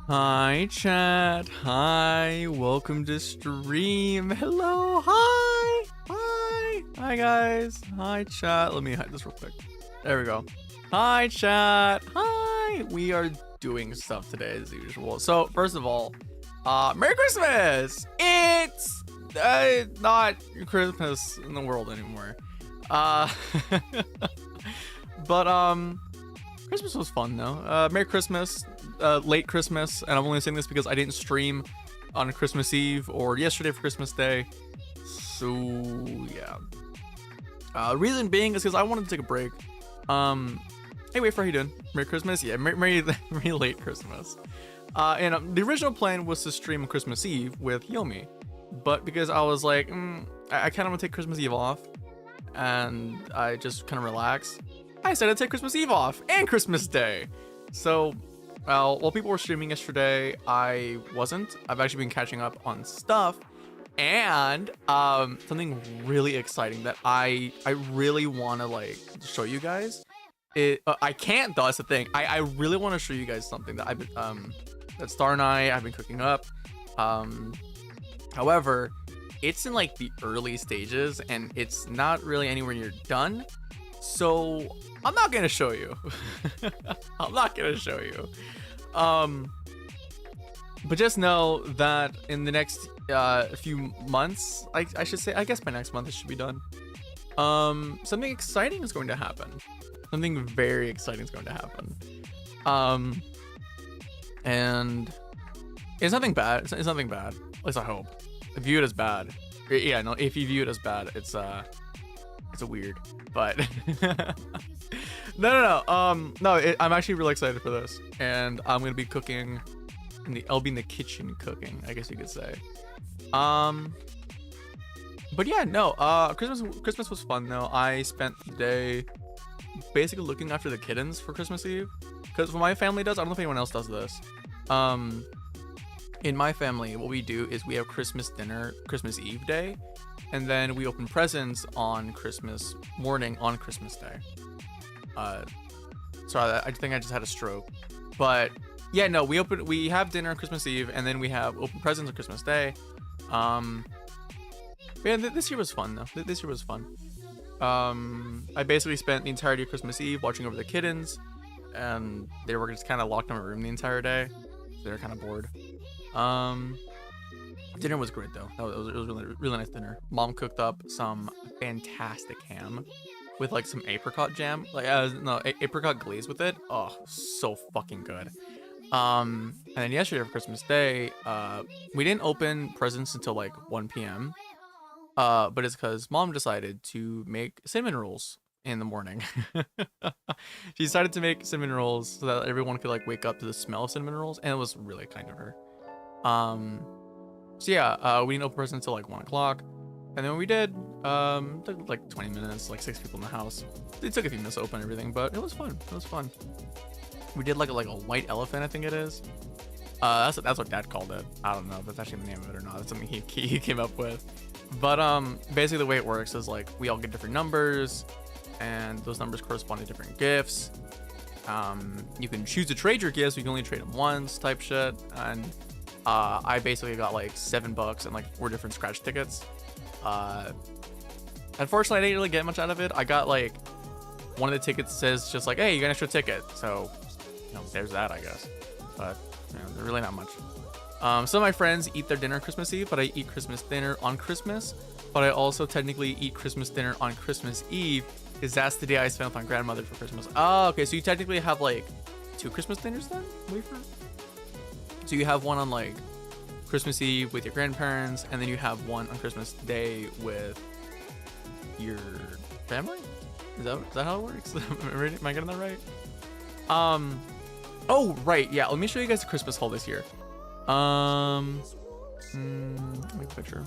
Hi, chat. Hi, welcome to stream. Hello, hi, hi, hi, guys. Hi, chat. Let me hide this real quick. There we go. Hi, chat. Hi. We are doing stuff today as usual. So, first of all, Merry Christmas. It's not Christmas in the world anymore. Uh, but Christmas was fun though. Merry Christmas, late Christmas, and I'm only saying this because I didn't stream on Christmas Eve or yesterday for Christmas Day. So yeah. Reason being is because I wanted to take a break. Hey, wait for how you doing? Merry Christmas. Yeah, Merry late Christmas. And the original plan was to stream on Christmas Eve with Yomi, but because I was like, I kind of want to take Christmas Eve off, and I just kind of relax. I decided to take Christmas Eve off and Christmas Day. So, well, while people were streaming yesterday, I wasn't. I've actually been catching up on stuff, and something really exciting that I really want to like show you guys. I can't though. That's the thing. I really want to show you guys something that I've been that Star and I have been cooking up. However, it's in like the early stages, and it's not really anywhere near done. So I'm not gonna show you. I'm not gonna show you. But just know that in the next few months, I should say, I guess by next month it should be done. Something exciting is going to happen. Something very exciting is going to happen. And it's nothing bad. It's nothing bad. At least I hope. View it as bad. Yeah, no. If you view it as bad, it's a weird. But no. I'm actually really excited for this, and I'm gonna be cooking. I'll be in the kitchen cooking, I guess you could say. But yeah, no. Christmas was fun though. I spent the day basically looking after the kittens for Christmas Eve, because what my family does, I don't know if anyone else does this. In my family, what we do is we have Christmas dinner, Christmas Eve day, and then we open presents on Christmas morning on Christmas Day. Sorry, I think I just had a stroke. But yeah, no, we have dinner on Christmas Eve, and then we have open presents on Christmas Day. Yeah, this year was fun though. This year was fun. I basically spent the entirety of Christmas Eve watching over the kittens, and they were just kind of locked in my room the entire day. So they were kind of bored. Dinner was great though. It was really nice dinner. Mom cooked up some fantastic ham with like some apricot jam, like apricot glaze with it. Oh, so fucking good. And then yesterday for Christmas Day, we didn't open presents until like 1 p.m. But it's because Mom decided to make cinnamon rolls in the morning. She decided to make cinnamon rolls so that everyone could like wake up to the smell of cinnamon rolls, and it was really kind of her. So yeah, we didn't open presents until like 1 o'clock, and then we did, it took like 20 minutes, like 6 people in the house. It took a few minutes to open everything, but it was fun. It was fun. We did like a white elephant, I think it is. That's what Dad called it. I don't know if that's actually the name of it or not. That's something he came up with. But basically the way it works is like we all get different numbers, and those numbers correspond to different gifts. You can choose to trade your gifts. You can only trade them once, type shit. And I basically got like $7 and like 4 different scratch tickets. Unfortunately, I didn't really get much out of it. I got like one of the tickets says just like, hey, you got an extra ticket. So, you know, there's that, I guess. But you know, they're really not much. Some of my friends eat their dinner Christmas Eve, but I eat Christmas dinner on Christmas. But I also technically eat Christmas dinner on Christmas Eve, because that's the day I spent with my grandmother for Christmas. Oh, okay. So you technically have like 2 Christmas dinners then? So you have one on like Christmas Eve with your grandparents, and then you have one on Christmas Day with your family? Is that how it works? Am I getting that right? Oh, right. Yeah. Let me show you guys the Christmas haul this year. Let me picture.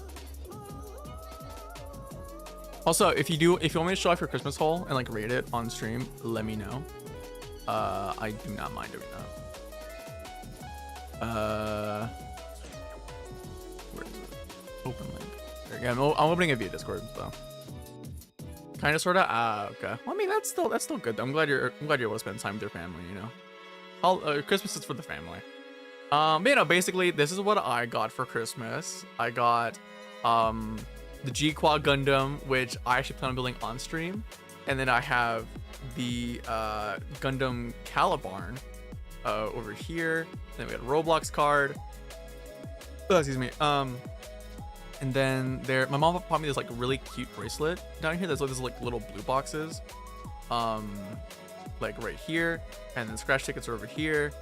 Also, if you want me to show off your Christmas haul and like rate it on stream, let me know. I do not mind doing that. Where is it? Open link. There you go. I'm opening it via Discord, so. Kind of, sort of. Okay. Well, I mean, that's still good. I'm glad you're able to spend time with your family. You know, all Christmas is for the family. But you know, basically, this is what I got for Christmas. I got the G-Quad Gundam, which I actually plan on building on stream. And then I have the Gundam Calibarn over here. Then we got a Roblox card. Oh, excuse me. And then there, my mom bought me this like really cute bracelet down here. There's like, little blue boxes, like right here, and then scratch tickets are over here.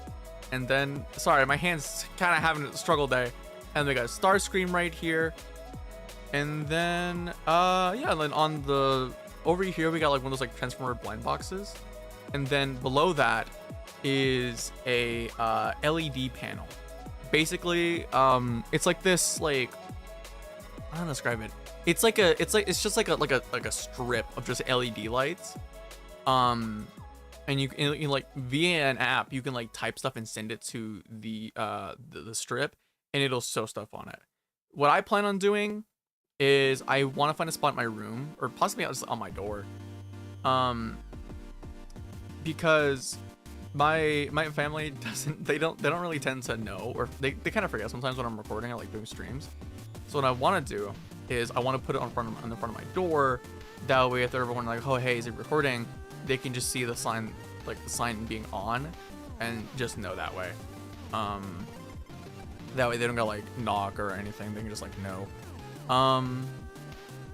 And then, sorry, my hand's kind of having a struggle day. And we got a star screen right here. And then, yeah, and then on the over here we got like one of those like transformer blind boxes. And then below that is a LED panel. Basically, it's like this like, I don't know how to describe it. It's just like a strip of just LED lights. And you like via an app, you can like type stuff and send it to the strip, and it'll show stuff on it. What I plan on doing is I want to find a spot in my room, or possibly just on my door, because my family they don't really tend to know, or they kind of forget sometimes when I'm recording or like doing streams. So what I want to do is I want to put it on the front of my door. That way, if they're ever wondering like, oh hey, is it recording, they can just see the sign, like the sign being on, and just know that way. That way they don't gotta like knock or anything. They can just like know.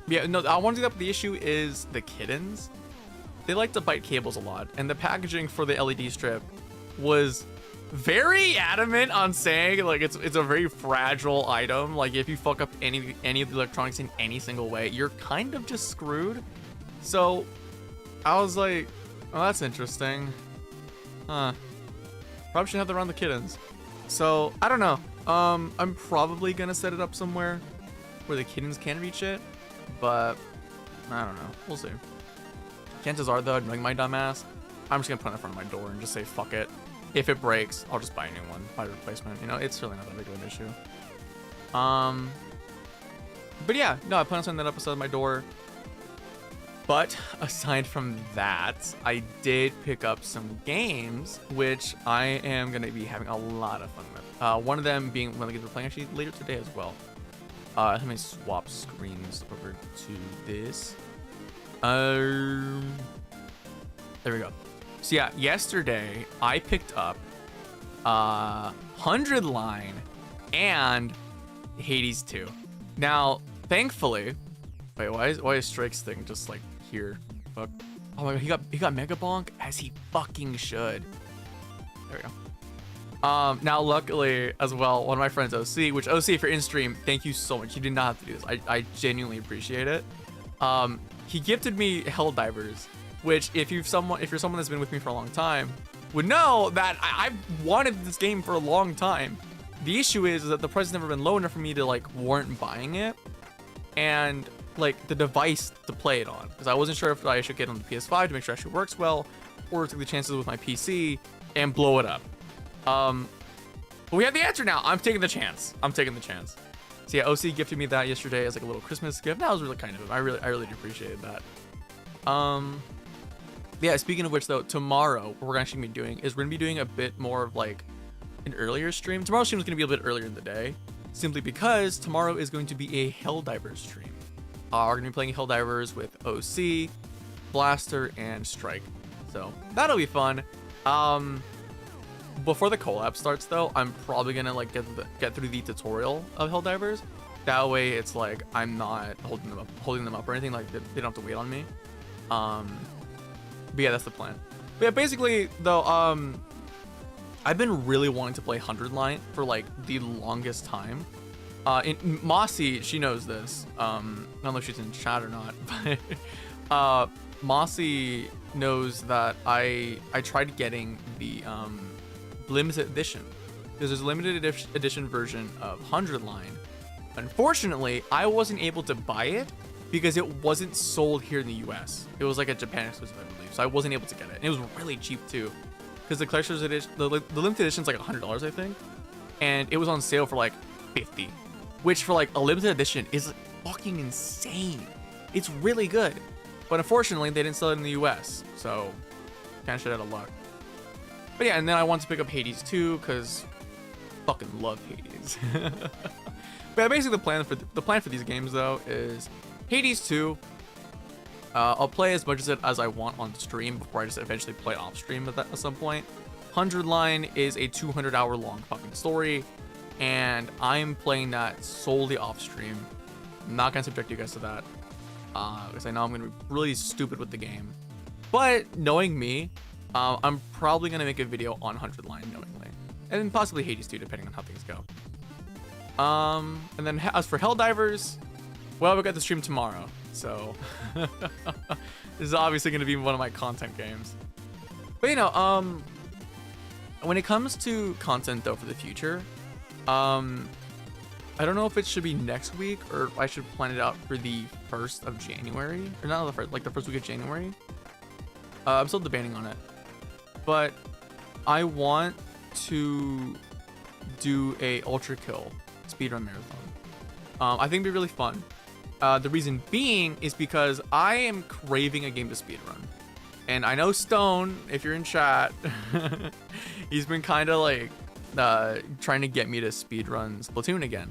Yeah, no, I want to do that, but the issue is the kittens. They like to bite cables a lot, and the packaging for the LED strip was very adamant on saying like it's a very fragile item. Like if you fuck up any of the electronics in any single way, you're kind of just screwed. So I was like, oh, that's interesting. Huh. Probably shouldn't have to run the kittens. So I don't know. I'm probably gonna set it up somewhere where the kittens can reach it, but I don't know. We'll see. Chances are though, knowing my dumb ass, I'm just gonna put it in front of my door and just say fuck it. If it breaks, I'll just buy a new one, buy a replacement. You know, it's really not that big of an issue. But yeah, no, I plan on setting that up outside my door. But aside from that, I did pick up some games, which I am going to be having a lot of fun with. One of them being one of the games we're playing actually later today as well. Let me swap screens over to this. There we go. So yeah, yesterday I picked up 100 Line and Hades 2. Now, thankfully, wait, why is Strake's thing just like here? Fuck. Oh my god, he got Mega Bonk, as he fucking should. There we go. Now luckily as well, one of my friends OC, which OC, if you're in stream, thank you so much. You did not have to do this. I genuinely appreciate it. He gifted me Helldivers, which if you're someone that's been with me for a long time would know that I've wanted this game for a long time. The issue is that the price has never been low enough for me to like warrant buying it, and like the device to play it on, because I wasn't sure if I should get on the PS5 to make sure it actually works well, or take the chances with my PC and blow it up. But we have the answer now. I'm taking the chance. So yeah, OC gifted me that yesterday as like a little Christmas gift. That was really kind of him. I really appreciated that. Yeah, speaking of which though, tomorrow what we're actually gonna be doing is we're gonna be doing a bit more of like an earlier stream. Tomorrow's stream is gonna be a bit earlier in the day, simply because tomorrow is going to be a Helldivers stream. We're gonna be playing Helldivers with OC, Blaster, and Strike. So that'll be fun. Before the collab starts though, I'm probably gonna like get through the tutorial of Helldivers. That way it's like I'm not holding them up or anything, like they don't have to wait on me. But yeah, that's the plan. But yeah, basically though, I've been really wanting to play 100 Line for like the longest time. Mossy, she knows this. I don't know if she's in chat or not, but Mossy knows that I tried getting the limited edition, because there's a limited edition version of 100 Line. Unfortunately, I wasn't able to buy it because it wasn't sold here in the US. It was like a Japan exclusive, I believe, so I wasn't able to get it. And it was really cheap too, because the collector's edition, the limited edition is like $100, I think, and it was on sale for like 50, which for like a limited edition is fucking insane. It's really good, but unfortunately they didn't sell it in the US, so kind of shit out of luck. But yeah, and then I wanted to pick up Hades 2 because fucking love Hades. But basically the plan for these games though is Hades 2. I'll play as much as I want on stream before I just eventually play off stream at some point. 100 Line is a 200-hour long fucking story, and I'm playing that solely off stream. I'm not gonna subject you guys to that, because I know I'm gonna be really stupid with the game. But knowing me, I'm probably gonna make a video on 100 Line knowingly, and possibly Hades 2 depending on how things go. And then as for Helldivers, well, we got the stream tomorrow, so this is obviously gonna be one of my content games. But you know, when it comes to content though for the future, I don't know if it should be next week or if I should plan it out for the 1st of January, or not the first, like the first week of January. I'm still debating on it, but I want to do a ultra kill speedrun marathon. I think it'd be really fun. The reason being is because I am craving a game to speedrun. And I know Stone, if you're in chat, he's been kind of like trying to get me to speedrun Splatoon again,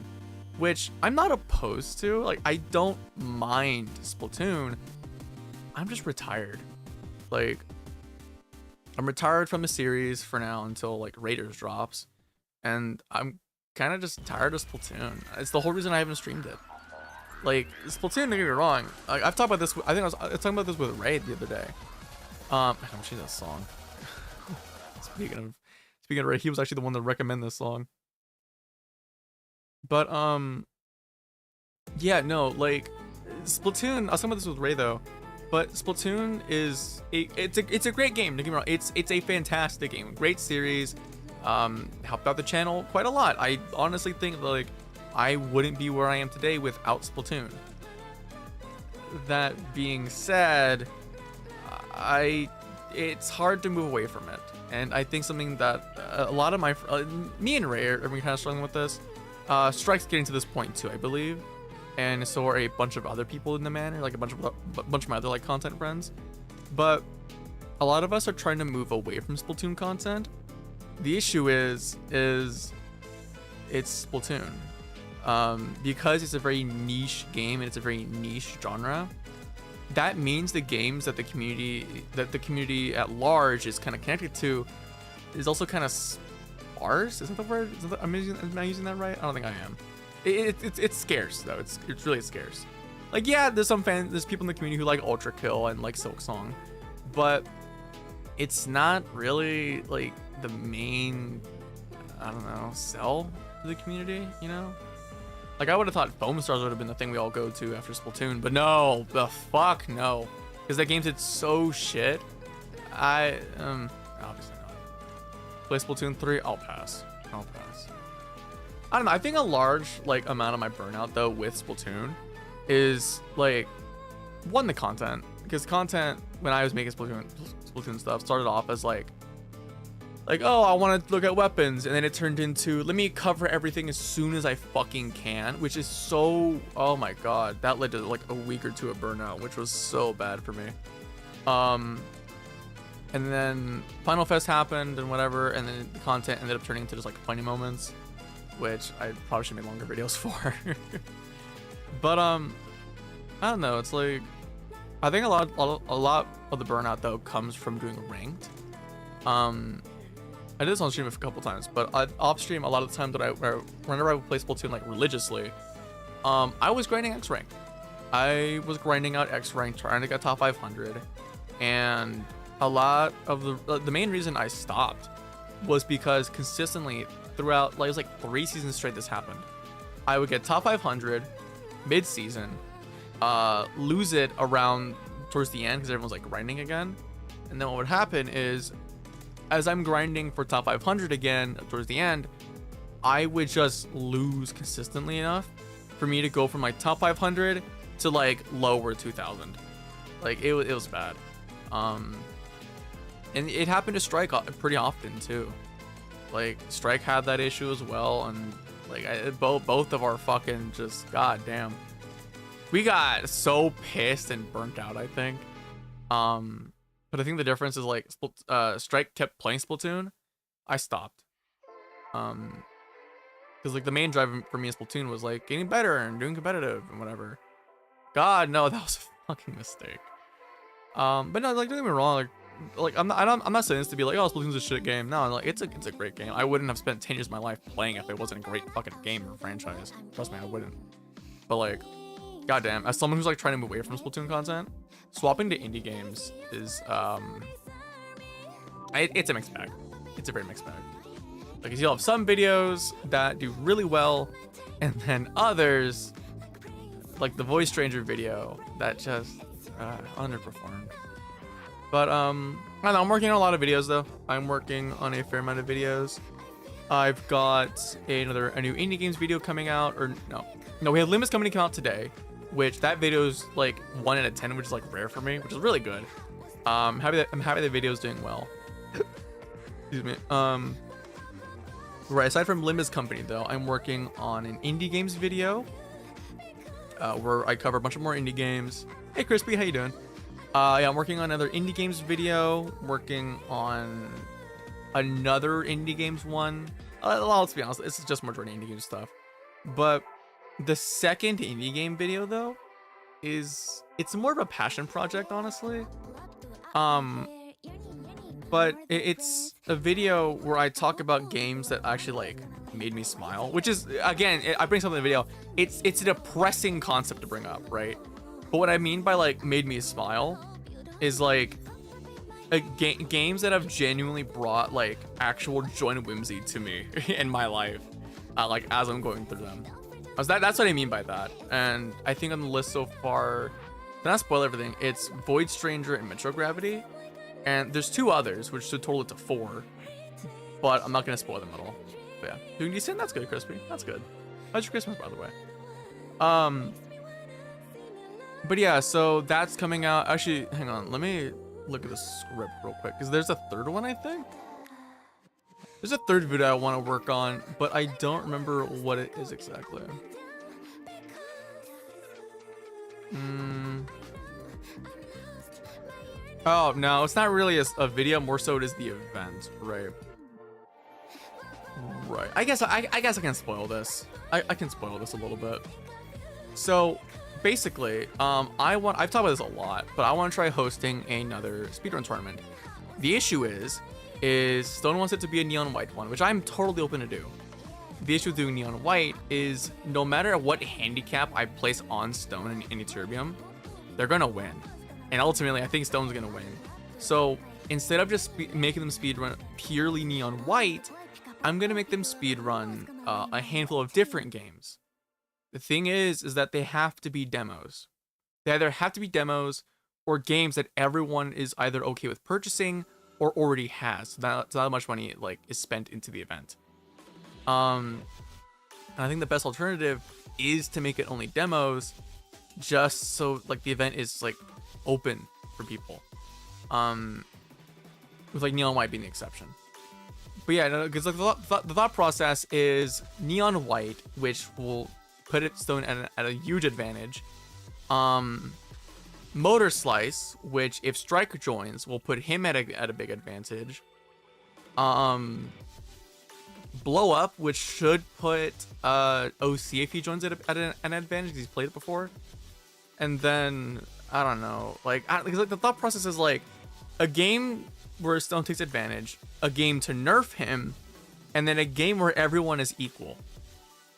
which I'm not opposed to. Like, I don't mind Splatoon. I'm just retired. Like, I'm retired from the series for now until like Raiders drops, and I'm kind of just tired of Splatoon. It's the whole reason I haven't streamed it. Like, Splatoon, don't get me wrong. Like, I've talked about this. I think I was talking about this with Ray the other day. I don't see that song. Speaking of Ray, he was actually the one to recommend this song. But yeah, no, like Splatoon. I was talking about this with Ray though. But Splatoon is it's a great game. Don't get me wrong. It's a fantastic game, great series. Helped out the channel quite a lot. I honestly think like I wouldn't be where I am today without Splatoon. That being said, it's hard to move away from it, and I think something that a lot of my me and Ray are kind of struggling with this. Strike's getting to this point too, I believe, and so are a bunch of other people in the manner, like a bunch of my other like content friends. But a lot of us are trying to move away from Splatoon content. The issue is it's Splatoon, because it's a very niche game and it's a very niche genre. That means the games that the community at large is kind of connected to is also kind of sparse. Isn't the word? Am I using that right? I don't think I am. It's scarce though. It's really scarce. Like, yeah, there's people in the community who like Ultra Kill and like Silk Song, but it's not really like the main, I don't know, sell to the community, you know? Like, I would have thought Foam Stars would have been the thing we all go to after Splatoon, but no, the fuck no. Because that game did so shit. Obviously not. Play Splatoon 3, I'll pass. I don't know, I think a large, like, amount of my burnout, though, with Splatoon is, like, one, the content. Because content, when I was making Splatoon stuff, started off as, like, oh, I want to look at weapons, and then it turned into, let me cover everything as soon as I fucking can, which is so, oh my god, that led to like a week or two of burnout, which was so bad for me. And then Final Fest happened and whatever, and then the content ended up turning into just like funny moments, which I probably should make longer videos for. But I don't know, it's like, I think a lot of the burnout though comes from doing ranked. I did this on stream a couple times, but off stream, a lot of the time that whenever I would play Splatoon like religiously, I was grinding X rank. I was grinding out X rank, trying to get top 500, and a lot of the main reason I stopped was because consistently throughout, like, it was like 3 seasons straight this happened. I would get top 500 mid-season, lose it around towards the end because everyone's like grinding again, and then what would happen is, as I'm grinding for top 500 again towards the end, I would just lose consistently enough for me to go from like top 500 to like lower 2000. Like, it was bad. And it happened to Strike pretty often too. Like, Strike had that issue as well, and like both of our fucking just goddamn, we got so pissed and burnt out, I think. But I think the difference is like Strike kept playing Splatoon. I stopped. Because like the main drive for me in Splatoon was like getting better and doing competitive and whatever. God, no, that was a fucking mistake. But no, like don't get me wrong, like I'm not saying this to be like, oh, Splatoon's a shit game. No, like it's a great game. I wouldn't have spent 10 years of my life playing if it wasn't a great fucking game or franchise. Trust me, I wouldn't. But like, goddamn, as someone who's like trying to move away from Splatoon content, swapping to indie games is it's a mixed bag. It's a very mixed bag. Like you'll have some videos that do really well, and then others, like the Voice Stranger video, that just underperformed. But I don't know, I'm working on a lot of videos though. I'm working on a fair amount of videos. I've got a new indie games video coming out, or no, we have Limits coming to come out today, which that video is like 1 out of 10, which is like rare for me, which is really good. I'm happy the video is doing well. Excuse me. Right, aside from Limba's company though, I'm working on an indie games video where I cover a bunch of more indie games. Hey Crispy, how you doing? Yeah, I'm working on another indie games video, working on another indie games one. Let's be honest, this is just more Jordan indie game stuff. But the second indie game video though it's more of a passion project, honestly. But it's a video where I talk about games that actually like made me smile, which is, again, I bring something in the video. It's a depressing concept to bring up, right? But what I mean by like made me smile is like games that have genuinely brought like actual joy and whimsy to me in my life, like as I'm going through them. That's what I mean by that. And I think on the list so far, to not spoil everything, it's Void Stranger and Metro Gravity. And there's 2 others, which should total it to 4. But I'm not going to spoil them at all. But yeah, doing decent. That's good, Crispy. That's good. How's your Christmas, by the way? But yeah, so that's coming out. Actually, hang on. Let me look at the script real quick. Because there's a 3rd one, I think. There's a 3rd video I want to work on, but I don't remember what it is exactly. Oh, no, it's not really a video, more so it is the event, right? Right. I guess I can spoil this. I can spoil this a little bit. So, basically, I've talked about this a lot, but I want to try hosting another speedrun tournament. The issue is Stone wants it to be a neon white one, which I'm totally open to do. The issue with doing neon white is no matter what handicap I place on Stone and Eterbium, they're gonna win. And ultimately, I think Stone's gonna win. So instead of just making them speedrun purely neon white, I'm gonna make them speedrun a handful of different games. The thing is that they have to be demos. They either have to be demos or games that everyone is either okay with purchasing or already has. So not much money like is spent into the event. And I think the best alternative is to make it only demos, just so like the event is like open for people, with like neon white being the exception. But yeah, because like the thought process is neon white, which will put Stone at a huge advantage. Motor Slice, which if Striker joins will put him at a big advantage. Blow Up, which should put OC if he joins at an advantage because he's played it before. And then I don't know, because the thought process is like a game where Stone takes advantage, a game to nerf him, and then a game where everyone is equal.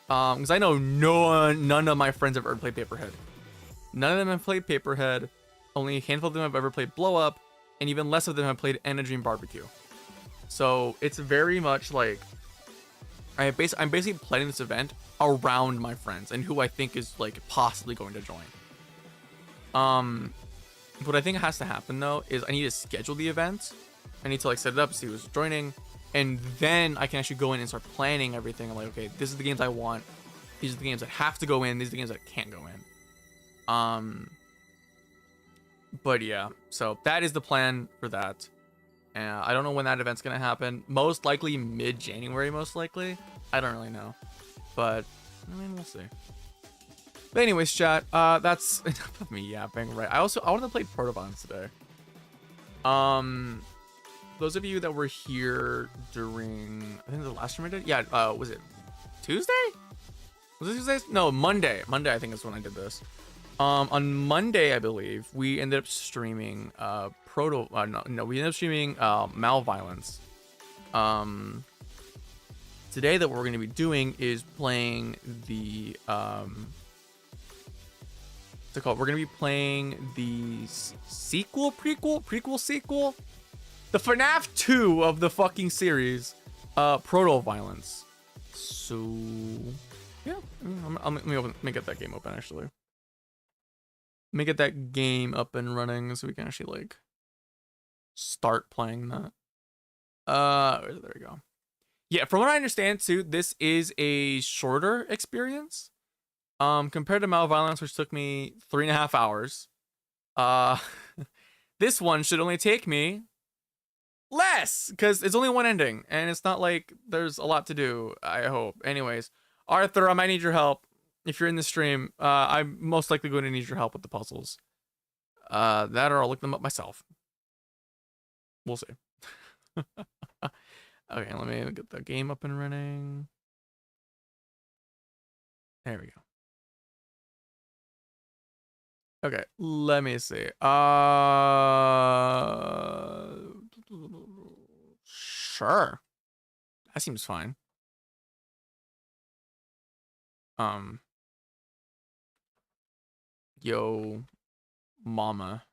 Because I know none of my friends have ever played Paperhead. None of them have played Paperhead. Only a handful of them have ever played Blow Up, and even less of them have played Energy and Barbecue. So it's very much like I'm basically planning this event around my friends and who I think is like possibly going to join. What I think has to happen though is I need to schedule the event. I need to like set it up, see who's joining, and then I can actually go in and start planning everything. I'm like, okay, this is the games I want. These are the games that have to go in. These are the games that can't go in. But yeah, so that is the plan for that. I don't know when that event's gonna happen. Most likely mid-January, most likely. I don't really know, but I mean, we'll see. But anyways, chat, that's enough of me yapping, right? I wanted to play Protobonds today. Those of you that were here during, I think the last stream I did, yeah, was it Tuesday? Was it Tuesday? No, Monday. Monday, I think is when I did this. On Monday, I believe, we ended up streaming we ended up streaming Malviolence. Today that what we're going to be doing is playing the what's it called? We're going to be playing the sequel, sequel, the FNAF 2 of the fucking series, Proto Violence. So yeah, let me get that game open actually. Let me get that game up and running so we can actually like start playing that. There we go. Yeah, from what I understand too, this is a shorter experience. Compared to Malviolence, which took me 3.5 hours. This one should only take me less, because it's only one ending, and it's not like there's a lot to do, I hope. Anyways, Arthur, I might need your help. If you're in the stream, I'm most likely going to need your help with the puzzles. That or I'll look them up myself. We'll see. Okay, let me get the game up and running. There we go. Okay, let me see. Sure. That seems fine. Yo, mama.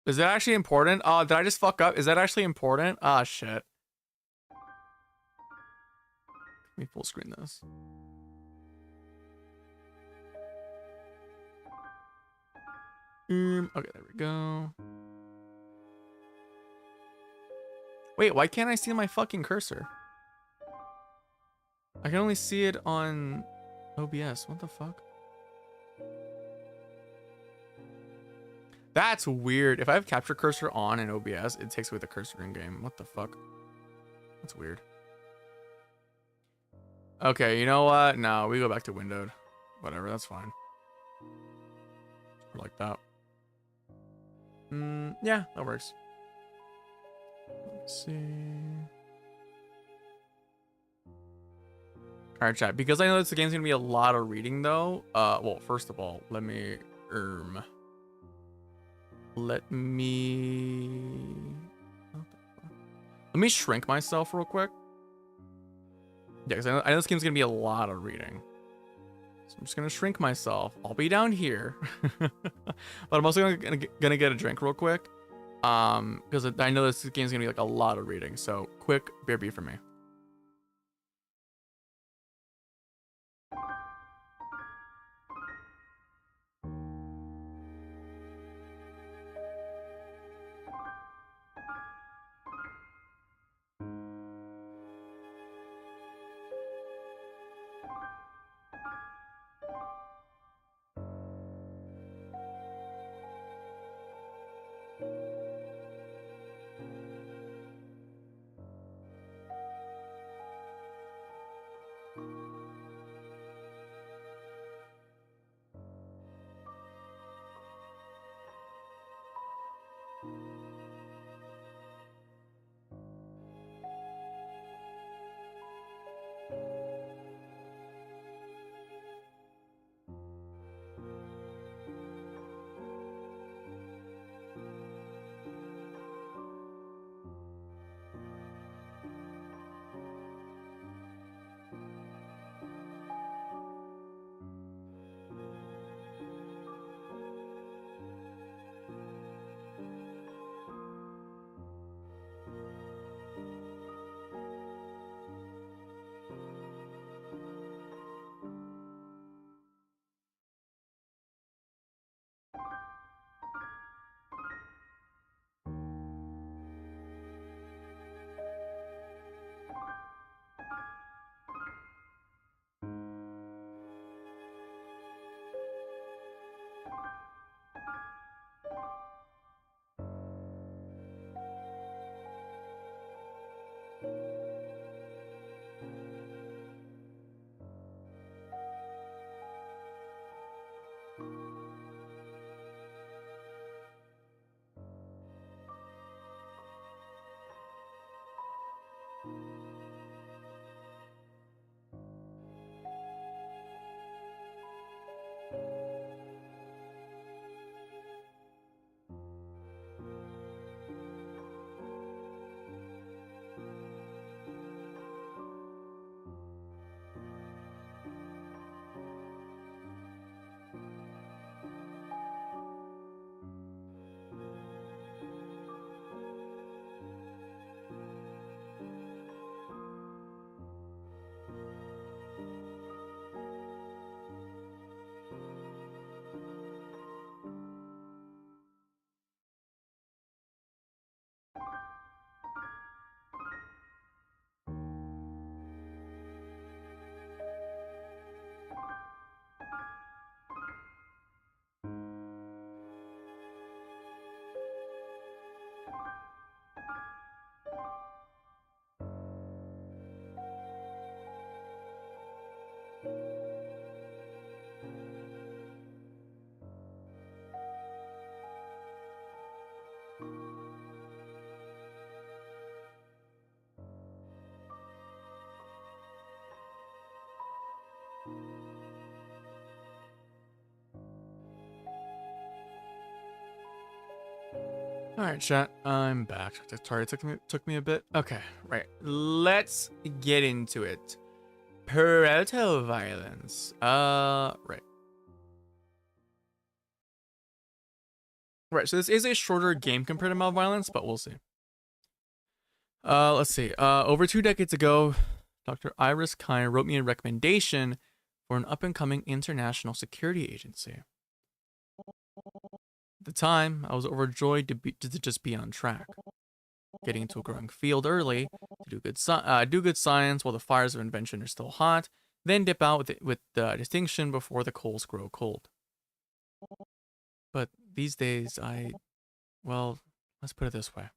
Is that actually important? Oh, did I just fuck up? Is that actually important? Ah, shit. Let me full screen this. Okay, there we go. Wait, why can't I see my fucking cursor? I can only see it on OBS. What the fuck? That's weird. If I have capture cursor on in OBS, it takes away the cursor in game. What the fuck? That's weird. Okay, you know what? No, we go back to windowed. Whatever, that's fine. Or like that. Yeah, that works. Let's see. Alright, chat. Because I know this game's gonna be a lot of reading though. Well, first of all, let me shrink myself real quick. Yeah, because I know this game's gonna be a lot of reading. So I'm just gonna shrink myself. I'll be down here. But I'm also gonna get a drink real quick. Because I know this game's gonna be like a lot of reading. So quick BRB for me. Alright, chat. I'm back. Sorry, it took me a bit. Okay, right. Let's get into it. Proto-violence. Right. Right, so this is a shorter game compared to Malviolence, but we'll see. Let's see. Over 2 decades ago, Dr. Iris Kai wrote me a recommendation for an up-and-coming international security agency. At the time, I was overjoyed to just be on track. Getting into a growing field early, to do good science while the fires of invention are still hot, then dip out with distinction before the coals grow cold. But these days, well, let's put it this way.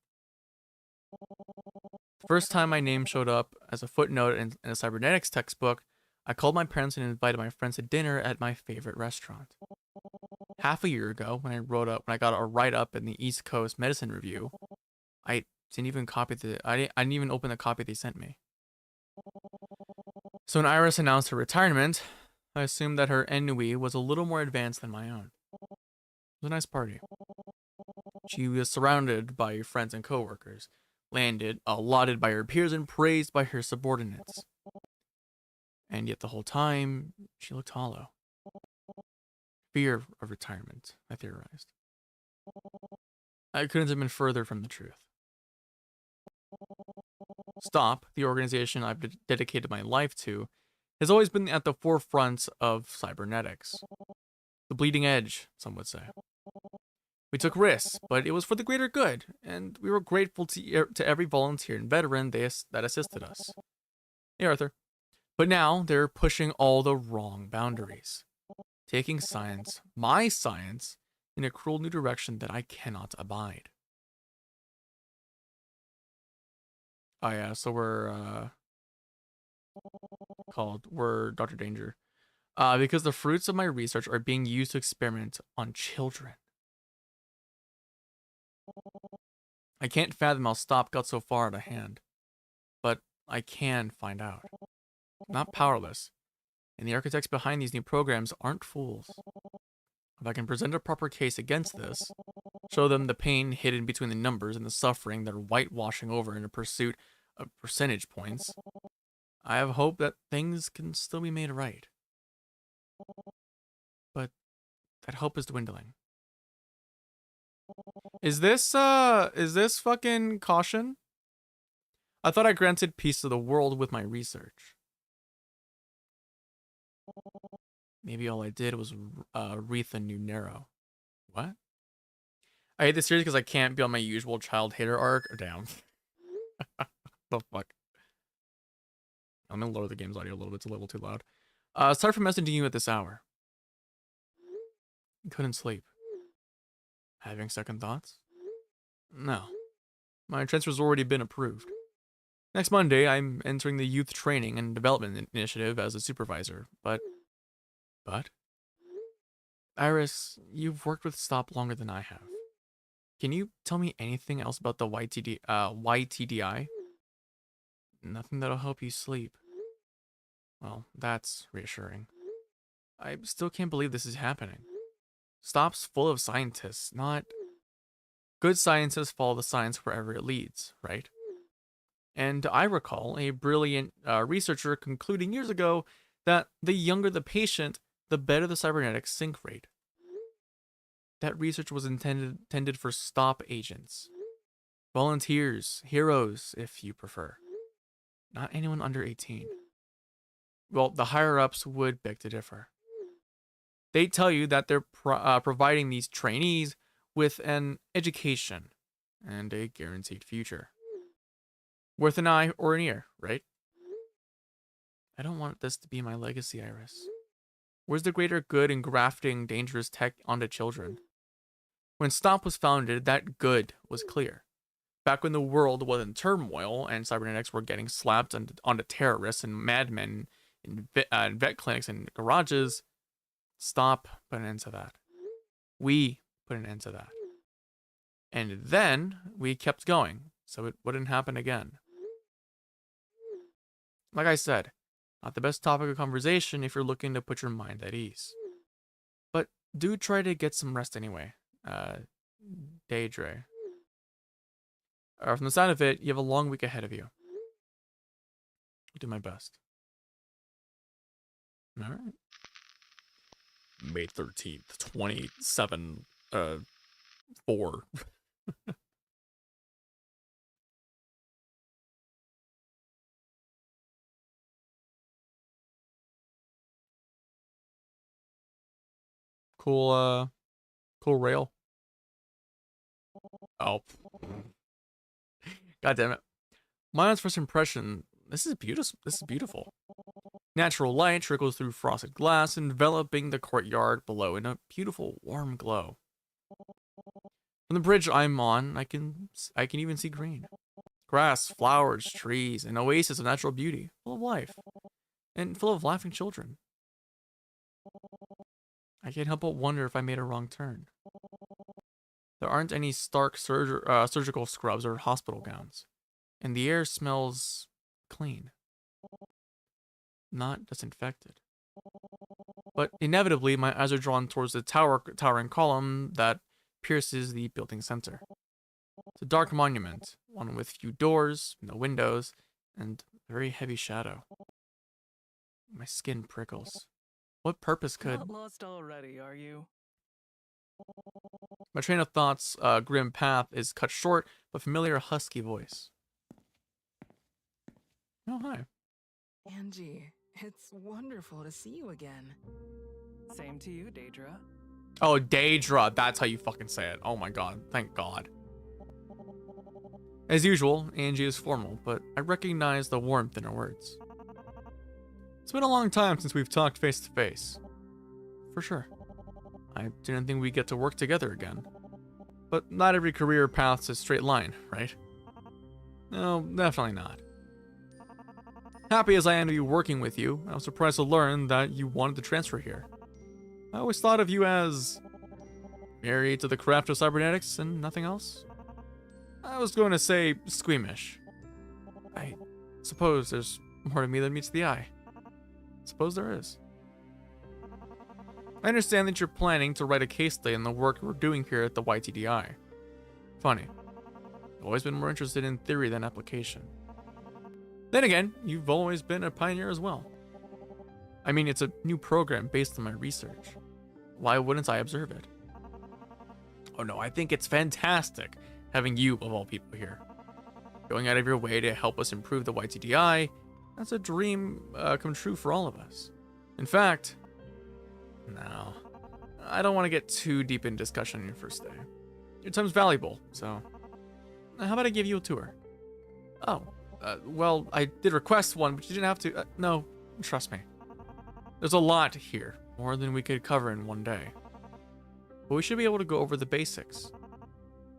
The first time my name showed up as a footnote in a cybernetics textbook, I called my parents and invited my friends to dinner at my favorite restaurant. Half a year ago, when I got a write-up in the East Coast Medicine Review, I didn't even open the copy they sent me. So when Iris announced her retirement, I assumed that her ennui was a little more advanced than my own. It was a nice party. She was surrounded by friends and coworkers, lauded by her peers, and praised by her subordinates. And yet the whole time, she looked hollow. Fear of retirement, I theorized. I couldn't have been further from the truth. STOP, the organization I've dedicated my life to, has always been at the forefront of cybernetics. The bleeding edge, some would say. We took risks, but it was for the greater good, and we were grateful to every volunteer and veteran that assisted us. Hey, Arthur. But now they're pushing all the wrong boundaries, taking science, my science, in a cruel new direction that I cannot abide. Oh yeah, so we're Dr. Danger. Because the fruits of my research are being used to experiment on children. I can't fathom how STOP got so far out of hand, but I can find out. I'm not powerless, and the architects behind these new programs aren't fools. If I can present a proper case against this, show them the pain hidden between the numbers and the suffering they're whitewashing over in a pursuit of percentage points, I have hope that things can still be made right. But that hope is dwindling. Is this fucking caution? I thought I granted peace to the world with my research. Maybe all I did was wreath a new narrow. What? I hate this series because I can't be on my usual child hater arc. Damn. The fuck? I'm gonna lower the game's audio a little bit. It's a little too loud. Sorry for messaging you at this hour. Couldn't sleep. Having second thoughts? No. My transfer's already been approved. Next Monday, I'm entering the Youth Training and Development Initiative as a supervisor, but... Iris, you've worked with STOP longer than I have. Can you tell me anything else about the YTDI? Nothing that'll help you sleep. Well, that's reassuring. I still can't believe this is happening. STOP's full of scientists, not... Good scientists follow the science wherever it leads, right? And I recall a brilliant researcher concluding years ago that the younger the patient, the better the cybernetic sync rate. That research was intended for STOP agents. Volunteers, heroes, if you prefer. Not anyone under 18. Well, the higher-ups would beg to differ. They tell you that they're providing these trainees with an education and a guaranteed future. Worth an eye or an ear, right? I don't want this to be my legacy, Iris. Where's the greater good in grafting dangerous tech onto children? When STOP was founded, that good was clear. Back when the world was in turmoil and cybernetics were getting slapped onto terrorists and madmen in vet clinics and garages, STOP put an end to that. We put an end to that. And then we kept going, so it wouldn't happen again. Like I said, not the best topic of conversation if you're looking to put your mind at ease. But do try to get some rest anyway. Daedre. From the sound of it, you have a long week ahead of you. I did my best. All right. May 13th, 27, 4. Cool, cool rail. Oh. God damn it. My first impression, this is beautiful. This is beautiful. Natural light trickles through frosted glass, enveloping the courtyard below in a beautiful, warm glow. From the bridge I'm on, I can even see green. Grass, flowers, trees, an oasis of natural beauty, full of life, and full of laughing children. I can't help but wonder if I made a wrong turn. There aren't any stark surgical scrubs or hospital gowns, and the air smells clean, not disinfected. But inevitably, my eyes are drawn towards the towering column that pierces the building center. It's a dark monument, one with few doors, no windows, and a very heavy shadow. My skin prickles. What purpose could... Not lost already, are you? My train of thoughts, grim path, is cut short, but familiar husky voice. Oh, hi. Angie, it's wonderful to see you again. Same to you, Daedra. Oh, Daedra, that's how you fucking say it. Oh my god, thank god. As usual, Angie is formal, but I recognize the warmth in her words. It's been a long time since we've talked face to face. For sure. I didn't think we'd get to work together again. But not every career path's a straight line, right? No, definitely not. Happy as I am to be working with you, I was surprised to learn that you wanted to transfer here. I always thought of you as married to the craft of cybernetics and nothing else. I was going to say squeamish. I suppose there's more to me than meets the eye. Suppose there is. I understand that you're planning to write a case study on the work we're doing here at the YTDI. Funny. I've always been more interested in theory than application. Then again, you've always been a pioneer as well. I mean, it's a new program based on my research. Why wouldn't I observe it? Oh no, I think it's fantastic having you, of all people, here. Going out of your way to help us improve the YTDI, that's a dream come true for all of us. In fact, no, I don't want to get too deep in discussion on your first day. Your time's valuable, so how about I give you a tour? Oh, well, I did request one, but you didn't have to. No, trust me. There's a lot here, more than we could cover in one day. But we should be able to go over the basics.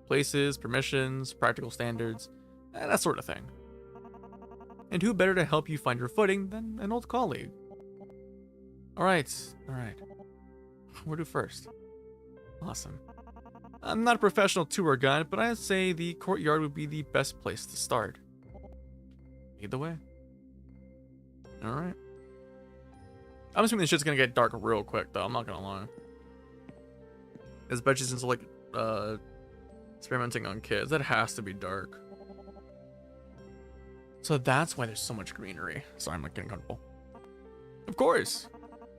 Places, permissions, practical standards, that sort of thing. And who better to help you find your footing than an old colleague? Alright. Where to first? Awesome. I'm not a professional tour guide, but I'd say the courtyard would be the best place to start. Lead the way. Alright. I'm assuming this shit's gonna get dark real quick, though. I'm not gonna lie. Especially since, like, experimenting on kids. That has to be dark. So that's why there's so much greenery. Sorry, I'm not getting comfortable. Of course.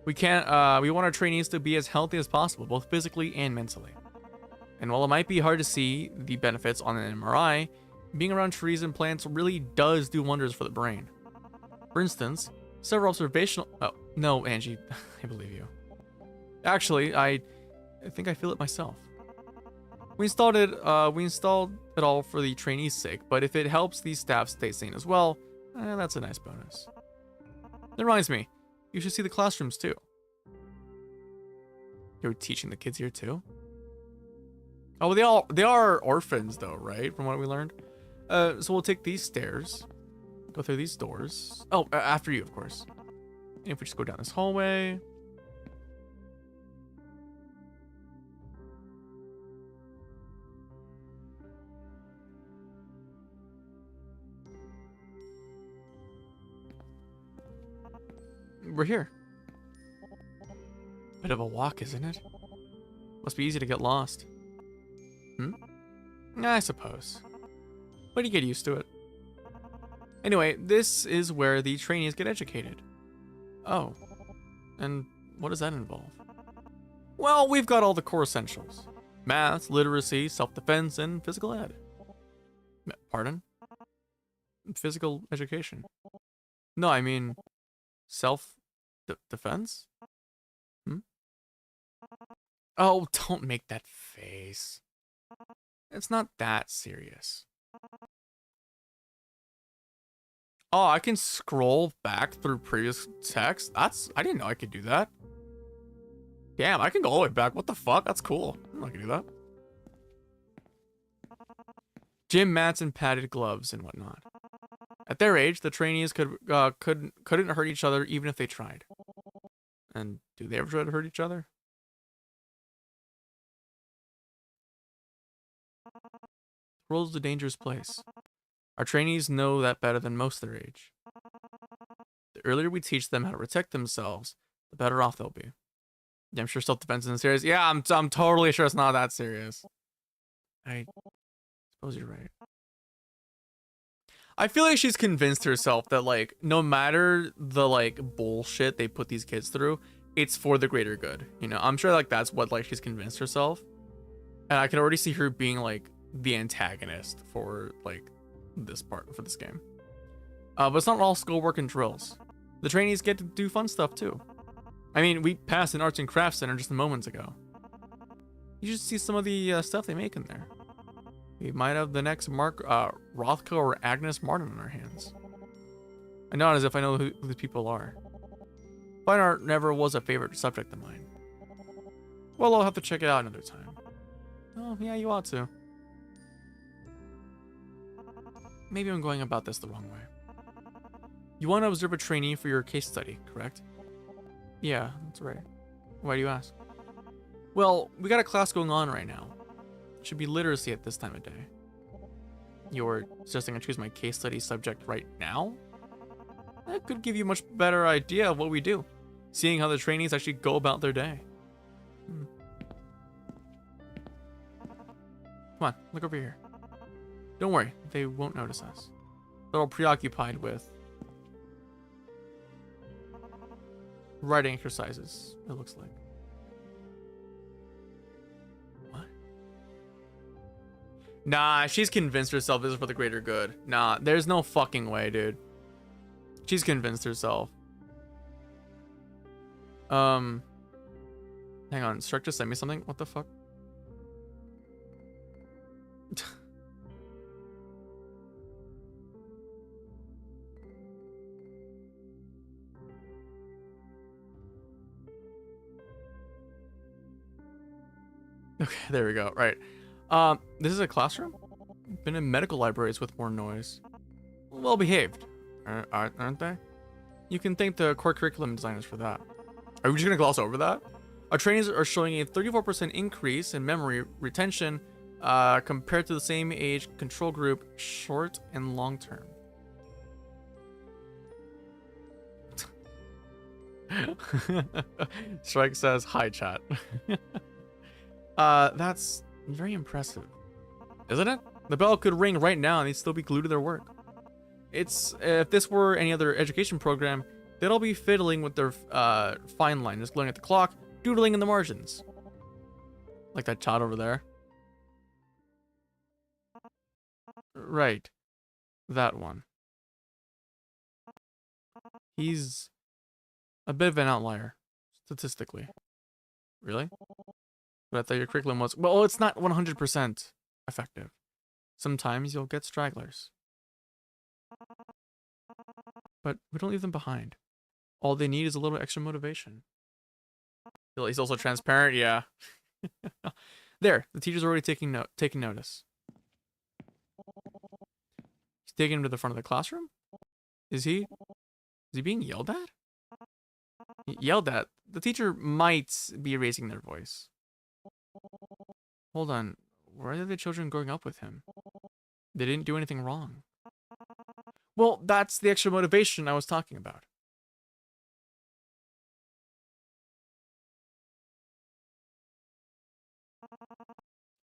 We want our trainees to be as healthy as possible, both physically and mentally. And while it might be hard to see the benefits on an MRI, being around trees and plants really does do wonders for the brain. For instance, several observational... Oh, no, Angie, I believe you. Actually, I think I feel it myself. We installed it all for the trainees' sake, but if it helps the staff stay sane as well, that's a nice bonus. That reminds me, you should see the classrooms too. You're teaching the kids here too? Oh, well, they are orphans though, right? From what we learned. So we'll take these stairs, go through these doors. Oh, after you, of course. And if we just go down this hallway. We're here. Bit of a walk, isn't it? Must be easy to get lost. I suppose. but you get used to it. Anyway, this is where the trainees get educated. Oh, and what does that involve? Well, we've got all the core essentials. Math, literacy, self-defense, and physical ed. Pardon? Physical education. No, I mean self-defense? Hmm? Oh, don't make that face. It's not that serious. Oh, I can scroll back through previous text? I didn't know I could do that. Damn, I can go all the way back. What the fuck? That's cool. I didn't know I could do that. Gym mats and padded gloves and whatnot. At their age, the trainees couldn't hurt each other even if they tried. And do they ever try to hurt each other? The world is a dangerous place. Our trainees know that better than most their age. The earlier we teach them how to protect themselves, the better off they'll be. Yeah, I'm sure self-defense isn't serious. Yeah, I'm totally sure it's not that serious. I suppose you're right. I feel like she's convinced herself that, like, no matter the, like, bullshit they put these kids through, it's for the greater good. You know, I'm sure, like, that's what, like, she's convinced herself. And I can already see her being, like, the antagonist for, like, this part, for this game. But it's not all schoolwork and drills. The trainees get to do fun stuff, too. I mean, we passed an arts and crafts center just moments ago. You should see some of the stuff they make in there. We might have the next Rothko or Agnes Martin on our hands. I nod as if I know who the people are. Fine art never was a favorite subject of mine. Well, I'll have to check it out another time. Oh, yeah, you ought to. Maybe I'm going about this the wrong way. You want to observe a trainee for your case study, correct? Yeah, that's right. Why do you ask? Well, we got a class going on right now. It should be literacy at this time of day. You're suggesting I choose my case study subject right now? That could give you a much better idea of what we do, seeing how the trainees actually go about their day. Come on, look over here. Don't worry, they won't notice us. They're all preoccupied with writing exercises, it looks like. What? Nah, she's convinced herself this is for the greater good. Nah, there's no fucking way, dude. She's convinced herself. Hang on, Struck just sent me something? What the fuck? Okay, there we go. Right. This is a classroom? Been in medical libraries with more noise. Well behaved, aren't they? You can thank the core curriculum designers for that. Are we just gonna gloss over that? Our trainees are showing a 34% increase in memory retention compared to the same age control group, short and long term. Strike says, hi chat. That's very impressive, isn't it? The bell could ring right now and they'd still be glued to their work. It's, if this were any other education program, they'd all be fiddling with their fine line, just glowing at the clock, doodling in the margins. Like that child over there. Right. That one. He's a bit of an outlier, statistically. Really? But I thought your curriculum was... Well, it's not 100% effective. Sometimes you'll get stragglers. But we don't leave them behind. All they need is a little extra motivation. He's also transparent, yeah. There, the teacher's already taking notice. He's taking him to the front of the classroom? Is he being yelled at? Yelled at? The teacher might be raising their voice. Hold on, where are the children growing up with him? They didn't do anything wrong. Well, that's the extra motivation I was talking about.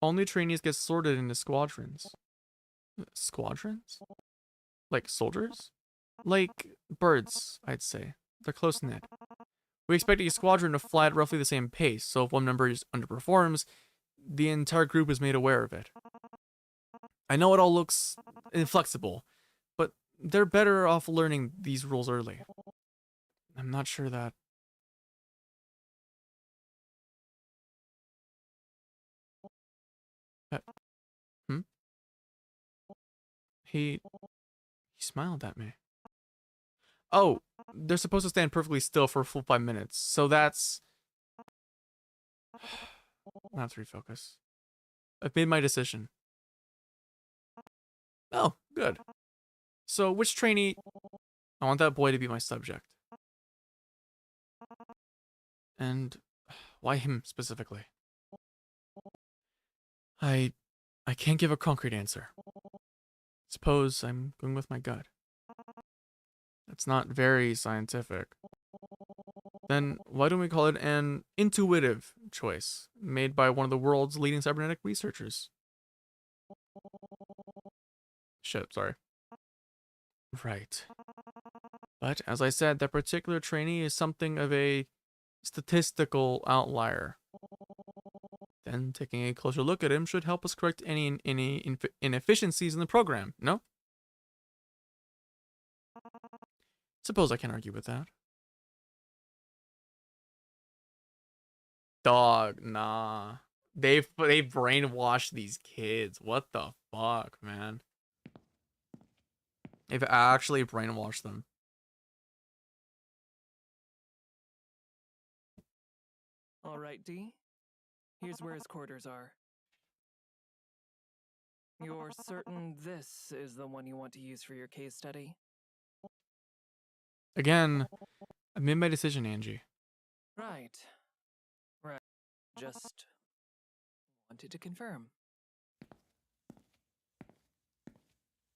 All new trainees get sorted into squadrons. Squadrons? Like soldiers? Like birds, I'd say. They're close knit. We expect each squadron to fly at roughly the same pace, so if one member underperforms, the entire group is made aware of it. I know it all looks inflexible, but they're better off learning these rules early. I'm not sure that... Hmm? He smiled at me. Oh, they're supposed to stand perfectly still for a full 5 minutes, so that's... Not to refocus. I've made my decision. Oh, good. So, which trainee... I want that boy to be my subject. And why him specifically? I can't give a concrete answer. Suppose I'm going with my gut. It's not very scientific. Then why don't we call it an intuitive choice made by one of the world's leading cybernetic researchers? Shit, sorry. Right. But as I said, that particular trainee is something of a statistical outlier. Then taking a closer look at him should help us correct any inefficiencies in the program, no? Suppose I can't argue with that. Dog, nah. They brainwashed these kids. What the fuck, man? They've actually brainwashed them. All right, D. Here's where his quarters are. You're certain this is the one you want to use for your case study? Again, I made my decision, Angie. Right. Right. Just wanted to confirm.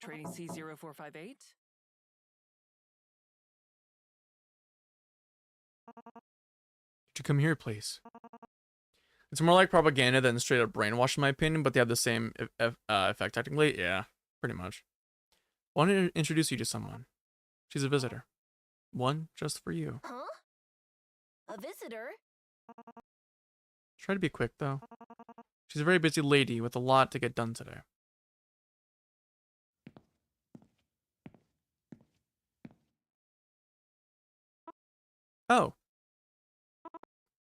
Trainee C0458? Could you come here, please? It's more like propaganda than straight up brainwash, in my opinion, but they have the same effect technically. Yeah, pretty much. I want to introduce you to someone. She's a visitor. One just for you. Huh? A visitor? Try to be quick, though. She's a very busy lady with a lot to get done today. Oh.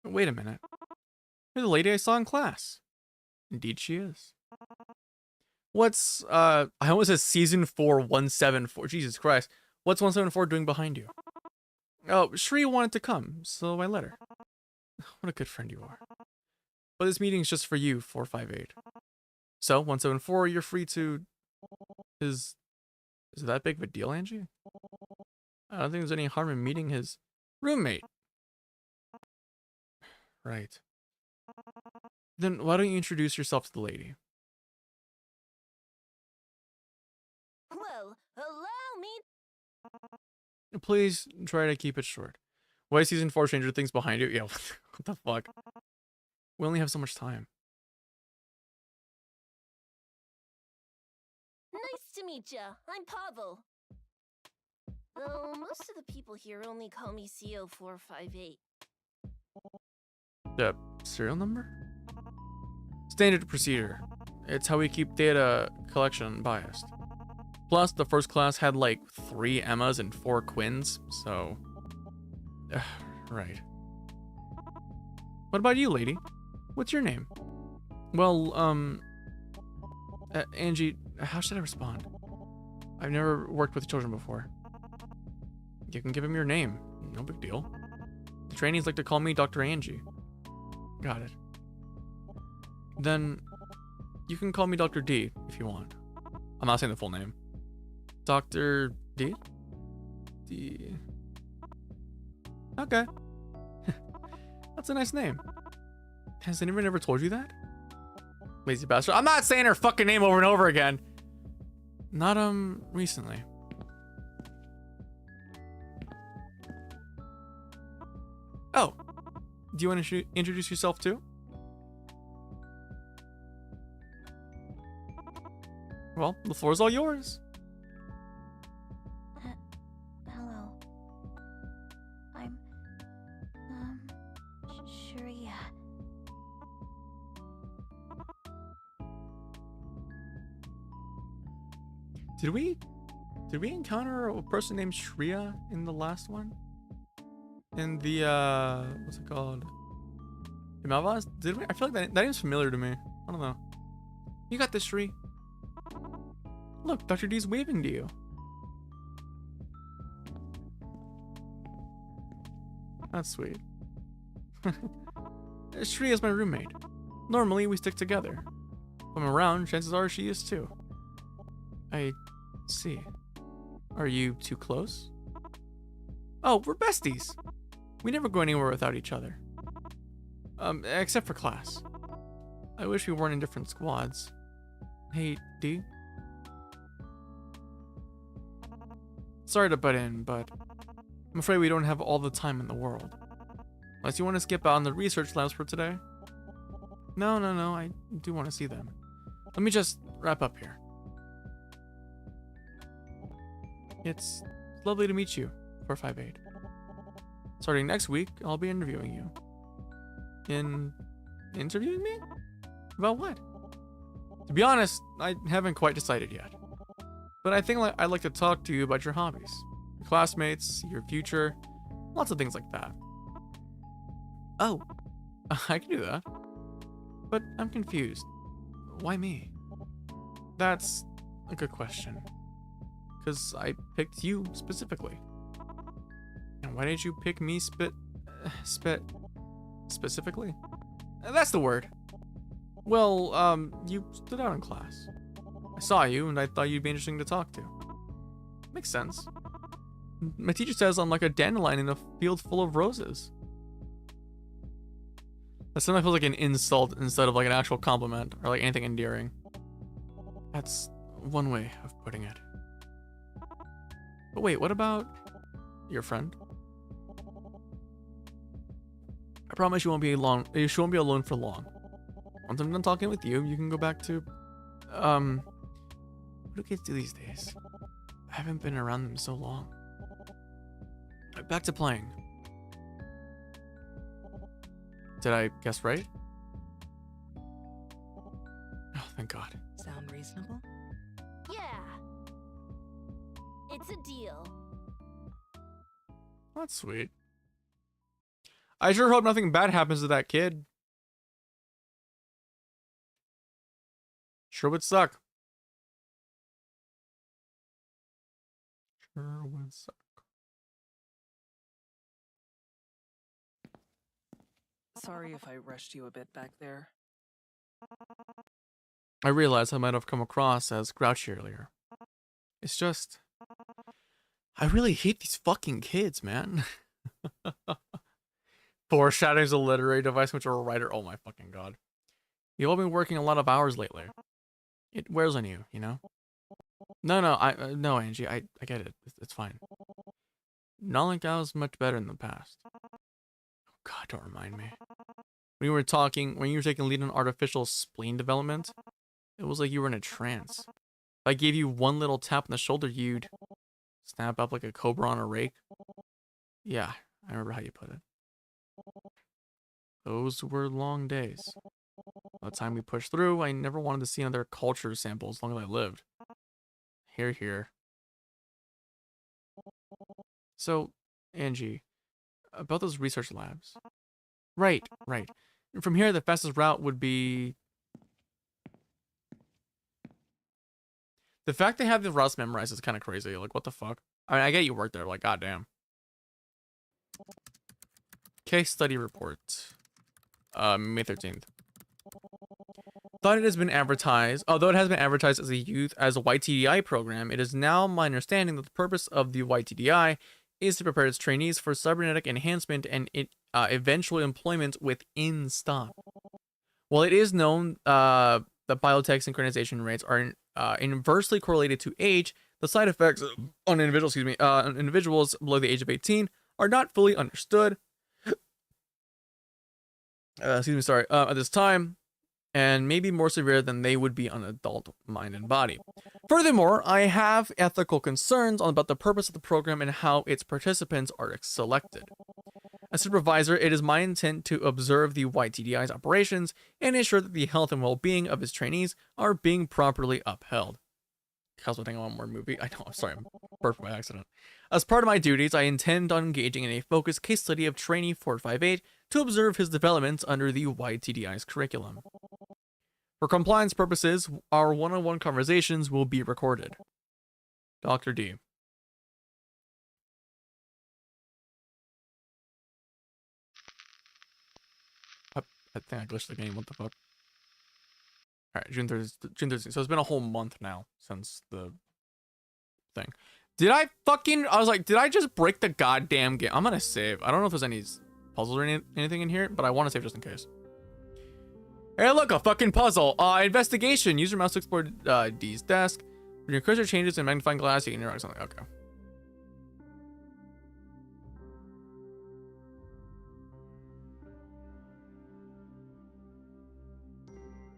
Wait a minute. You're the lady I saw in class. Indeed she is. What's, I almost said season 4, 174. Jesus Christ. What's 174 doing behind you? Oh, Shri wanted to come, so I let her. What a good friend you are. But this meeting's just for you, 458. So, 174, you're free to... Is it that big of a deal, Angie? I don't think there's any harm in meeting his roommate. Right. Then why don't you introduce yourself to the lady? Well, allow me. Please try to keep it short. Why is season 4 Stranger Things behind you? Yeah, what the fuck? We only have so much time. Nice to meet ya. I'm Pavel. Though most of the people here only call me CO458. The serial number? Standard procedure. It's how we keep data collection unbiased. Plus, the first class had like 3 Emmas and 4 Quinns, so... right. What about you, lady? What's your name? Well, Angie, how should I respond? I've never worked with children before. You can give him your name. No big deal. The trainees like to call me Dr. Angie. Got it. Then, you can call me Dr. D if you want. I'm not saying the full name. Dr. D? D... Okay. That's a nice name. Has anyone ever told you that? Lazy bastard. I'm not saying her fucking name over and over again. Not, recently. Oh. Do you want to introduce yourself, too? Well, the floor's all yours. Hello. I'm, Shreya. Did we encounter a person named Shreya in the last one? In the what's it called? Malvas? Did we? I feel like that name's familiar to me. I don't know. You got this, Shri. Look, Dr. D's waving to you. That's sweet. Shri is my roommate. Normally, we stick together. If I'm around, chances are she is too. I see. Are you too close? Oh, we're besties. We never go anywhere without each other. Except for class. I wish we weren't in different squads. Hey, D? Sorry to butt in, but I'm afraid we don't have all the time in the world. Unless you want to skip out on the research labs for today? No, I do want to see them. Let me just wrap up here. It's lovely to meet you, 458. Starting next week, I'll be interviewing you. Interviewing me? About what? To be honest, I haven't quite decided yet. But I think I'd like to talk to you about your hobbies, your classmates, your future, lots of things like that. Oh, I can do that. But I'm confused. Why me? That's a good question. Because I picked you specifically. And why did you pick me specifically? That's the word. Well, you stood out in class. I saw you and I thought you'd be interesting to talk to. Makes sense. My teacher says I'm like a dandelion in a field full of roses. That sometimes feels like an insult instead of like an actual compliment or like anything endearing. That's one way of putting it. But wait, what about your friend? I promise you won't be alone. You won't be alone for long. Once I'm done talking with you, you can go back to, what do kids do these days? I haven't been around them so long. Back to playing. Did I guess right? Oh, thank God. Sound reasonable? Yeah. It's a deal. That's sweet. I sure hope nothing bad happens to that kid. Sure would suck. Sure would suck. Sorry if I rushed you a bit back there. I realize I might have come across as grouchy earlier. It's just, I really hate these fucking kids, man. Foreshadowing's a literary device which a writer. Oh my fucking God. You've all been working a lot of hours lately. It wears on you, you know? No, no, Angie, I get it. It's fine. Not like I was much better in the past. Oh God, don't remind me. When you were taking lead on artificial spleen development, it was like you were in a trance. If I gave you one little tap on the shoulder, you'd snap up like a cobra on a rake. Yeah, I remember how you put it. Those were long days. By the time we pushed through, I never wanted to see another culture sample as long as I lived. Here, here. So, Angie, about those research labs. Right. From here, the fastest route would be... The fact they have the routes memorized is kind of crazy. Like, what the fuck? I mean, I get you work there, like, goddamn. Case study report. May 13th. Although it has been advertised as a YTDI program, it is now my understanding that the purpose of the YTDI is to prepare its trainees for cybernetic enhancement and eventual employment within STOP. While it is known that biotech synchronization rates are inversely correlated to age, the side effects on individuals below the age of 18 are not fully understood. At this time, and maybe more severe than they would be on an adult mind and body. Furthermore, I have ethical concerns about the purpose of the program and how its participants are selected. As supervisor, it is my intent to observe the YTDI's operations and ensure that the health and well-being of its trainees are being properly upheld. I think I want more movie. I know, I'm sorry, I'm burped by accident. As part of my duties, I intend on engaging in a focused case study of trainee 458 to observe his developments under the YTDI's curriculum. For compliance purposes, our one-on-one conversations will be recorded. Dr. D. I think I glitched the game, what the fuck? Alright, June 30th. So it's been a whole month now since the thing. Did I was like, did I just break the goddamn game? I'm gonna save. I don't know if there's any puzzles or anything in here, but I want to save just in case. Hey, look, a fucking puzzle. Investigation. Use your mouse to explore D's desk. When your cursor changes in magnifying glass, you can interact with something. Okay.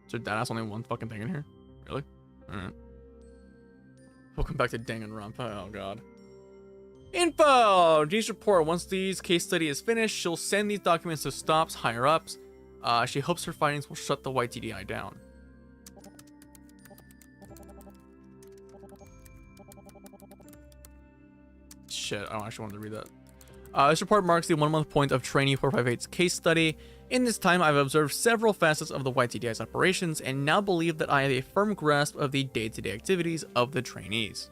So that's only one fucking thing in here? Really? Alright. Welcome back to Danganronpa. Oh god. Info! Jean's report. Once Dee's case study is finished, she'll send these documents to Stop's higher ups. She hopes her findings will shut the YTDI down. Shit, I don't actually want to read that. This report marks the 1 month point of trainee 458's case study. In this time, I've observed several facets of the YTDI's operations and now believe that I have a firm grasp of the day-to-day activities of the trainees.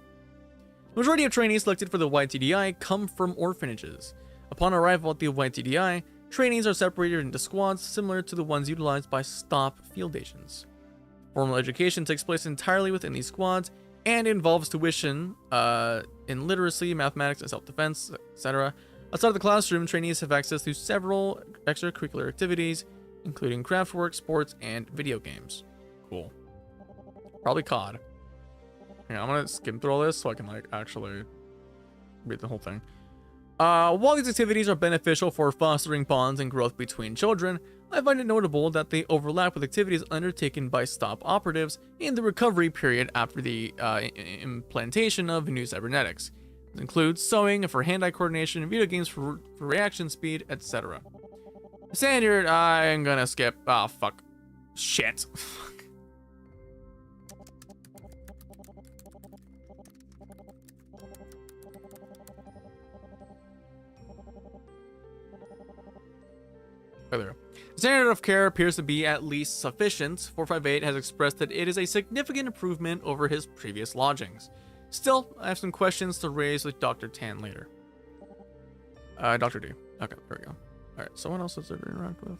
The majority of trainees selected for the YTDI come from orphanages. Upon arrival at the YTDI, trainees are separated into squads similar to the ones utilized by STOP field agents. Formal education takes place entirely within these squads and involves tuition in literacy, mathematics, and self-defense, etc. Outside of the classroom, trainees have access to several extracurricular activities, including craft work, sports, and video games. Cool. Probably COD. Hang on, I'm gonna skim through all this so I can like actually read the whole thing. While these activities are beneficial for fostering bonds and growth between children, I find it notable that they overlap with activities undertaken by STOP operatives in the recovery period after the implantation of new cybernetics. This includes sewing for hand-eye coordination, video games for reaction speed, etc. Standard, I'm gonna skip. Oh, fuck. Shit. Oh, there. The standard of care appears to be at least sufficient. 458 has expressed that it is a significant improvement over his previous lodgings. Still, I have some questions to raise with Dr. Tan later. Dr. D. Okay, there we go. Alright, someone else has ever interact with?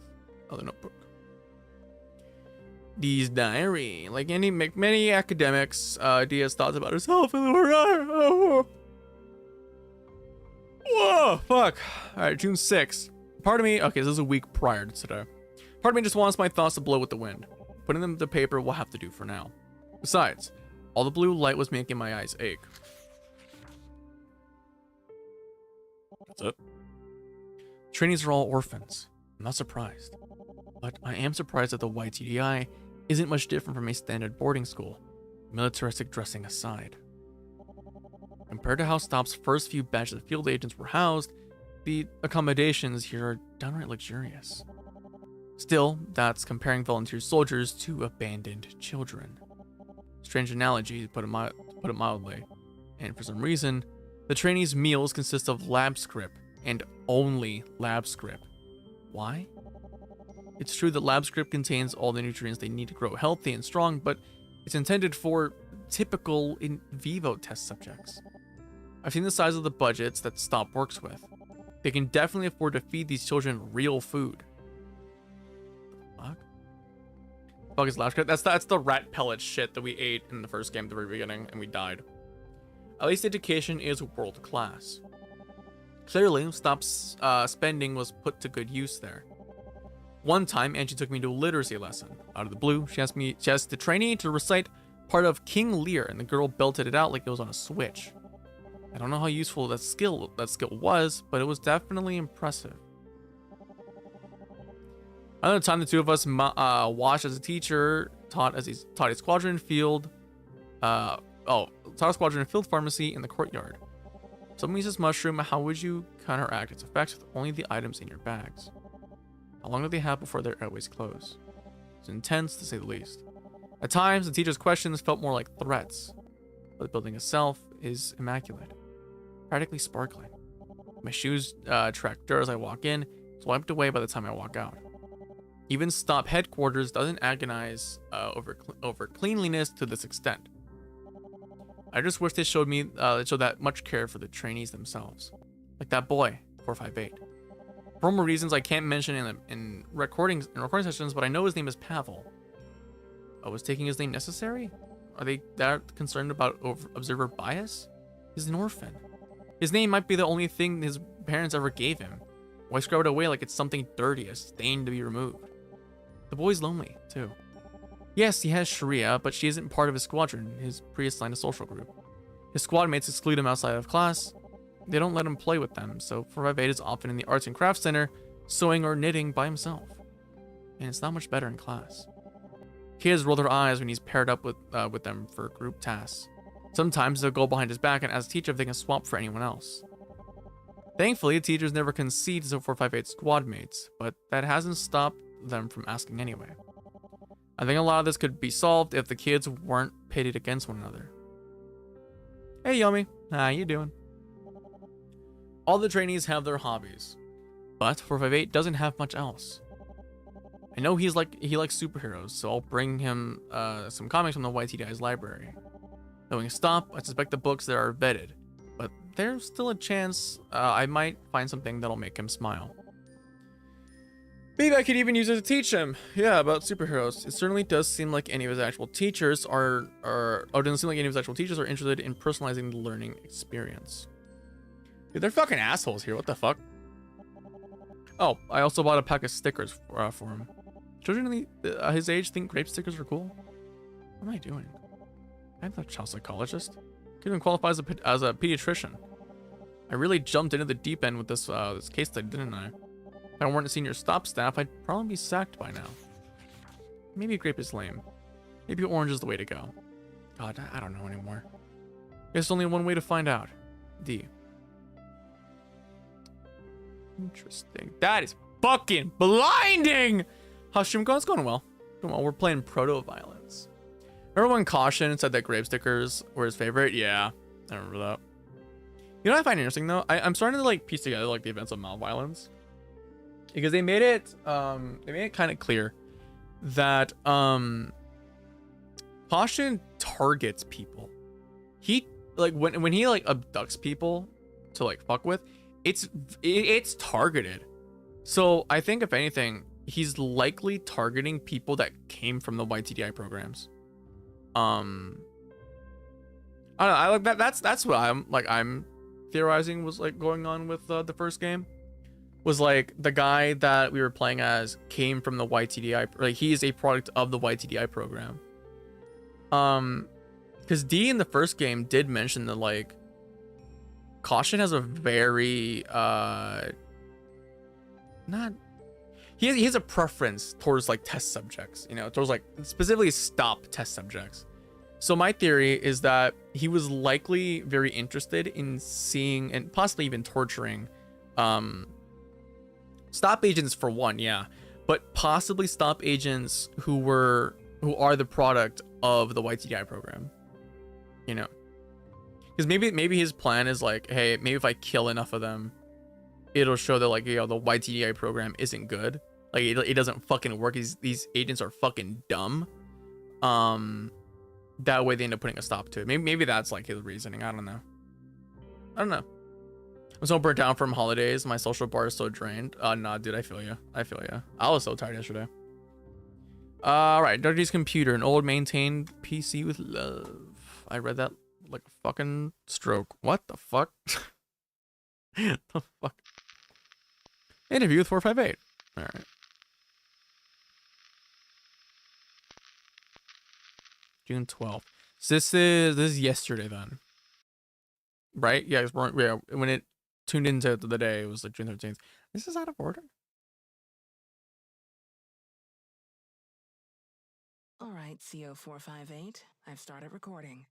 Oh, the notebook. Dee's diary. Like many academics, Dee has thoughts about herself and whoa, fuck. Alright, June 6th. Part of me, okay, this is a week prior to today. Part of me just wants my thoughts to blow with the wind. Putting them to paper will have to do for now. Besides, all the blue light was making my eyes ache. That's it. Trainees are all orphans. I'm not surprised. But I am surprised that the YTDI isn't much different from a standard boarding school, militaristic dressing aside. Compared to how STOP's first few batches of field agents were housed, the accommodations here are downright luxurious. Still, that's comparing volunteer soldiers to abandoned children. Strange analogy, to put it mildly. And for some reason, the trainees' meals consist of lab script, and only lab script. Why? It's true that lab script contains all the nutrients they need to grow healthy and strong, but it's intended for typical in vivo test subjects. I've seen the size of the budgets that STOP works with. They can definitely afford to feed these children real food. Fuck? Fuck is lab script? That's the rat pellet shit that we ate in the first game at the very beginning, and we died. At least education is world class. Clearly, STOP's spending was put to good use there. One time, Angie took me to a literacy lesson. Out of the blue, she asked the trainee to recite part of King Lear, and the girl belted it out like it was on a switch. I don't know how useful that skill was, but it was definitely impressive. Another time, the two of us watched as a teacher taught a squadron field. Taught a squadron field pharmacy in the courtyard. If someone uses mushroom, how would you counteract its effects with only the items in your bags? How long do they have before their airways close? It's intense, to say the least. At times, the teacher's questions felt more like threats, but the building itself is immaculate, practically sparkling. My shoes track dirt as I walk in, it's wiped away by the time I walk out. Even Stop headquarters doesn't agonize over cleanliness to this extent. I just wish they showed that much care for the trainees themselves, like that boy, 458. For more reasons I can't mention in recording sessions, but I know his name is Pavel. Was taking his name necessary? Are they that concerned about observer bias? He's an orphan. His name might be the only thing his parents ever gave him. Why scrub it away like it's something dirty, a stain to be removed? The boy's lonely, too. Yes, he has Sharia, but she isn't part of his squadron, his pre-assigned social group. His squad mates exclude him outside of class. They don't let him play with them, so 458 is often in the Arts and Crafts Center, sewing or knitting by himself. And it's not much better in class. Kids roll their eyes when he's paired up with them for group tasks. Sometimes they'll go behind his back and ask the teacher if they can swap for anyone else. Thankfully, the teachers never concede to 458 squad mates, but that hasn't stopped them from asking anyway. I think a lot of this could be solved if the kids weren't pitted against one another. Hey Yomi, how you doing? All the trainees have their hobbies, but 458 doesn't have much else. I know he likes superheroes, so I'll bring him some comics from the YTDI's library. Knowing Stop, I suspect the books there are vetted, but there's still a chance I might find something that'll make him smile. Maybe I could even use it to teach him. Yeah, about superheroes. It certainly does seem like any of his actual teachers are interested in personalizing the learning experience. Dude, they're fucking assholes here. What the fuck? Oh, I also bought a pack of stickers for him. Children his age think grape stickers are cool. What am I doing? I'm not a child psychologist. Could even qualify as a pediatrician. I really jumped into the deep end with this case study, didn't I? If I weren't a senior Stop staff, I'd probably be sacked by now. Maybe grape is lame. Maybe orange is the way to go. God, I don't know anymore. There's only one way to find out. D. Interesting. That is fucking blinding! How's stream going? It's going well. We're playing proto-violence. Remember when Caution said that grape stickers were his favorite? Yeah, I remember that. You know what I find interesting though? I'm starting to like piece together like the events of Malviolence, because they made it kind of clear that Caution targets people. He like when he like abducts people to like fuck with, it's targeted. So I think if anything, he's likely targeting people that came from the YTDI programs. I don't know. I like that. That's what I'm theorizing was like going on with the first game. Was like the guy that we were playing as came from the YTDI. Like he is a product of the YTDI program. Because D in the first game did mention that like Caution has a very he has a preference towards like test subjects, you know, towards like specifically Stop test subjects. So my theory is that he was likely very interested in seeing and possibly even torturing Stop agents for one, yeah, but possibly Stop agents who are the product of the YTDI program, you know, because maybe his plan is like, hey, maybe if I kill enough of them, it'll show that like, you know, the YTDI program isn't good. Like it doesn't fucking work. These agents are fucking dumb. That way they end up putting a stop to it. Maybe that's like his reasoning. I don't know. I'm so burnt down from holidays. My social bar is so drained. Nah, dude, I feel you. I was so tired yesterday. All right, Dirty's computer, an old maintained PC with love. I read that like a fucking stroke. What the fuck? The fuck? Interview with 458. All right. June 12th. So this is yesterday then, right? Yeah, when it tuned into the day, it was like June 13th. This is out of order. All right, CO458. I've started recording.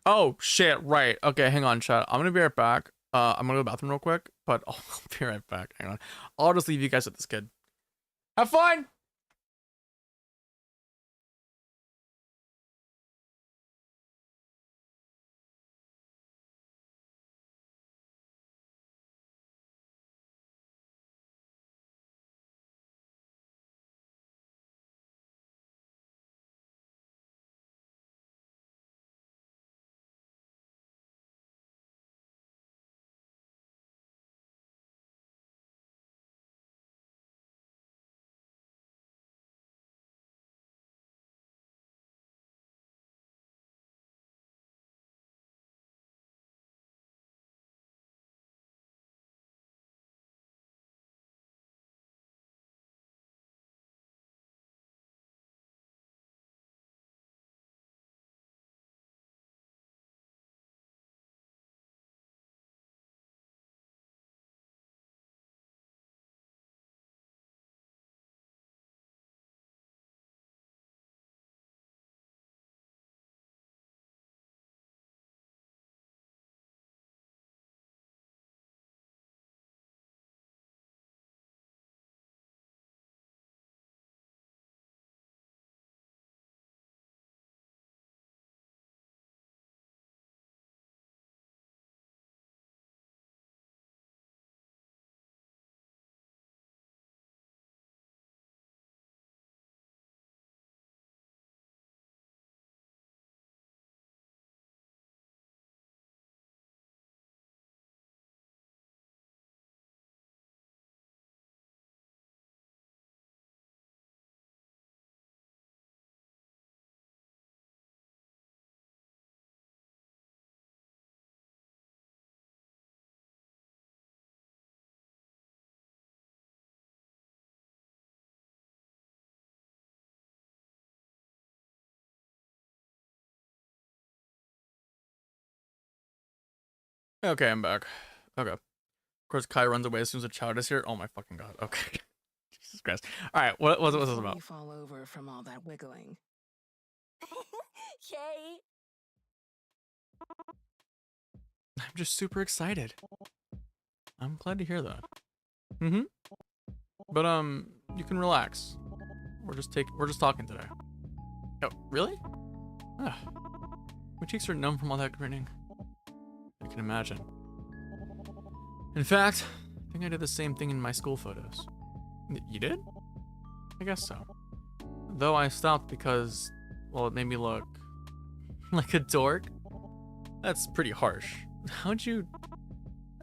Oh shit, right. Okay, hang on, chat. I'm gonna be right back. I'm gonna go to the bathroom real quick, but I'll be right back. Hang on. I'll just leave you guys with this kid. Have fun! Okay, I'm back. Okay. Of course, Kai runs away as soon as a child is here. Oh my fucking god. Okay. Jesus Christ. Alright, what's this Before about? you fall over from all that wiggling. Yay! I'm just super excited. I'm glad to hear that. Mm-hmm. But you can relax. We're just talking today. Oh, really? Ah. My cheeks are numb from all that grinning. I can imagine. In fact, I think I did the same thing in my school photos. You did? I guess so. Though I stopped because, well, it made me look like a dork. That's pretty harsh. How'd you...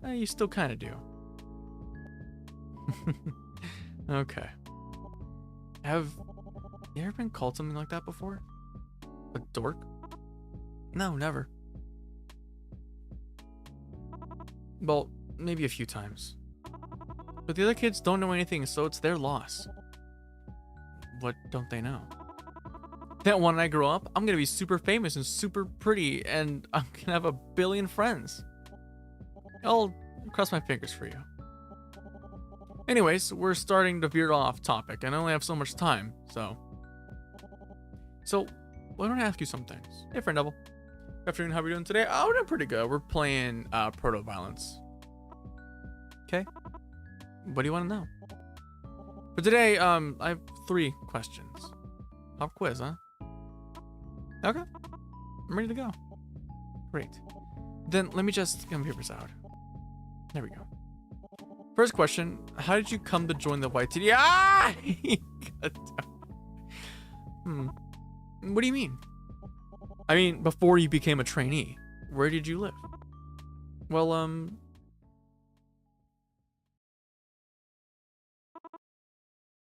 you still kind of do. Okay. Have you ever been called something like that before? A dork? No, never. Well, maybe a few times. But the other kids don't know anything, so it's their loss. What don't they know? That when I grow up, I'm gonna be super famous and super pretty, and I'm gonna have 1 billion friends. I'll cross my fingers for you. Anyways, we're starting to veer off topic, and I only have so much time, so... So, why don't I ask you some things? Hey, friend double. Good afternoon, how are we doing today? Oh, we're doing pretty good. We're playing proto-violence. Okay. What do you want to know? For today, I have 3 questions. Pop quiz, huh? Okay. I'm ready to go. Great. Then let me just get my papers out. There we go. First question, how did you come to join the YTD? Ah! What do you mean? I mean, before you became a trainee, where did you live? Well,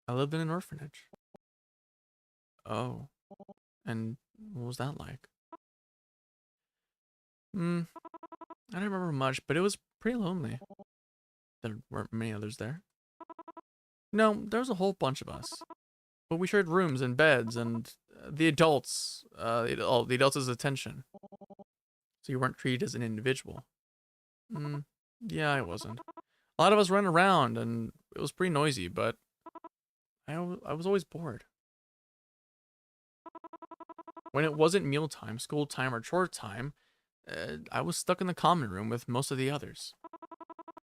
I lived in an orphanage. Oh. And what was that like? I don't remember much, but it was pretty lonely. There weren't many others there. No, there was a whole bunch of us. But we shared rooms and beds and the adults' attention. So you weren't treated as an individual. Yeah, I wasn't. A lot of us ran around and it was pretty noisy, but I was always bored. When it wasn't mealtime, school time, or chore time, I was stuck in the common room with most of the others.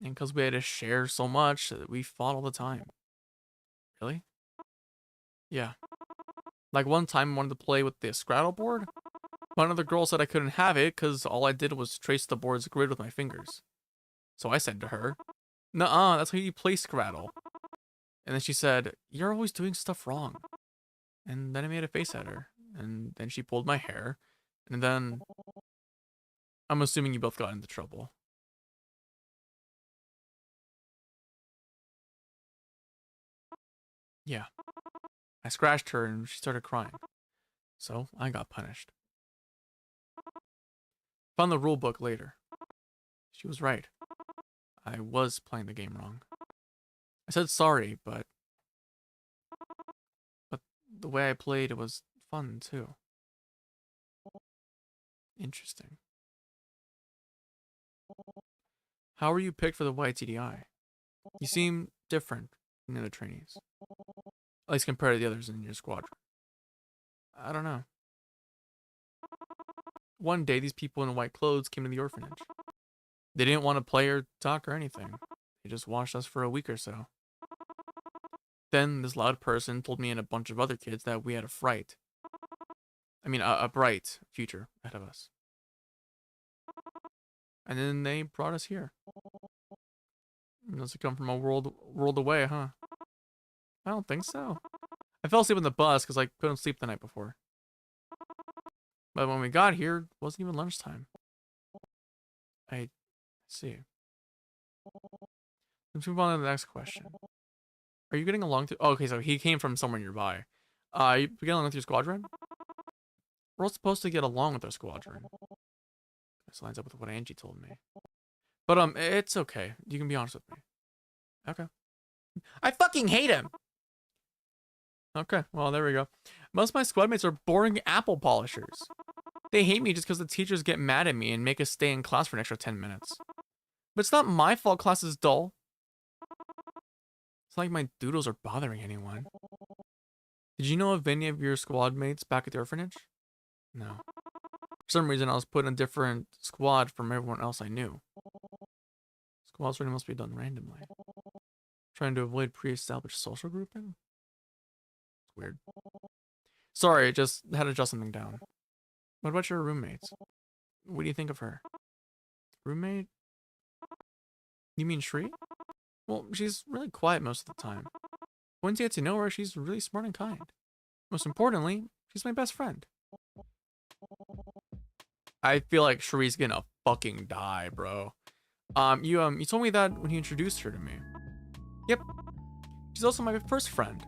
And because we had to share so much, we fought all the time. Really? Yeah. Like one time I wanted to play with the Scrabble board. One of the girls said I couldn't have it because all I did was trace the board's grid with my fingers. So I said to her, "Nuh-uh, that's how you play Scrabble." And then she said, "You're always doing stuff wrong." And then I made a face at her. And then she pulled my hair. And then... I'm assuming you both got into trouble. Yeah. I scratched her and she started crying. So I got punished. Found the rule book later. She was right. I was playing the game wrong. I said sorry, but the way I played, it was fun too. Interesting. How were you picked for the YTDI? You seem different than the other trainees. At least compared to the others in your squadron. I don't know. One day, these people in white clothes came to the orphanage. They didn't want to play or talk or anything. They just watched us for a week or so. Then this loud person told me and a bunch of other kids that we had a bright future ahead of us. And then they brought us here. Must have come from a world away, huh? I don't think so. I fell asleep on the bus because I couldn't sleep the night before. But when we got here, it wasn't even lunchtime. I see. Let's move on to the next question. Are you getting along oh, okay, so he came from somewhere nearby. You getting along with your squadron? We're all supposed to get along with our squadron. This lines up with what Angie told me. But it's okay. You can be honest with me. Okay. I fucking hate him! Okay, well, there we go. Most of my squad mates are boring apple polishers. They hate me just because the teachers get mad at me and make us stay in class for an extra 10 minutes. But it's not my fault class is dull. It's not like my doodles are bothering anyone. Did you know of any of your squad mates back at the orphanage? No. For some reason, I was put in a different squad from everyone else I knew. Squad sorting must be done randomly. Trying to avoid pre-established social grouping? It's weird. Sorry, just had to adjust something down. What about your roommates? What do you think of her? Roommate? You mean Shri? Well, she's really quiet most of the time. Once you get to know her, she's really smart and kind. Most importantly, she's my best friend. I feel like Shri's gonna fucking die, bro. You told me that when you introduced her to me. Yep. She's also my first friend.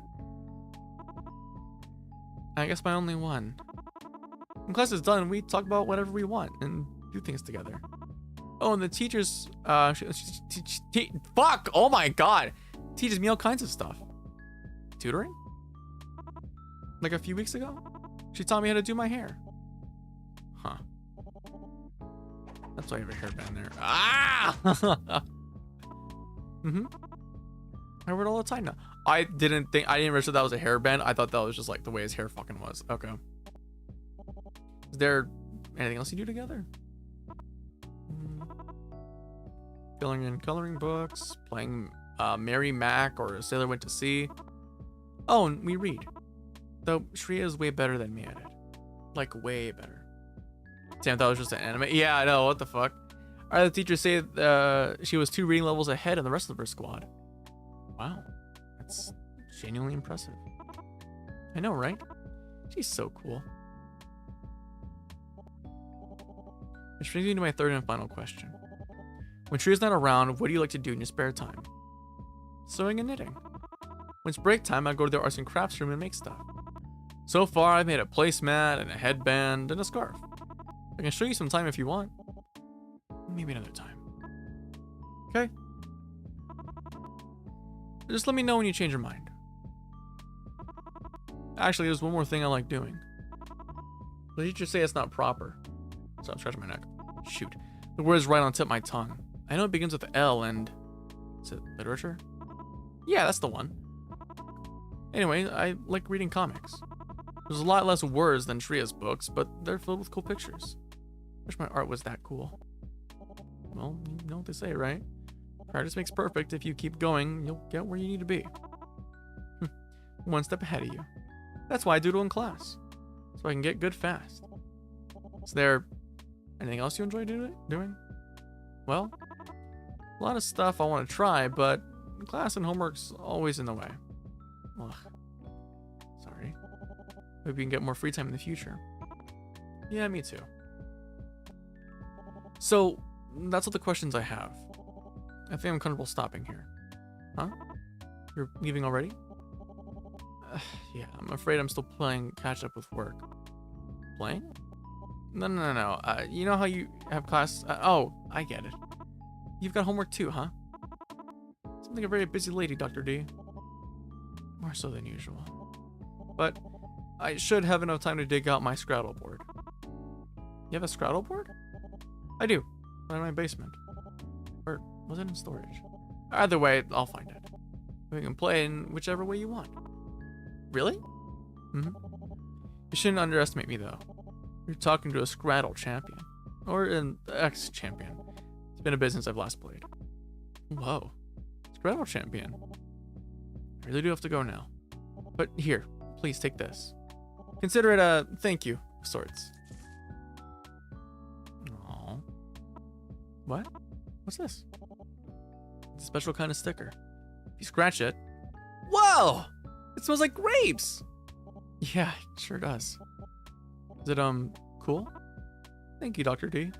I guess my only one. When class is done, we talk about whatever we want and do things together. Oh, and the teachers, fuck! Oh my god! Teaches me all kinds of stuff. Tutoring? Like a few weeks ago? She taught me how to do my hair. Huh. That's why I have a hairband there. Ah! I wear it all the time now. I didn't realize that was a hairband. I thought that was just like the way his hair fucking was. Okay. Is there anything else you do together? Filling in coloring books, playing Mary Mac or Sailor Went to Sea. Oh, and we read. Though Shreya is way better than me at it. Like, way better. Damn, that was just an anime. Yeah, I know. What the fuck? Alright, the teachers say she was 2 reading levels ahead of the rest of her squad. Wow. That's genuinely impressive. I know, right? She's so cool. Which brings me to my third and final question. When Shreya's not around, what do you like to do in your spare time? Sewing and knitting. When it's break time, I go to the arts and crafts room and make stuff. So far, I've made a placemat and a headband and a scarf. I can show you some time if you want. Maybe another time. Okay? Just let me know when you change your mind. Actually, there's one more thing I like doing. The teachers say it's not proper. So I'm scratching my neck. Shoot. The word is right on the tip of my tongue. I know it begins with L and... Is it literature? Yeah, that's the one. Anyway, I like reading comics. There's a lot less words than Shriya's books, but they're filled with cool pictures. Wish my art was that cool. Well, you know what they say, right? Practice makes perfect. If you keep going, you'll get where you need to be. One step ahead of you. That's why I doodle in class. So I can get good fast. Is there anything else you enjoy doing? Well, a lot of stuff I want to try, but class and homework's always in the way. Ugh. Sorry. Maybe we can get more free time in the future. Yeah, me too. So, that's all the questions I have. I think I'm comfortable stopping here. Huh? You're leaving already? Yeah, I'm afraid I'm still playing catch up with work. Playing? No. You know how you have class? Oh, I get it. You've got homework too, huh? Seems like a very busy lady, Dr. D. More so than usual. But I should have enough time to dig out my Scrabble board. You have a Scrabble board? I do. In my basement. Or was it in storage? Either way, I'll find it. We can play in whichever way you want. Really? Mm-hmm. You shouldn't underestimate me, though. You're talking to a Scrabble champion. Or an ex-champion. It's been a bit since I've last played. Whoa. Scrabble champion. I really do have to go now. But here, please take this. Consider it a thank you of sorts. Aww. What? What's this? It's a special kind of sticker. If you scratch it... Whoa! It smells like grapes! Yeah, it sure does. Is it, cool? Thank you, Dr. D.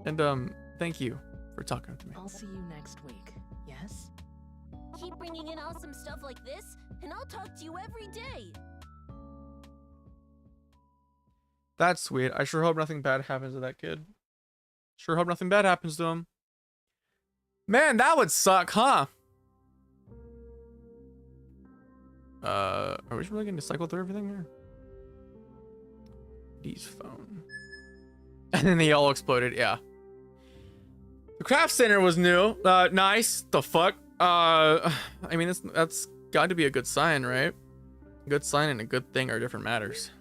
And, thank you for talking to me. I'll see you next week, yes? Keep bringing in awesome stuff like this, and I'll talk to you every day. That's sweet. I sure hope nothing bad happens to that kid. Sure hope nothing bad happens to him. Man, that would suck, huh? Are we really going to cycle through everything here? D's phone. And then they all exploded, yeah. The craft center was new. Nice. The fuck? I mean, that's got to be a good sign, right? A good sign and a good thing are different matters.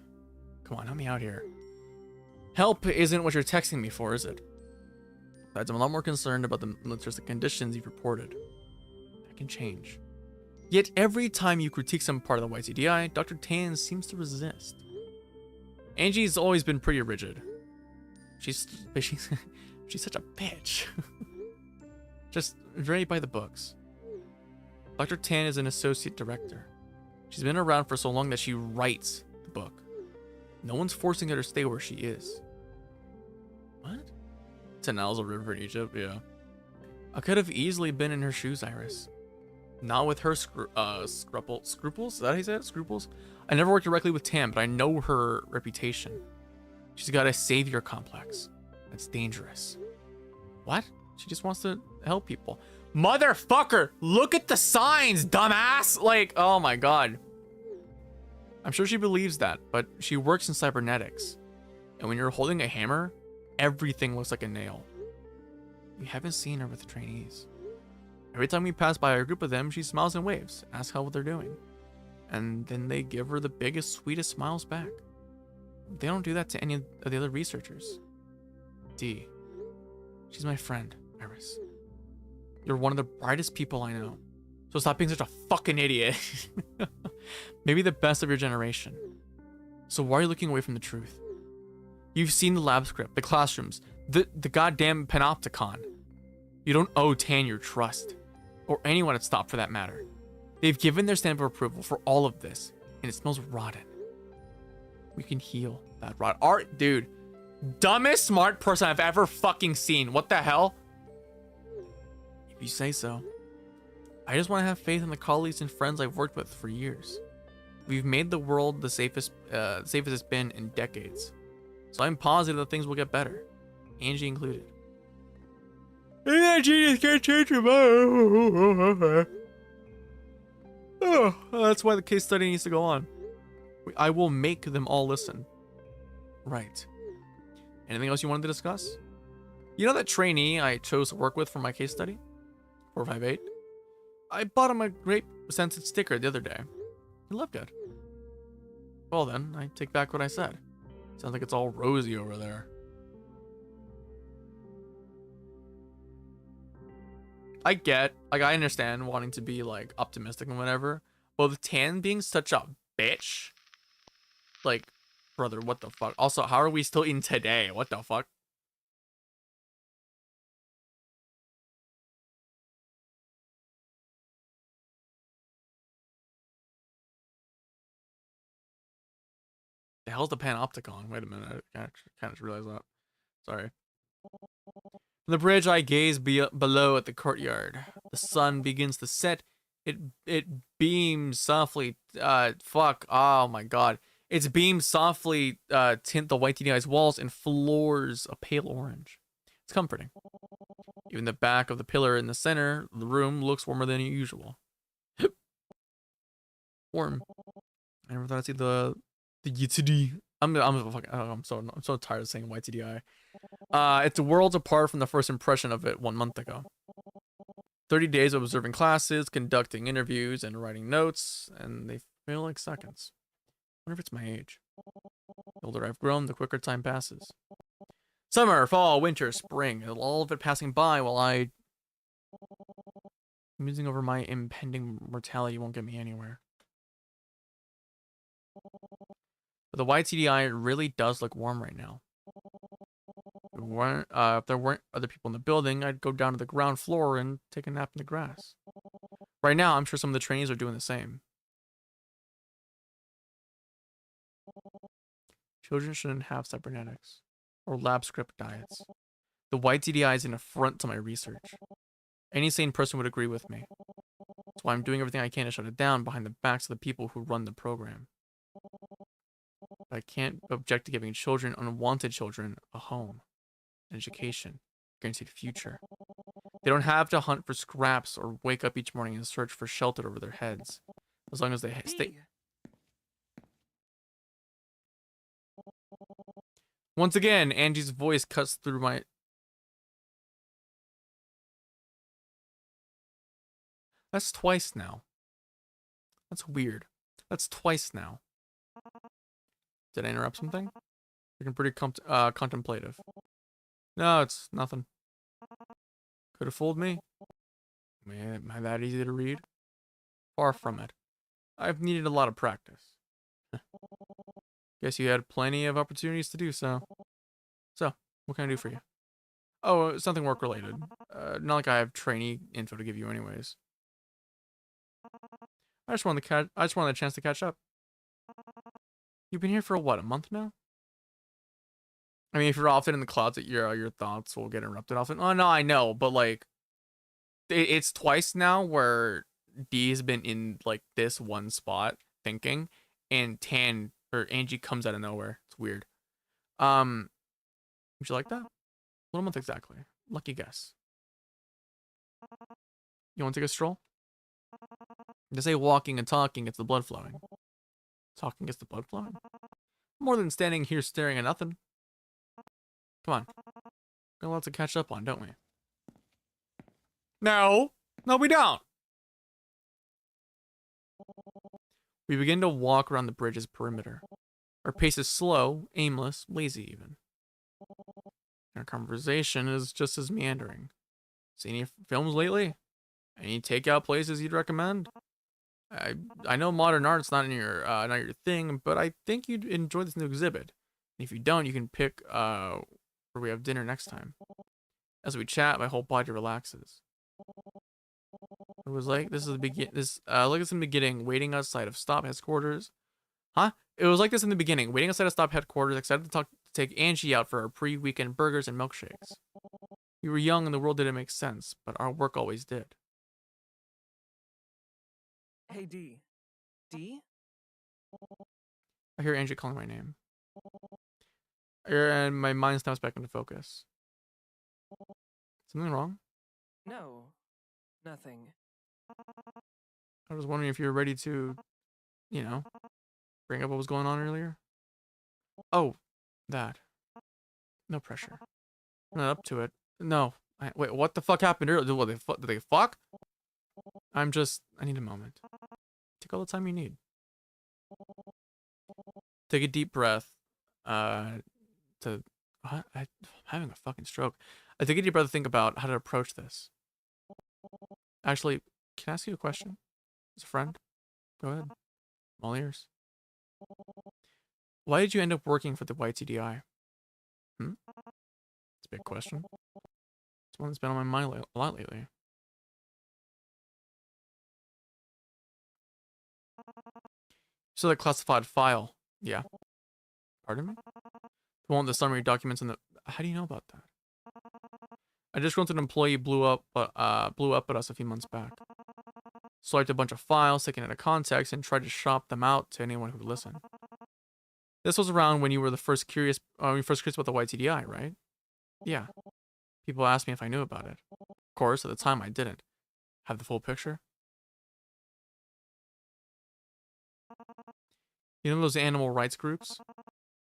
Come on, help me out here. Help isn't what you're texting me for, is it? Besides, I'm a lot more concerned about the militaristic conditions you've reported. That can change. Yet every time you critique some part of the YTDI, Dr. Tan seems to resist. Angie's always been pretty rigid. She's such a bitch. Just very by the books. Dr. Tan is an associate director. She's been around for so long that she writes the book. No one's forcing her to stay where she is. What? Tanal's a river in Egypt, yeah. I could have easily been in her shoes, Iris. Not with her scruples. Is that how you say it? Scruples? I never worked directly with Tam, but I know her reputation. She's got a savior complex. That's dangerous. What? She just wants to help people. Motherfucker! Look at the signs, dumbass! Like, oh my god. I'm sure she believes that, but she works in cybernetics. And when you're holding a hammer, everything looks like a nail. We haven't seen her with the trainees. Every time we pass by a group of them, she smiles and waves, asks how they're doing. And then they give her the biggest, sweetest smiles back. They don't do that to any of the other researchers. D. She's my friend, Iris. You're one of the brightest people I know. So stop being such a fucking idiot. Maybe the best of your generation. So why are you looking away from the truth? You've seen the lab script, the classrooms, the goddamn panopticon. You don't owe Tan your trust. Or anyone at Stop for that matter. They've given their stamp of approval for all of this, and it smells rotten. We can heal that rot. Art, dude. Dumbest smart person I've ever fucking seen. What the hell? If you say so. I just want to have faith in the colleagues and friends I've worked with for years. We've made the world the safest it's been in decades. So I'm positive that things will get better. Angie included. Angie just can't change her mind. Oh, that's why the case study needs to go on. I will make them all listen. Right. Anything else you wanted to discuss? You know that trainee I chose to work with for my case study? 458? I bought him a grape scented sticker the other day. You live good. Well then, I take back what I said. Sounds like it's all rosy over there. I understand wanting to be like optimistic and whatever, but with Tan being such a bitch, like, brother, what the fuck? Also, how are we still in today? What the fuck? The hell's the panopticon? Wait a minute, I kind of realized that. Sorry. From the bridge, I gaze below at the courtyard. The sun begins to set. It beams softly. Fuck. Oh my god. Its beams softly tint the white TDI's walls and floors a pale orange. It's comforting. Even the back of the pillar in the center of the room looks warmer than usual. Warm. I never thought I'd see the YTD. I'm so tired of saying YTDI. It's worlds apart from the first impression of it 1 month ago. 30 days of observing classes, conducting interviews, and writing notes, and they feel like seconds. I wonder if it's my age. The older I've grown, the quicker time passes. Summer, fall, winter, spring, all of it passing by while I'm musing over my impending mortality won't get me anywhere. But the YTDI really does look warm right now. If there weren't other people in the building, I'd go down to the ground floor and take a nap in the grass. Right now, I'm sure some of the trainees are doing the same. Children shouldn't have cybernetics or lab script diets. The YTDI is an affront to my research. Any sane person would agree with me. That's why I'm doing everything I can to shut it down behind the backs of the people who run the program. But I can't object to giving children, unwanted children, a home, an education, a guaranteed future. They don't have to hunt for scraps or wake up each morning and search for shelter over their heads. As long as they stay. Once again, Angie's voice cuts through my... That's twice now. That's weird. That's twice now. Did I interrupt something? Looking pretty contemplative. No, it's nothing. Could have fooled me. Man, am I that easy to read? Far from it. I've needed a lot of practice. Guess you had plenty of opportunities to do so. So, what can I do for you? Oh, it's something work-related. Not like I have trainee info to give you anyways. I just wanted a chance to catch up. You've been here for what, a month now? I mean, if you're often in the closet, your thoughts will get interrupted often. Oh no, I know, but like, it's twice now where D has been in like this one spot thinking, and Angie comes out of nowhere. It's weird. Would you like that? What month exactly? Lucky guess. You want to take a stroll? They say walking and talking gets the blood flowing. Talking gets the blood flowing? More than standing here staring at nothing. Come on. Got lots to catch up on, don't we? No! No, we don't! We begin to walk around the bridge's perimeter. Our pace is slow, aimless, lazy even. Our conversation is just as meandering. Seen any films lately? Any takeout places you'd recommend? I know modern art's not your thing, but I think you'd enjoy this new exhibit. And if you don't, you can pick where we have dinner next time. As we chat, my whole body relaxes. It was like this is like this in the beginning, waiting outside of stop headquarters. Huh? It was like this in the beginning, waiting outside of stop headquarters, excited to take Angie out for our pre-weekend burgers and milkshakes. We were young and the world didn't make sense, but our work always did. Hey, D. D? I hear Angie calling my name. And my mind snaps back into focus. Something wrong? No. Nothing. I was wondering if you were ready to, you know, bring up what was going on earlier. Oh, that. No pressure. I'm not up to it. No. Wait, what the fuck happened earlier? Did they fuck? I need a moment. Take all the time you need. Take a deep breath. To I'm having a fucking stroke. I take a deep breath to think about how to approach this. Actually, can I ask you a question? As a friend? Go ahead. I'm all ears. Why did you end up working for the YTDI? Hmm? It's a big question. It's one that's been on my mind a lot lately. So the classified file. Yeah. Pardon me? The one with the summary documents in the... How do you know about that? I just wrote an employee blew up at us a few months back. Swiped a bunch of files, taken out of context, and tried to shop them out to anyone who'd listen. This was around when you were curious about the YTDI, right? Yeah. People asked me if I knew about it. Of course, at the time I didn't. Have the full picture? You know those animal rights groups?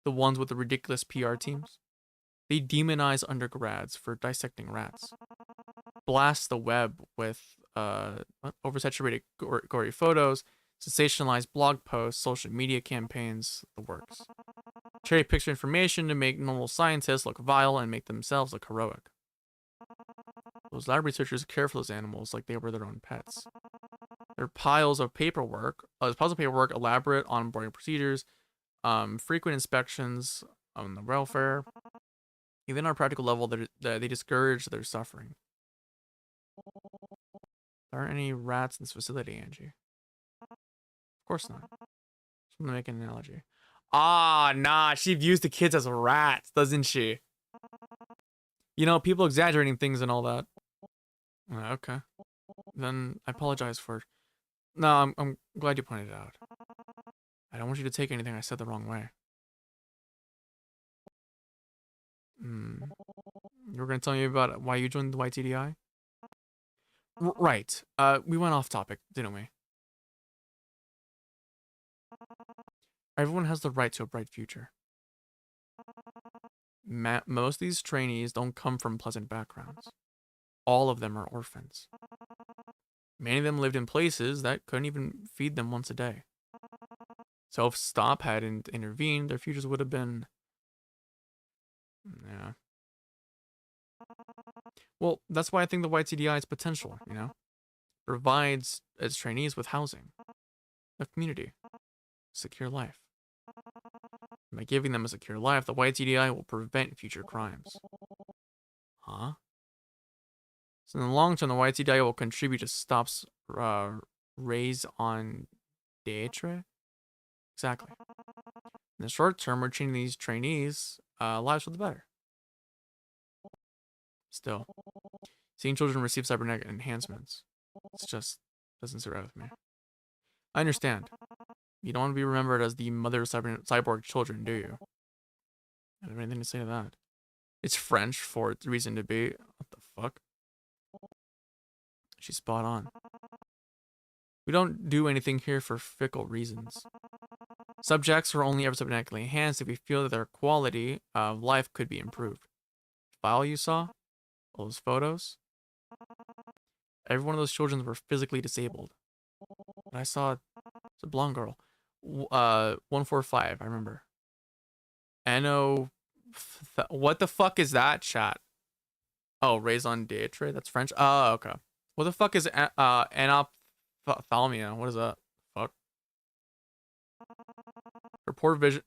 The ones with the ridiculous PR teams? They demonize undergrads for dissecting rats. Blast the web with oversaturated gory photos, sensationalized blog posts, social media campaigns, the works. Cherry picture information to make normal scientists look vile and make themselves look heroic. Those lab researchers care for those animals like they were their own pets. There are piles of paperwork, elaborate onboarding procedures, frequent inspections on the welfare. Even on a practical level, they discourage their suffering. There aren't any rats in this facility, Angie. Of course not. Just want to make an analogy. Ah, nah, she views the kids as rats, doesn't she? You know, people exaggerating things and all that. Okay. Then I apologize for... No, I'm glad you pointed it out. I don't want you to take anything I said the wrong way. You were going to tell me about why you joined the YTDI? Right. We went off topic, didn't we? Everyone has the right to a bright future. Most of these trainees don't come from pleasant backgrounds. All of them are orphans. Many of them lived in places that couldn't even feed them once a day. So if Stop hadn't intervened, their futures would have been... Yeah. Well, that's why I think the YTDI's potential, you know? Provides its trainees with housing, a community, secure life. By giving them a secure life, the YTDI will prevent future crimes. Huh? So in the long term, the YTDI will contribute to Stop's raise on Dietre? Exactly. In the short term, we're changing these trainees' lives for the better. Still, seeing children receive cybernetic enhancements, it's just doesn't sit right with me. I understand. You don't want to be remembered as the mother of cyborg children, do you? I don't have anything to say to that. It's French for its reason to be. What the fuck? She's spot on. We don't do anything here for fickle reasons. Subjects are only ever cybernetically enhanced if we feel that their quality of life could be improved. The file you saw? All those photos? Every one of those children were physically disabled. But I saw it's a blonde girl. 145, I remember. Ano... What the fuck is that, chat? Oh, raison d'etre? That's French? Oh, okay. What the fuck is anophthalmia? What is that? Fuck. Her poor vision...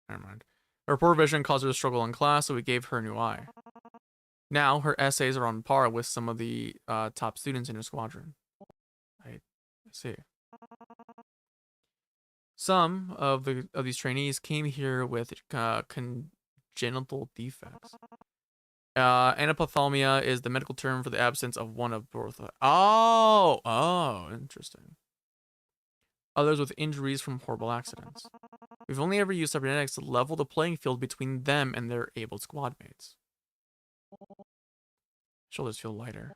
Never mind. Her poor vision caused her to struggle in class, so we gave her a new eye. Now, her essays are on par with some of the top students in her squadron. I see. Some of these trainees came here with congenital defects. Anophthalmia is the medical term for the absence of one of both. Oh, interesting. Others with injuries from horrible accidents. We've only ever used cybernetics to level the playing field between them and their able squad mates. Shoulders feel lighter.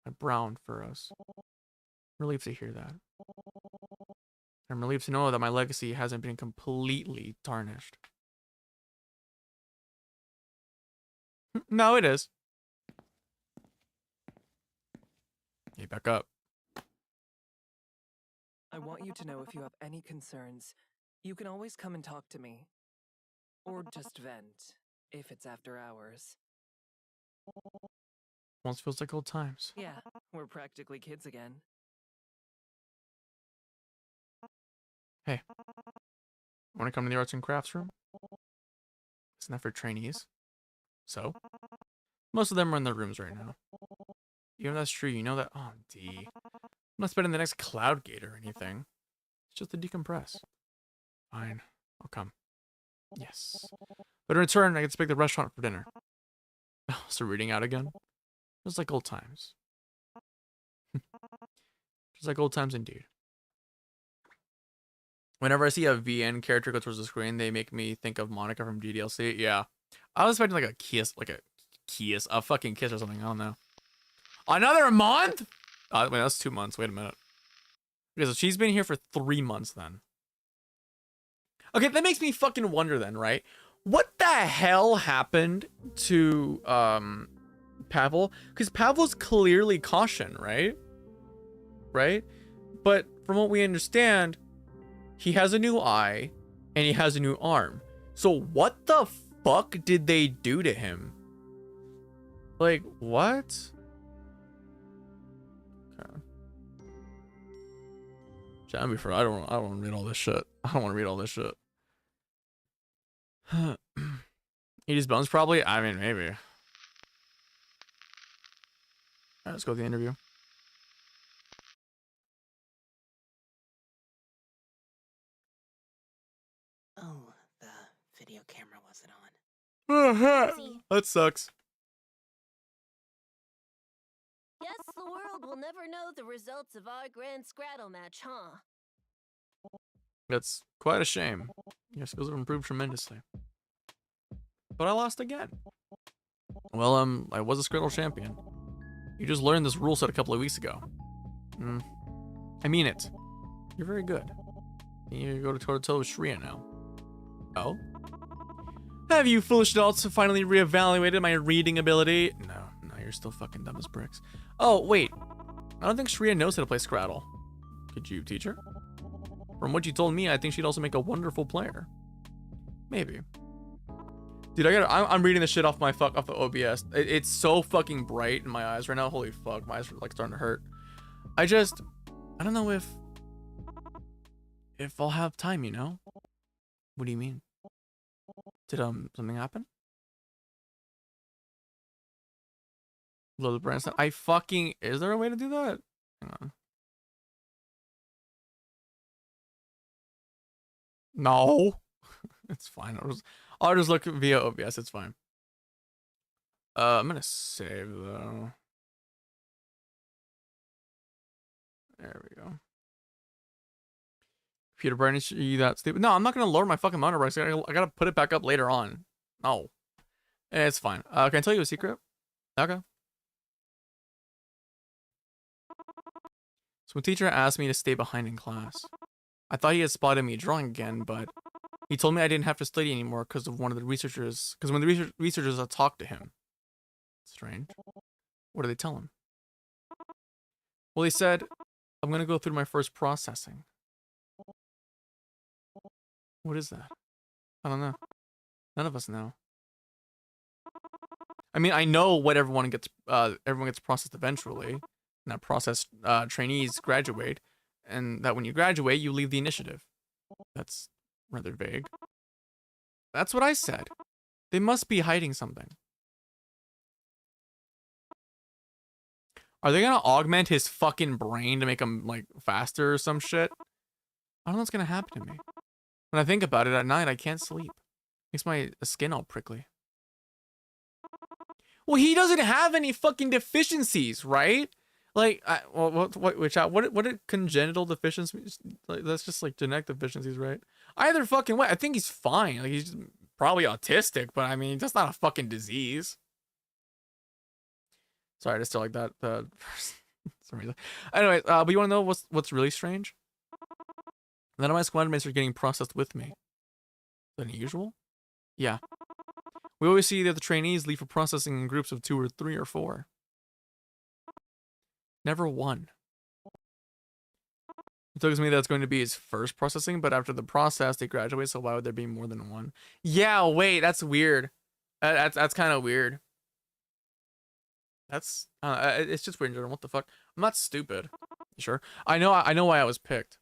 My brown furrows. Relieved to hear that. I'm relieved to know that my legacy hasn't been completely tarnished. No, it is. Hey, back up. I want you to know if you have any concerns, You can always come and talk to me. Or just vent, if it's after hours. Almost feels like old times. Yeah, we're practically kids again. Hey, want to come to the arts and crafts room? Isn't that for trainees? So? Most of them are in their rooms right now. Even if that's true, you know that. Oh, D. I'm not spending the next cloud gate or anything. It's just to decompress. Fine, I'll come. Yes. But in return, I get to pick the restaurant for dinner. Oh, so reading out again? Just like old times. Just like old times indeed. Whenever I see a VN character go towards the screen, they make me think of Monica from GDLC. Yeah. I was expecting like a fucking kiss or something. I don't know. Another month? Wait, that's 2 months. Wait a minute. Okay, so she's been here for 3 months then. Okay, that makes me fucking wonder then, right? What the hell happened to Pavel? Because Pavel's clearly caution, right? Right? But from what we understand, he has a new eye and he has a new arm. So what the fuck did they do to him? Like, what? Okay. Chat me for I don't want to read all this shit. I don't want to read all this shit. Eat his bones probably? I mean, maybe. Alright, let's go to the interview. Oh, the video camera wasn't on. See. That sucks. Guess the world will never know the results of our grand Scrattle match, huh? That's quite a shame. Your skills have improved tremendously. But I lost again. Well, I was a Scrattle champion. You just learned this rule set a couple of weeks ago. I mean it. You're very good. You go to toe-to-toe with Shreya now. Oh? Have you foolish adults finally reevaluated my reading ability? No, you're still fucking dumb as bricks. Oh, wait. I don't think Shreya knows how to play Scrattle. Could you teach her? From what you told me, I think she'd also make a wonderful player. Maybe. Dude, I'm reading this shit off the OBS. It's so fucking bright in my eyes right now. Holy fuck, my eyes are like starting to hurt. I don't know if I'll have time, you know? What do you mean? Did something happen? Load the brand. Is there a way to do that? Hang on. No. It's fine. I'll just look via OBS. It's fine. I'm gonna save though. There we go. Computer brightness, you that stupid? No, I'm not gonna lower my fucking monitor brightness. I gotta put it back up later on. No, it's fine. Can I tell you a secret? Okay. So a teacher asked me to stay behind in class. I thought he had spotted me drawing again, but he told me I didn't have to study anymore because of one of the researchers. Because when the researchers had talked to him. Strange. What did they tell him? Well, he said, I'm gonna go through my first processing. What is that? I don't know. None of us know. I mean, I know what everyone gets processed eventually. And that process trainees graduate, and that when you graduate, you leave the initiative. That's rather vague. That's what I said. They must be hiding something. Are they gonna augment his fucking brain to make him like faster or some shit? I don't know what's gonna happen to me. When I think about it at night, I can't sleep. Makes my skin all prickly. Well, he doesn't have any fucking deficiencies, right? Like, what are congenital deficiencies? Like, that's just like genetic deficiencies, right? Either fucking way. I think he's fine. Like, he's probably autistic, but I mean, that's not a fucking disease. Sorry, I just still like that. For some reason. Anyway, but you want to know what's really strange? None of my squad mates are getting processed with me. Is that unusual? Yeah. We always see that the trainees leave for processing in groups of 2 or 3 or 4. Never one. It tells me that's going to be his first processing, but after the process, they graduate, so why would there be more than one? Yeah, wait, that's weird. That's kind of weird. That's it's just weird in general. What the fuck? I'm not stupid. You sure? I know why I was picked.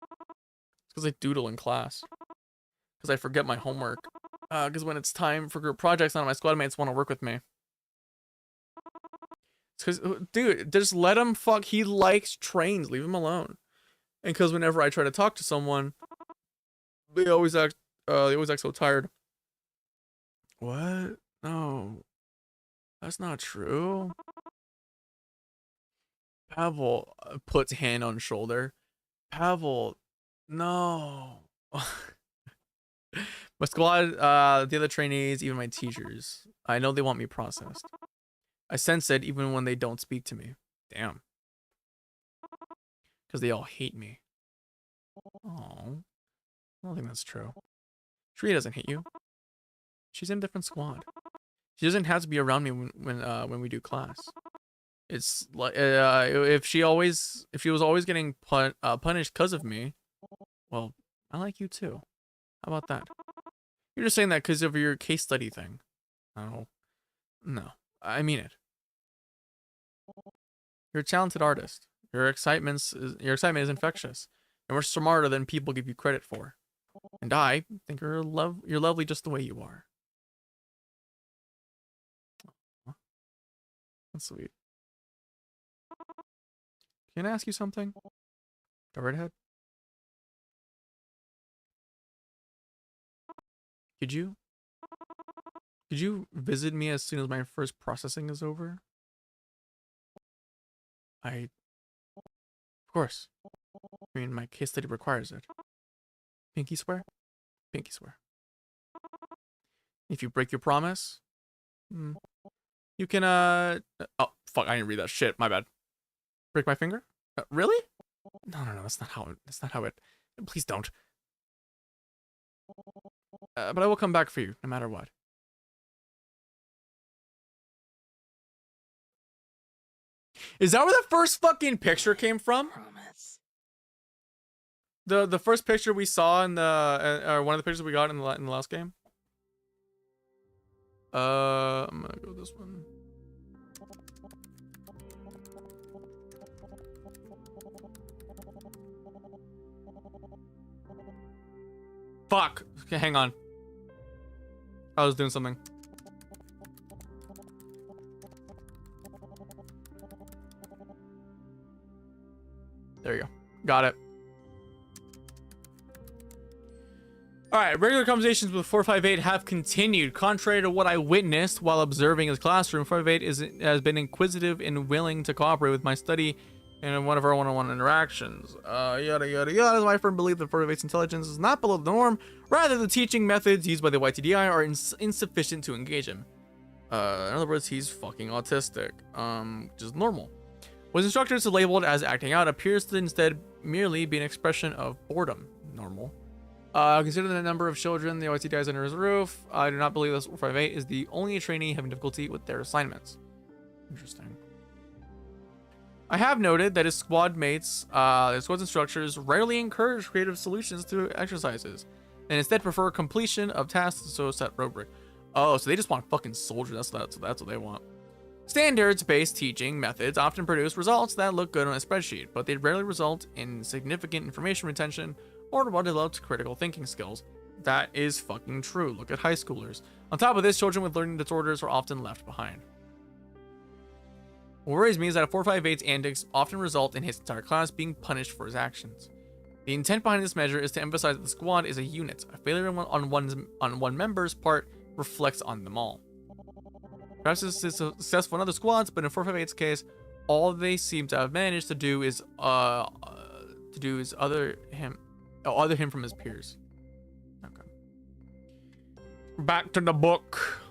It's because I doodle in class. Because I forget my homework. Because when it's time for group projects, none of my squad mates want to work with me. It's because, dude, just let him fuck. He likes trains. Leave him alone. And because whenever I try to talk to someone, they always act so tired. What? No. That's not true. Pavel puts hand on shoulder. Pavel, no. My squad, the other trainees, even my teachers. I know they want me processed. I sense it even when they don't speak to me. Damn. Because they all hate me. Oh, I don't think that's true. Shri doesn't hate you. She's in a different squad. She doesn't have to be around me when we do class. It's like if she was always getting punished because of me, well, I like you too. How about that? You're just saying that because of your case study thing. No, I mean it. You're a talented artist. Your excitement is infectious. And we're smarter than people give you credit for. And I think you're lovely just the way you are. That's sweet. Can I ask you something? Go right ahead. Could you visit me as soon as my first processing is over? Of course. I mean, my case study requires it. Pinky swear? Pinky swear. If you break your promise, you can, oh, fuck, I didn't read that shit. My bad. Break my finger? Really? No, that's not how it, please don't. But I will come back for you, no matter what. Is that where the first fucking picture came from? Promise. The first picture we saw in the or one of the pictures we got in the last game. I'm gonna go with this one. Fuck. Okay, hang on. I was doing something. There you go. Got it. Alright, regular conversations with 458 have continued. Contrary to what I witnessed while observing his classroom, 458 has been inquisitive and willing to cooperate with my study in one of our one-on-one interactions. Yada yada yada. My firm belief that 458's intelligence is not below the norm. Rather, the teaching methods used by the YTDI are insufficient to engage him. In other words, he's fucking autistic. Just normal. What instructors are labeled as acting out appears to instead merely be an expression of boredom. Normal. Considering the number of children the OIT has under his roof, I do not believe that 458 is the only trainee having difficulty with their assignments. Interesting. I have noted that his squad mates, his squad's instructors rarely encourage creative solutions through exercises, and instead prefer completion of tasks to a set rubric. Oh, so they just want fucking soldiers. That's what they want. Standards-based teaching methods often produce results that look good on a spreadsheet, but they rarely result in significant information retention or developed critical thinking skills. That is fucking true. Look at high schoolers. On top of this, children with learning disorders are often left behind. What worries me is that 458's antics often result in his entire class being punished for his actions. The intent behind this measure is to emphasize that the squad is a unit. A failure on one member's part reflects on them all. Perhaps this is successful in other squads, but in 458's case, all they seem to have managed to do is other him from his peers. Okay. Back to the book.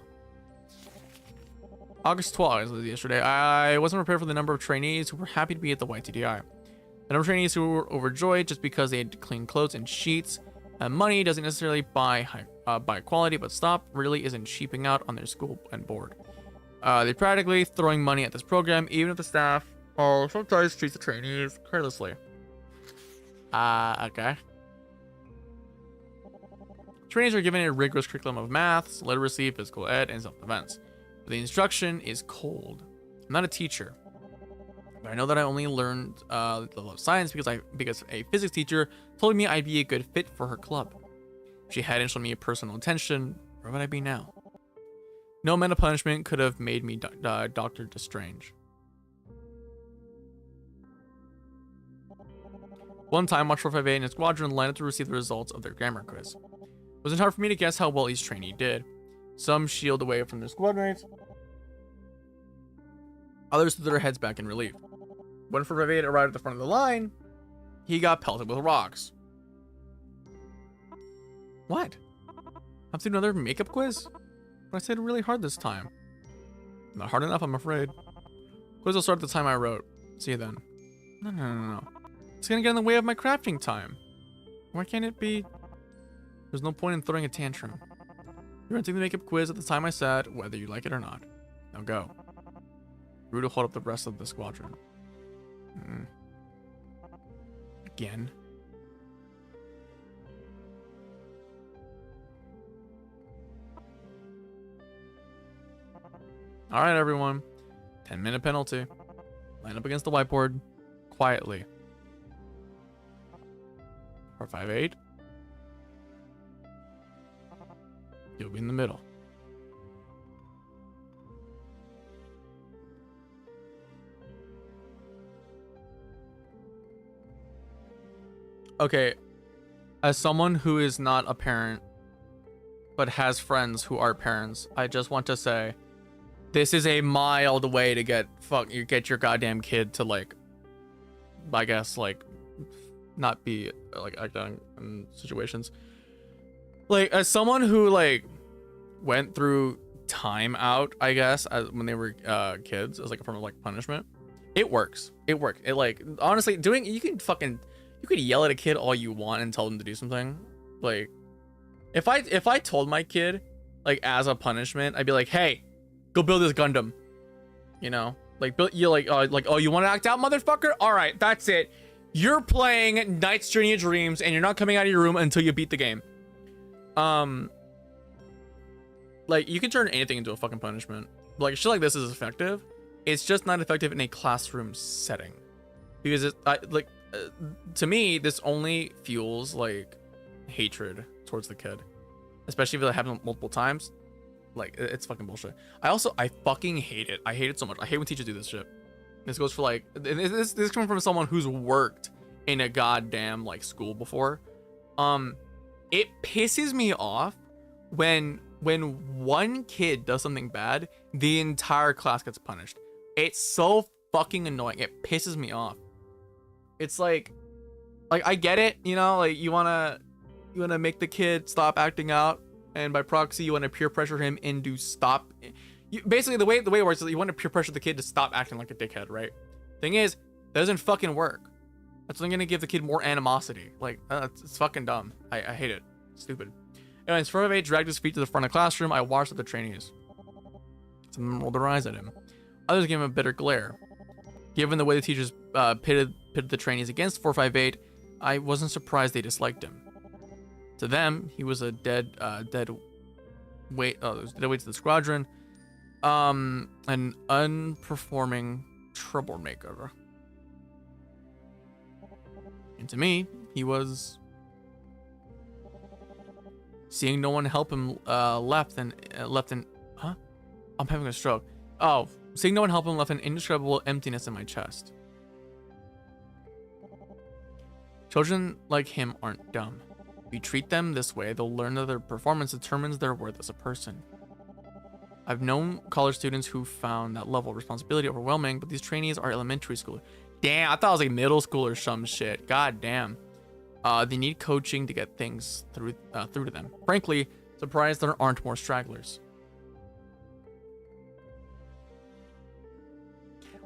August 12th, was yesterday. I wasn't prepared for the number of trainees who were happy to be at the YTDI. The number of trainees who were overjoyed just because they had clean clothes and sheets. Money doesn't necessarily buy quality, but stop really isn't cheaping out on their school and board. They're practically throwing money at this program, even if the staff sometimes treats the trainees carelessly. Okay. Trainees are given a rigorous curriculum of maths, literacy, physical ed, and self-defense. But the instruction is cold. I'm not a teacher, but I know that I only learned the level of science because a physics teacher told me I'd be a good fit for her club. If she hadn't shown me a personal attention, where would I be now? No amount of punishment could have made me Dr. Destrange. One time, Watch 458 and his squadron lined up to receive the results of their grammar quiz. It wasn't hard for me to guess how well each trainee did. Some shield away from their squad mates. Others threw their heads back in relief. When 458 arrived at the front of the line, he got pelted with rocks. What? Have to do another makeup quiz? But I said really hard this time. Not hard enough, I'm afraid. Quiz will start at the time I wrote. See you then. No. It's gonna get in the way of my crafting time. Why can't it be? There's no point in throwing a tantrum. You're entering the makeup quiz at the time I said, whether you like it or not. Now go. Rue to hold up the rest of the squadron. Again. Alright, everyone. 10-minute penalty. Line up against the whiteboard. Quietly. 458. You'll be in the middle. Okay, as someone who is not a parent, but has friends who are parents, I just want to say, this is a mild way to get your goddamn kid to, like, I guess, like, not be, like, acting in situations. Like, as someone who, like, went through time out, I guess, when they were kids, as, like, a form of, like, punishment, it works. It worked. It, like, honestly, you could yell at a kid all you want and tell them to do something. Like, if I told my kid, like, as a punishment, I'd be like, hey, go build this Gundam. You know? Like, you oh, you want to act out, motherfucker? All right, that's it. You're playing Knight's Journey of Dreams, and you're not coming out of your room until you beat the game. Like, you can turn anything into a fucking punishment. Like, shit like this is effective. It's just not effective in a classroom setting. Because to me, this only fuels, like, hatred towards the kid. Especially if it happens multiple times. Like, it's fucking bullshit. I fucking hate it. I hate it so much. I hate when teachers do this shit. This goes for, like, this is coming from someone who's worked in a goddamn, like, school before. It pisses me off when one kid does something bad, the entire class gets punished. It's so fucking annoying. It pisses me off. It's like I get it, you know, like you wanna make the kid stop acting out, and by proxy you want to peer pressure him into stop. Basically, the way it works is you want to peer pressure the kid to stop acting like a dickhead, right? Thing is, that doesn't fucking work. That's only gonna give the kid more animosity. Like, it's fucking dumb. I hate it. It's stupid. Anyways, 458 dragged his feet to the front of the classroom. I watched at the trainees. Some of them rolled their eyes at him. Others gave him a bitter glare. Given the way the teachers pitted the trainees against 458, I wasn't surprised they disliked him. To them, he was a dead weight to the squadron, an unperforming troublemaker. And to me, he was seeing no one help him left and huh? I'm having a stroke. Oh, seeing no one help him left an indescribable emptiness in my chest. Children like him aren't dumb. If you treat them this way, they'll learn that their performance determines their worth as a person. I've known college students who found that level of responsibility overwhelming, but these trainees are elementary school. Damn, I thought it was like middle school or some shit. God damn. They need coaching to get things through to them. Frankly, surprised there aren't more stragglers.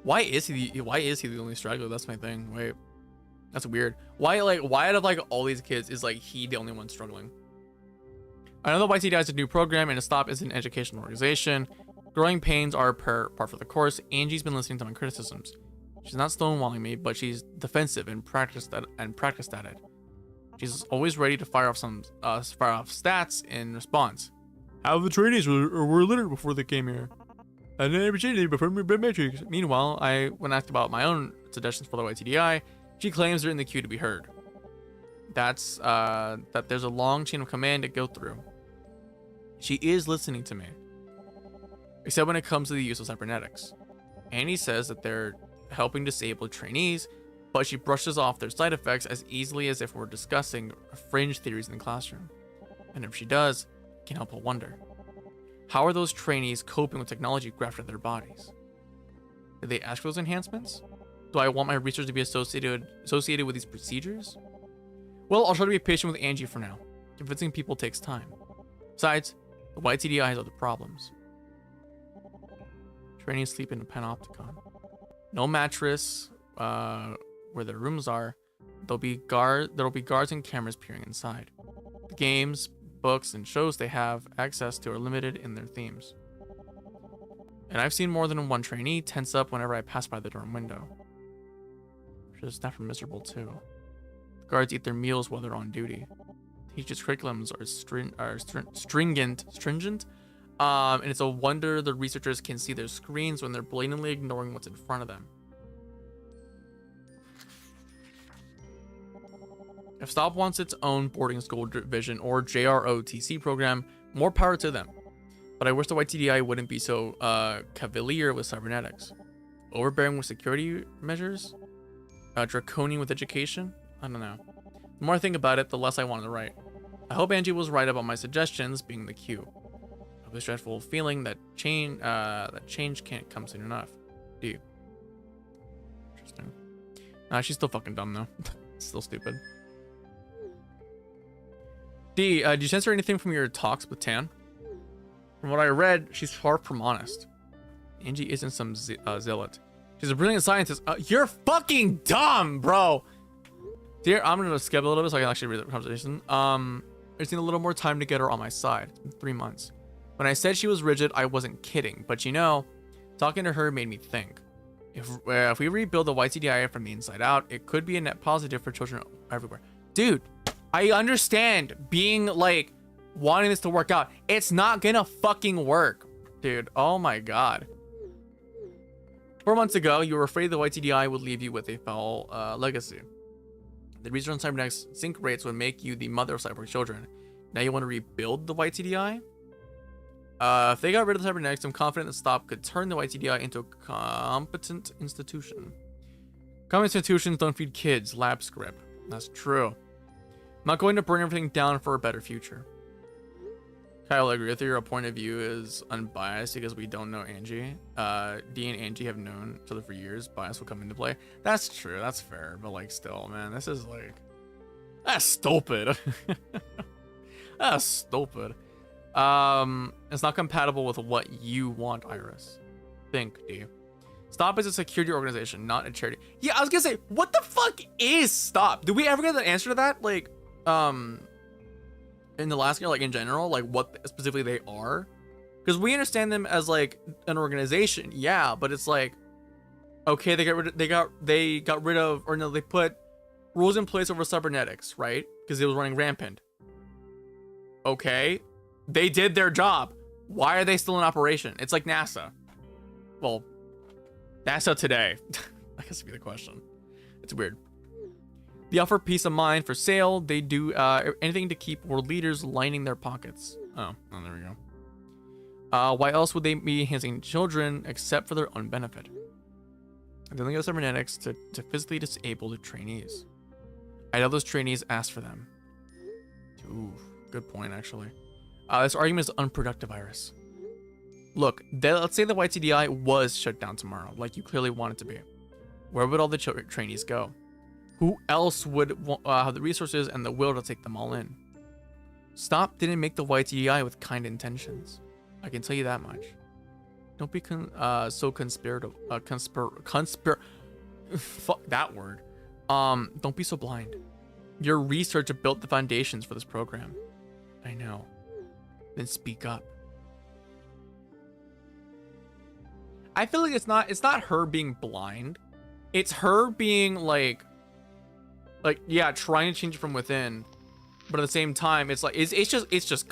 Why is he the only straggler? That's my thing. Wait, that's weird. Why out of like all these kids is like he the only one struggling? I know the YTDI is a new program and a stop is an educational organization. Growing pains are par for the course. Angie's been listening to my criticisms. She's not stonewalling me, but she's defensive and practiced at it. She's always ready to fire off stats in response. How the trainees were littered before they came here. I didn't ever change it before biometrics. Meanwhile, when asked about my own suggestions for the YTDI, she claims they're in the queue to be heard. That's that there's a long chain of command to go through. She is listening to me. Except when it comes to the use of cybernetics. Annie says that they're helping disabled trainees, but she brushes off their side effects as easily as if we're discussing fringe theories in the classroom. And if she does, can't help but wonder. How are those trainees coping with technology grafted to their bodies? Did they ask for those enhancements? Do I want my research to be associated with these procedures? Well, I'll try to be patient with Angie for now. Convincing people takes time. Besides, the YTDI has other problems. Trainees sleep in a panopticon. No mattress where their rooms are. There'll be guards and cameras peering inside. The games, books, and shows they have access to are limited in their themes. And I've seen more than one trainee tense up whenever I pass by the dorm window. The staff are miserable too. The guards eat their meals while they're on duty. Teachers' curriculums are stringent, and it's a wonder the researchers can see their screens when they're blatantly ignoring what's in front of them. If Stop wants its own boarding school division or JROTC program, more power to them. But I wish the YTDI wouldn't be so cavalier with cybernetics. Overbearing with security measures? Draconian with education? I don't know. The more I think about it, the less I want to write. I hope Angie was right about my suggestions being the cue. I have this dreadful feeling that change can't come soon enough. Do you? Interesting. She's still fucking dumb though. Still stupid. D, did you censor anything from your talks with Tan? From what I read, she's far from honest. Angie isn't some zealot. She's a brilliant scientist. You're fucking dumb, bro. Dear, I'm gonna skip a little bit so I can actually read the conversation. I just need a little more time to get her on my side. It's been 3 months. When I said she was rigid, I wasn't kidding. But you know, talking to her made me think. If we rebuild the YTDI from the inside out, it could be a net positive for children everywhere. Dude, I understand being like, wanting this to work out. It's not gonna fucking work. Dude, oh my god. 4 months ago, you were afraid the YTDI would leave you with a foul legacy. The research on cybernetics sync rates would make you the mother of cyborg children. Now you want to rebuild the YTDI? If they got rid of the cybernetics, I'm confident that Stop could turn the YTDI into a competent institution. Competent institutions don't feed kids, lab script. That's true. I'm not going to burn everything down for a better future. Kyle, I agree with you. Your point of view is unbiased because we don't know Angie. D and Angie have known each other for years. Bias will come into play. That's true. That's fair. But like, still, man, this is like, that's stupid. That's stupid. It's not compatible with what you want, Iris. Think, D. Stop is a security organization, not a charity. Yeah, I was gonna say, what the fuck is Stop? Did we ever get an answer to that? Like, in the last year, like in general, like what specifically they are? Because we understand them as like an organization, yeah, but it's like, okay, they got rid of, or no, they put rules in place over cybernetics, right? Because it was running rampant. Okay, they did their job. Why are they still in operation? It's like NASA. Well, NASA today. I guess would be the question. It's weird. They offer peace of mind for sale. They do anything to keep world leaders lining their pockets. Oh, there we go. Why else would they be enhancing children except for their own benefit? They only got cybernetics to physically disable the trainees. I know those trainees asked for them. Ooh, good point, actually. This argument is unproductive, Iris. Look, let's say the YTDI was shut down tomorrow, like you clearly want it to be. Where would all the trainees go? Who else would have the resources and the will to take them all in? Stop didn't make the YTDI with kind intentions. I can tell you that much. Don't be so conspirative. Fuck that word. Don't be so blind. Your research built the foundations for this program. I know. Then speak up. I feel like it's not her being blind. it's her being like yeah, trying to change it from within, but at the same time, it's like it's just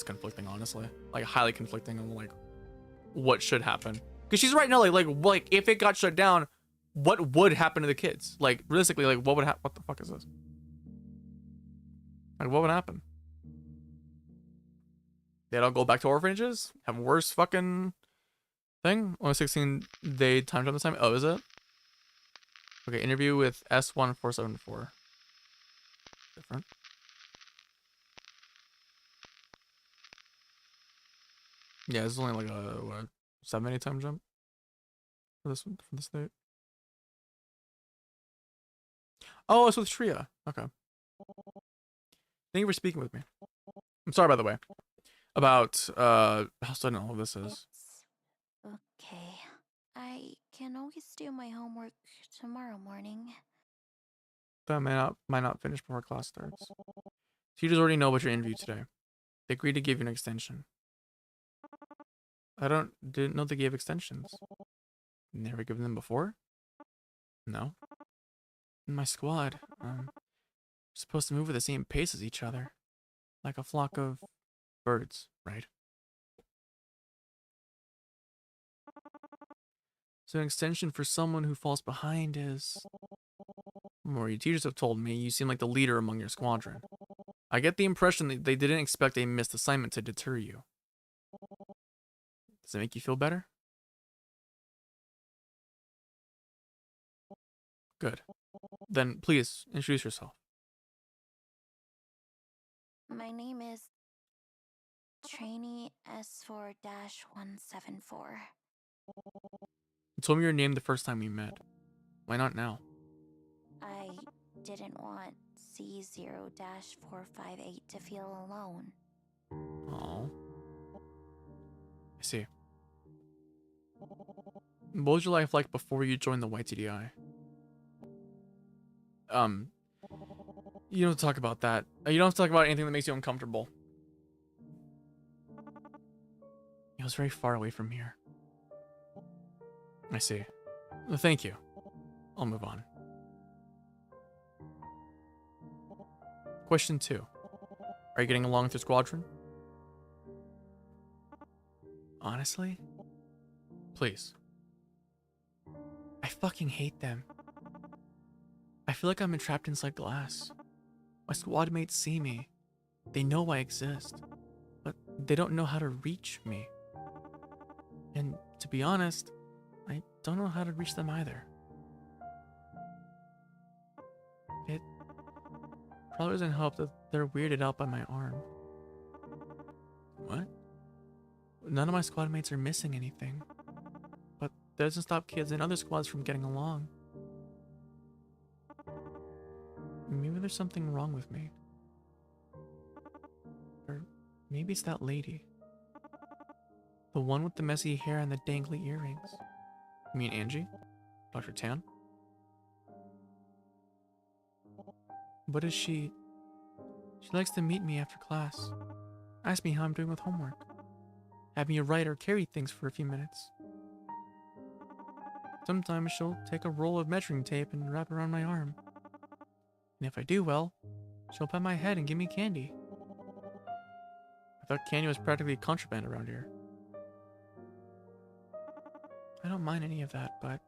conflicting, honestly, like highly conflicting on like what should happen. Because she's right now like if it got shut down, what would happen to the kids? Like realistically, like what would happen? What the fuck is this? Like what would happen? They'd all go back to orphanages, have worse fucking thing. Only 16-day time jump this time. Oh, is it? Okay, interview with S1474. Different. Yeah, this is only like a what, 7-day time jump for this one, for this date. Oh, it's with Shreya. Okay. Thank you for speaking with me. I'm sorry, by the way, about how sudden all of this is. It's okay. I can always do my homework tomorrow morning. That might not finish before class starts. Teachers already know about your interview today. They agreed to give you an extension. Didn't know they gave extensions. Never given them before? No. In my squad, supposed to move at the same pace as each other. Like a flock of birds, right? So an extension for someone who falls behind is... Or your teachers have told me you seem like the leader among your squadron. I get the impression that they didn't expect a missed assignment to deter you. Does it make you feel better? Good. Then please introduce yourself. My name is Trainee S4-174. You told me your name the first time we met. Why not now? I didn't want C0-458 to feel alone. Oh. I see. What was your life like before you joined the YTDI? You don't have to talk about that. You don't have to talk about anything that makes you uncomfortable. It was very far away from here. I see. Well, thank you. I'll move on. Question 2. Are you getting along with your squadron? Honestly? Please. I fucking hate them. I feel like I'm entrapped inside glass. My squad mates see me. They know I exist. But they don't know how to reach me. And to be honest, I don't know how to reach them either. It probably doesn't help that they're weirded out by my arm. What? None of my squad mates are missing anything. But that doesn't stop kids in other squads from getting along. Maybe there's something wrong with me. Or maybe it's that lady. The one with the messy hair and the dangly earrings. You mean Angie? Dr. Tan? What is she? She likes to meet me after class. Ask me how I'm doing with homework. Have me write or carry things for a few minutes. Sometimes she'll take a roll of measuring tape and wrap it around my arm. And if I do well, she'll pat my head and give me candy. I thought candy was practically contraband around here. I don't mind any of that, but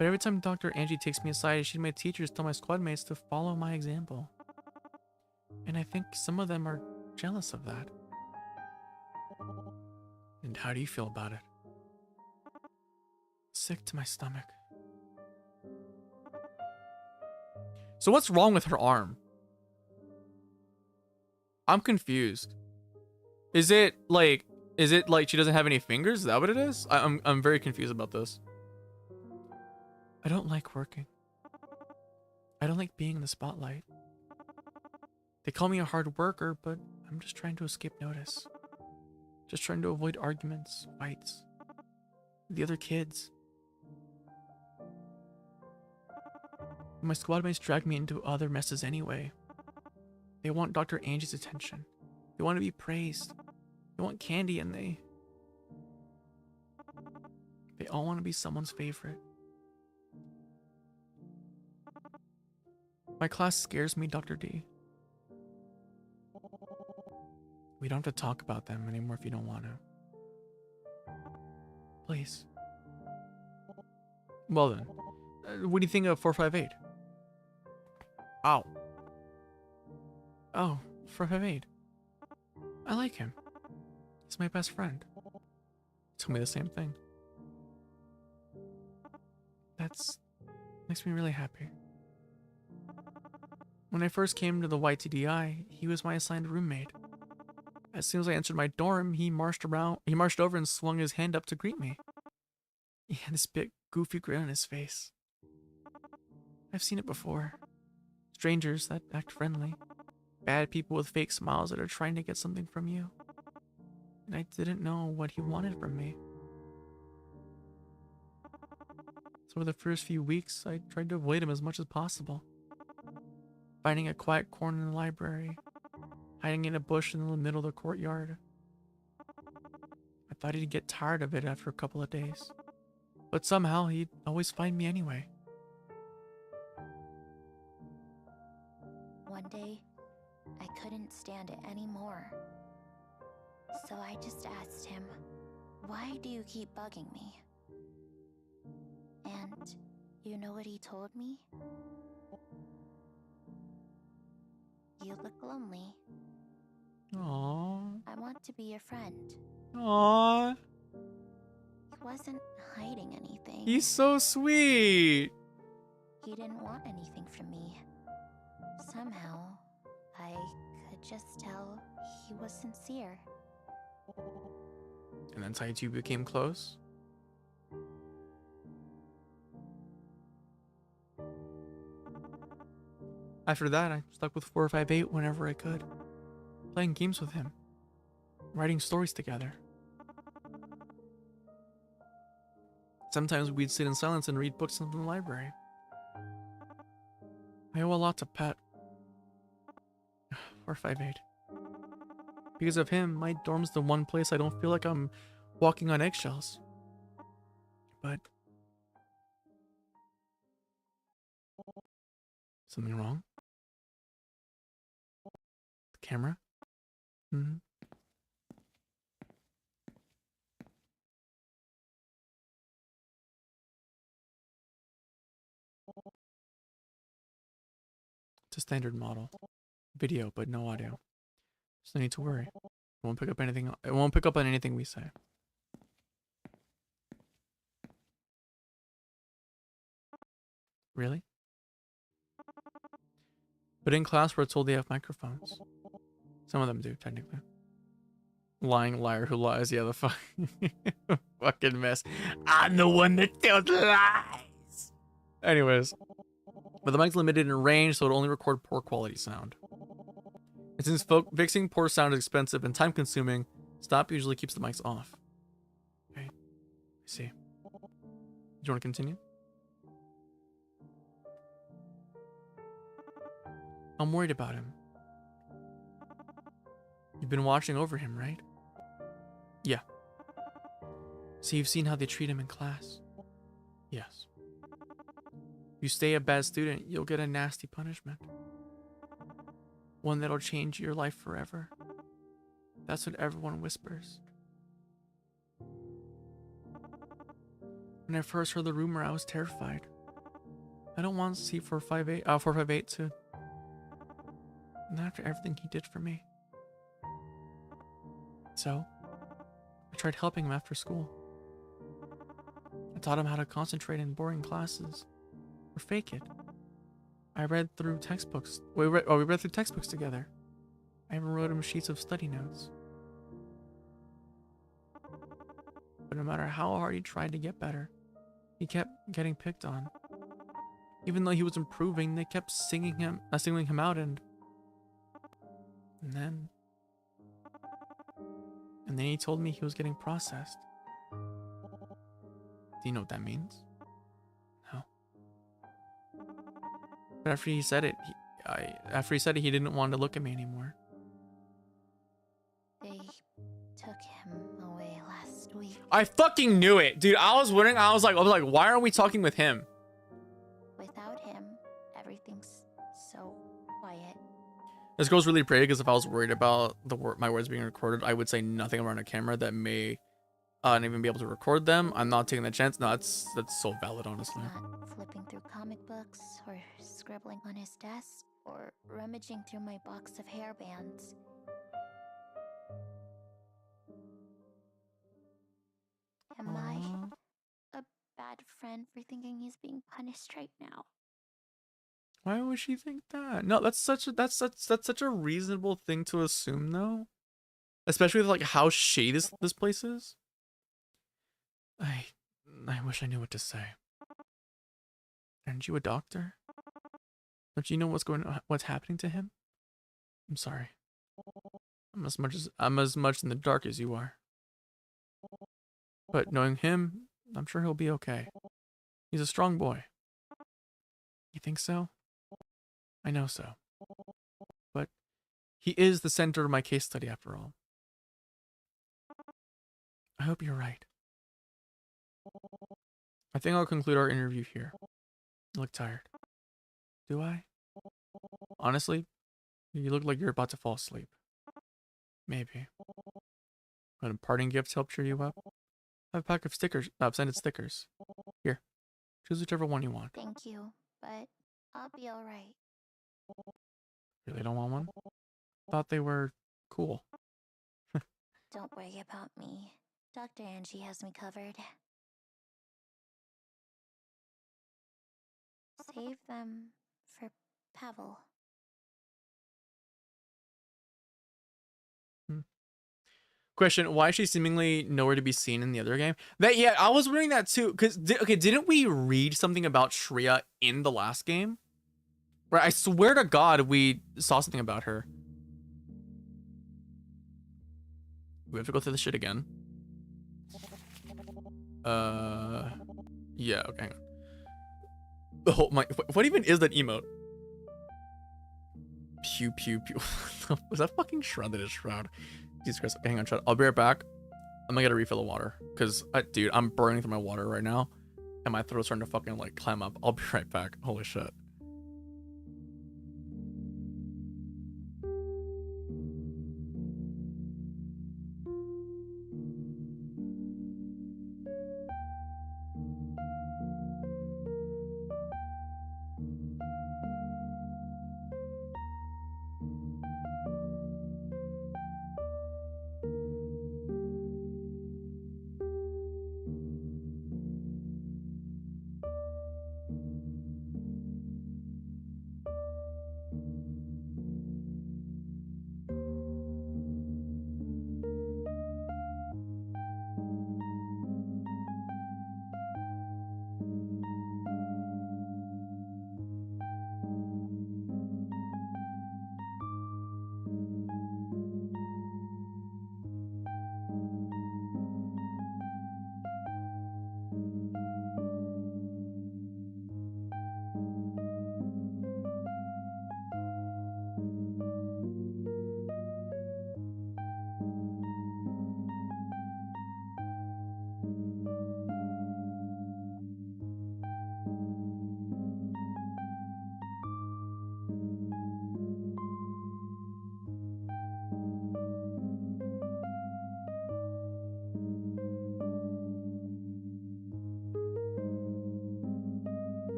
every time Dr. Angie takes me aside, she and my teachers tell my squad mates to follow my example. And I think some of them are jealous of that. And how do you feel about it? Sick to my stomach. So what's wrong with her arm? I'm confused. Is it like she doesn't have any fingers? Is that what it is? I'm very confused about this. I don't like working. I don't like being in the spotlight. They call me a hard worker, but I'm just trying to escape notice. Just trying to avoid arguments, fights, the other kids. My squad mates drag me into other messes anyway. They want Dr. Angie's attention. They want to be praised. They want candy and they all want to be someone's favorite. My class scares me, Dr. D. We don't have to talk about them anymore if you don't want to. Please. Well then, what do you think of 458? Ow. Oh, 458. I like him. He's my best friend. He told me the same thing. That's makes me really happy. When I first came to the YTDI, he was my assigned roommate. As soon as I entered my dorm, he marched over and swung his hand up to greet me. He had this big, goofy grin on his face. I've seen it before. Strangers that act friendly. Bad people with fake smiles that are trying to get something from you. And I didn't know what he wanted from me. So for the first few weeks, I tried to avoid him as much as possible. Finding a quiet corner in the library. Hiding in a bush in the middle of the courtyard. I thought he'd get tired of it after a couple of days. But somehow he'd always find me anyway. One day, I couldn't stand it anymore. So I just asked him, "Why do you keep bugging me?" And you know what he told me? "You look lonely. Aww. I want to be your friend." Aww. He wasn't hiding anything. He's so sweet. He didn't want anything from me. Somehow, I could just tell he was sincere. And that's how you two became close? After that, I stuck with 458 whenever I could. Playing games with him. Writing stories together. Sometimes we'd sit in silence and read books from the library. I owe a lot to Pat. 458. Because of him, my dorm's the one place I don't feel like I'm walking on eggshells. But... something wrong? The camera? Mm-hmm. It's a standard model. Video, but no audio. There's no need to worry. It won't pick up anything. It won't pick up on anything we say. Really? But in class, we're told they have microphones. Some of them do, technically. Lying liar who lies. Yeah, the fucking mess. I'm the one that tells lies. Anyways. But the mic's limited in range, so it'll only record poor quality sound. And since fixing poor sound is expensive and time consuming, Stop usually keeps the mics off. Okay. I see. Do you want to continue? I'm worried about him. You've been watching over him, right? Yeah. So you've seen how they treat him in class? Yes. If you stay a bad student, you'll get a nasty punishment. One that'll change your life forever. That's what everyone whispers. When I first heard the rumor, I was terrified. I don't want C458 to... Not after everything he did for me. So, I tried helping him after school. I taught him how to concentrate in boring classes. Or fake it. I read through textbooks. We read through textbooks together. I even wrote him sheets of study notes. But no matter how hard he tried to get better, he kept getting picked on. Even though he was improving, they kept singling him out and then he told me he was getting processed. Do you know what that means? No. But after he said it, he didn't want to look at me anymore. They took him away last week. I fucking knew it, dude. I was wondering. I was like, why are we talking with him? Without him, everything's so This girl's really brave because if I was worried about my words being recorded, I would say nothing around a camera that may not even be able to record them. I'm not taking the chance. No, that's so valid, honestly. Not flipping through comic books, or scribbling on his desk, or rummaging through my box of hairbands. Am I a bad friend for thinking he's being punished right now? Why would she think that? No, that's such a reasonable thing to assume, though. Especially with like how shady this place is. I wish I knew what to say. Aren't you a doctor? Don't you know what's happening to him? I'm sorry. I'm as much in the dark as you are. But knowing him, I'm sure he'll be okay. He's a strong boy. You think so? I know so. But he is the center of my case study after all. I hope you're right. I think I'll conclude our interview here. You look tired. Do I? Honestly, you look like you're about to fall asleep. Maybe. But a parting gift to help cheer you up? I have a pack of stickers, scented stickers. Here, choose whichever one you want. Thank you, but I'll be alright. Really don't want one? Thought they were cool. Don't worry about me. Dr. Angie has me covered. Save them for Pavel. Question: why is she seemingly nowhere to be seen in the other game? Yeah, I was wondering that too. Cause didn't we read something about Shreya in the last game? Right, I swear to God, we saw something about her. We have to go through this shit again. Yeah. Okay. Hang on. Oh my! What even is that emote? Pew pew pew. Was that fucking Shroud? That is Shroud. Jesus Christ. Okay, hang on, Shroud. I'll be right back. I'm gonna get a refill of water. Cause, dude, I'm burning through my water right now. And my throat's starting to fucking, like, climb up. I'll be right back. Holy shit.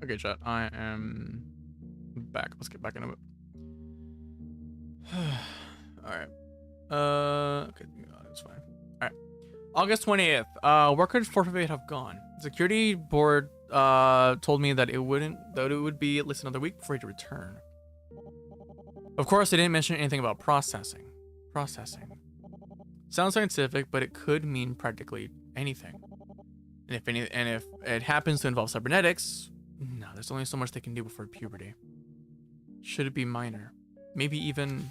Okay, chat. I am back. Let's get back into it. Alright. Okay, that's fine. Alright. August 20th. Where could 458 have gone? The security board told me that it would be at least another week before he'd return. Of course, they didn't mention anything about processing. Processing. Sounds scientific, but it could mean practically anything. And if it happens to involve cybernetics, no, there's only so much they can do before puberty. Should it be minor? Maybe even...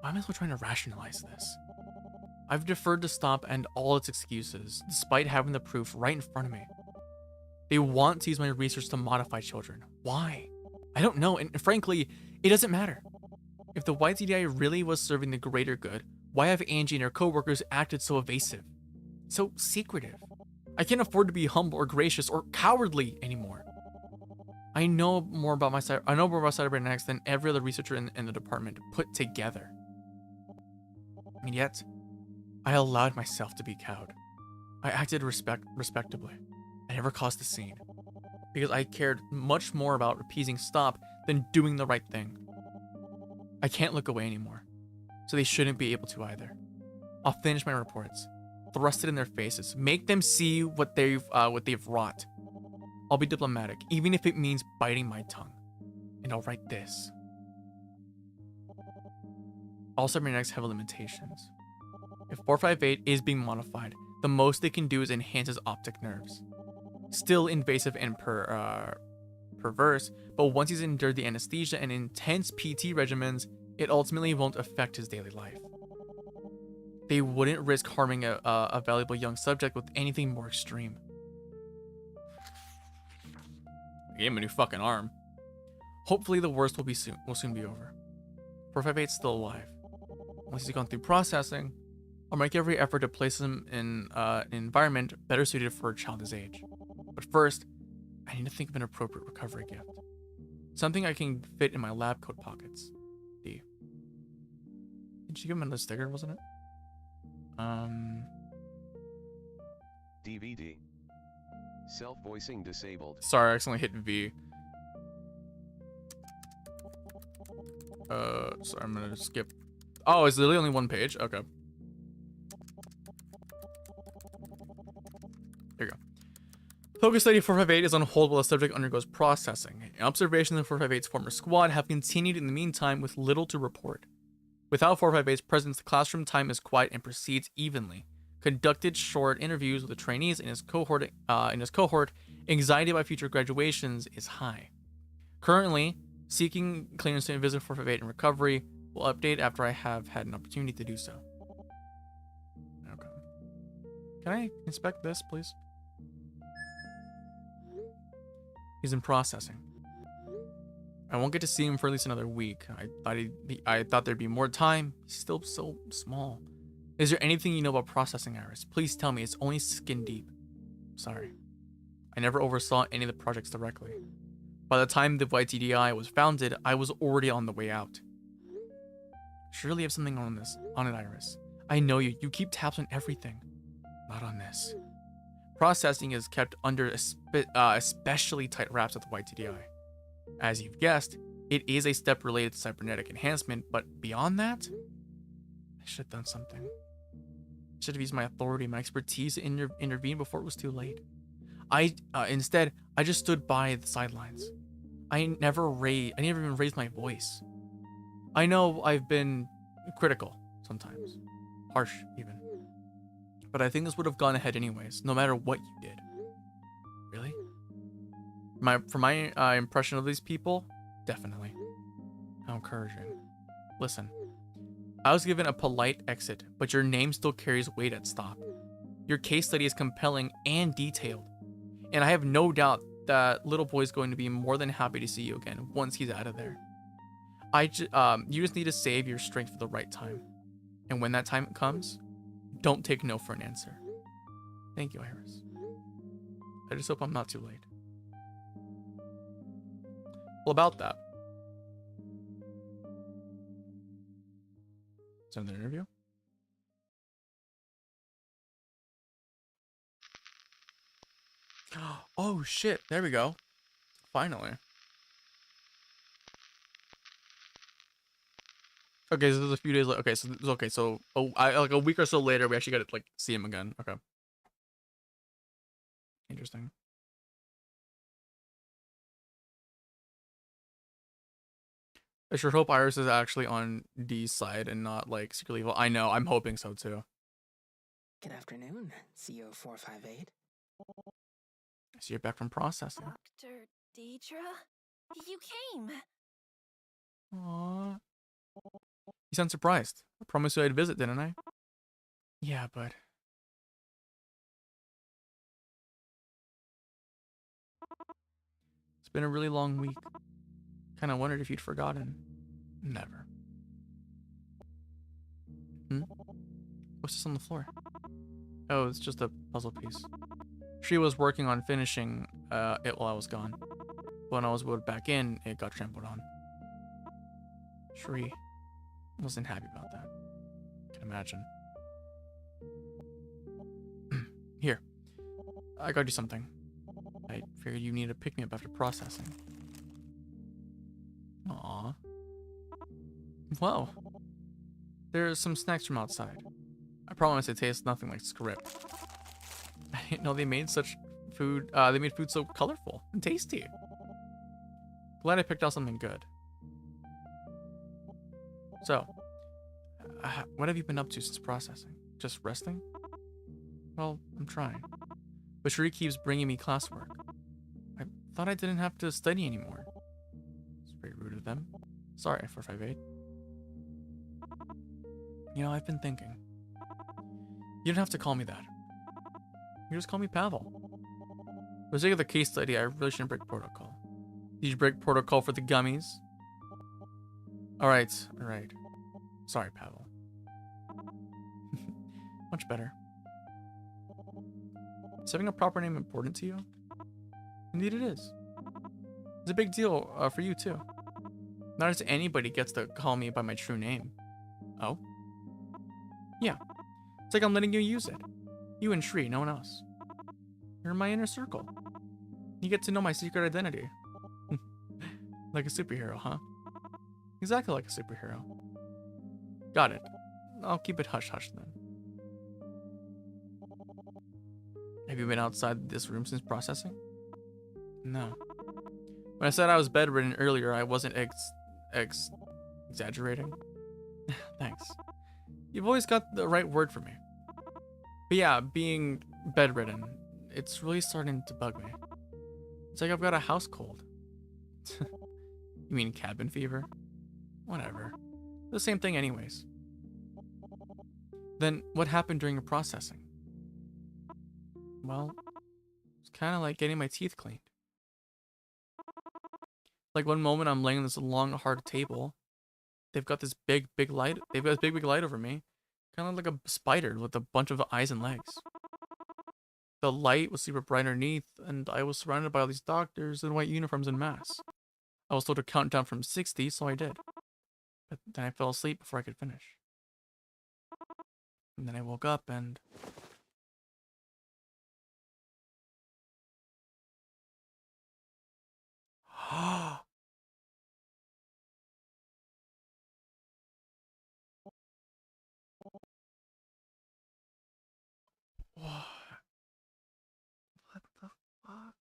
Why am I still trying to rationalize this? I've deferred to stop and all its excuses, despite having the proof right in front of me. They want to use my research to modify children. Why? I don't know, and frankly, it doesn't matter. If the YTDI really was serving the greater good, why have Angie and her coworkers acted so evasive? So secretive? I can't afford to be humble or gracious or cowardly anymore. I know more about cybernetics than every other researcher in the department put together. And yet, I allowed myself to be cowed. I acted respectably. I never caused a scene. Because I cared much more about appeasing Stop than doing the right thing. I can't look away anymore. So they shouldn't be able to either. I'll finish my reports. Thrust it in their faces. Make them see what they've wrought. I'll be diplomatic, even if it means biting my tongue. And I'll write this. All cybernetics have limitations. If 458 is being modified, the most they can do is enhance his optic nerves. Still invasive and perverse, but once he's endured the anesthesia and intense PT regimens, it ultimately won't affect his daily life. They wouldn't risk harming a valuable young subject with anything more extreme. I gave him a new fucking arm. Hopefully the worst will soon be over. 458's still alive. Once he's gone through processing, I'll make every effort to place him in an environment better suited for a child his age. But first, I need to think of an appropriate recovery gift. Something I can fit in my lab coat pockets. D. Did you give him another sticker, wasn't it? DVD. Self-voicing disabled. Sorry, I accidentally hit V. Sorry, I'm gonna skip. Oh, it's literally only one page? Okay. There you go. Focus study 458 is on hold while the subject undergoes processing. Observations of 458's former squad have continued in the meantime with little to report. Without 458's presence, the classroom time is quiet and proceeds evenly. Conducted short interviews with the trainees in his cohort, anxiety about future graduations is high. Currently, seeking clearance to visit 458 in recovery. Will update after I have had an opportunity to do so. Okay. Can I inspect this, please? He's in processing. I won't get to see him for at least another week. I thought there'd be more time. He's still so small. Is there anything you know about processing, Iris? Please tell me. It's only skin deep. Sorry. I never oversaw any of the projects directly. By the time the YTDI was founded, I was already on the way out. Surely you have something on it, Iris. I know you. You keep tabs on everything. Not on this. Processing is kept under especially tight wraps at the YTDI. As you've guessed, it is a step related to cybernetic enhancement, but beyond that, I should have done something. I should have used my authority, my expertise to intervene before it was too late. Instead, I just stood by the sidelines. I never even raised my voice. I know I've been critical sometimes, harsh even. But I think this would have gone ahead anyways, no matter what you did. Really? From my impression of these people, definitely. How encouraging. Listen, I was given a polite exit, but your name still carries weight at Stop. Your case study is compelling and detailed, and I have no doubt that little boy's going to be more than happy to see you again once he's out of there. You just need to save your strength for the right time, and when that time comes, don't take no for an answer. Thank you, Iris. I just hope I'm not too late. Well, about that. Is that an interview? Oh shit! There we go. Finally. Okay, so this is a few days later. Okay, so like a week or so later, we actually got to like see him again. Okay. Interesting. I sure hope Iris is actually on D's side and not like secretly evil. I know. I'm hoping so too. Good afternoon, CO458. I see you're back from processing. Dr. Deidre? You came. Aww. You sound surprised. I promised you I'd visit, didn't I? Yeah, but... It's been a really long week. Kinda wondered if you'd forgotten. Never. What's this on the floor? Oh, it's just a puzzle piece. She was working on finishing it while I was gone. When I was put back in, it got trampled on. Shri wasn't happy about that. Can imagine. Here, I got you something. I figured you need a pick-me-up after processing. Aww. Whoa. There's some snacks from outside. I promise it tastes nothing like script. I didn't know they made such food. They made food so colorful and tasty. Glad I picked out something good. So, what have you been up to since processing? Just resting? Well, I'm trying. But Shuri keeps bringing me classwork. I thought I didn't have to study anymore. It's very rude of them. Sorry, 458. You know, I've been thinking. You don't have to call me that. You just call me Pavel. For the sake of the case study, I really shouldn't break protocol. Did you break protocol for the gummies? Alright. Sorry, Pavel. Much better. Is having a proper name important to you? Indeed it is. It's a big deal for you too. Not just anybody gets to call me by my true name. Oh? Yeah. It's like I'm letting you use it. You and Shri, no one else. You're in my inner circle. You get to know my secret identity. Like a superhero, huh? Exactly like a superhero. Got it. I'll keep it hush-hush then. Have you been outside this room since processing? No. When I said I was bedridden earlier, I wasn't exaggerating. Thanks. You've always got the right word for me. But yeah, being bedridden, it's really starting to bug me. It's like I've got a house cold. You mean cabin fever? Whatever. The same thing anyways. Then what happened during your processing? Well, it's kind of like getting my teeth cleaned. Like one moment I'm laying on this long, hard table. They've got this big light. They've got this big light over me. Kind of like a spider with a bunch of eyes and legs. The light was super bright underneath, and I was surrounded by all these doctors in white uniforms and masks. I was told to count down from 60, so I did. But then I fell asleep before I could finish. And then I woke up and... What the fuck?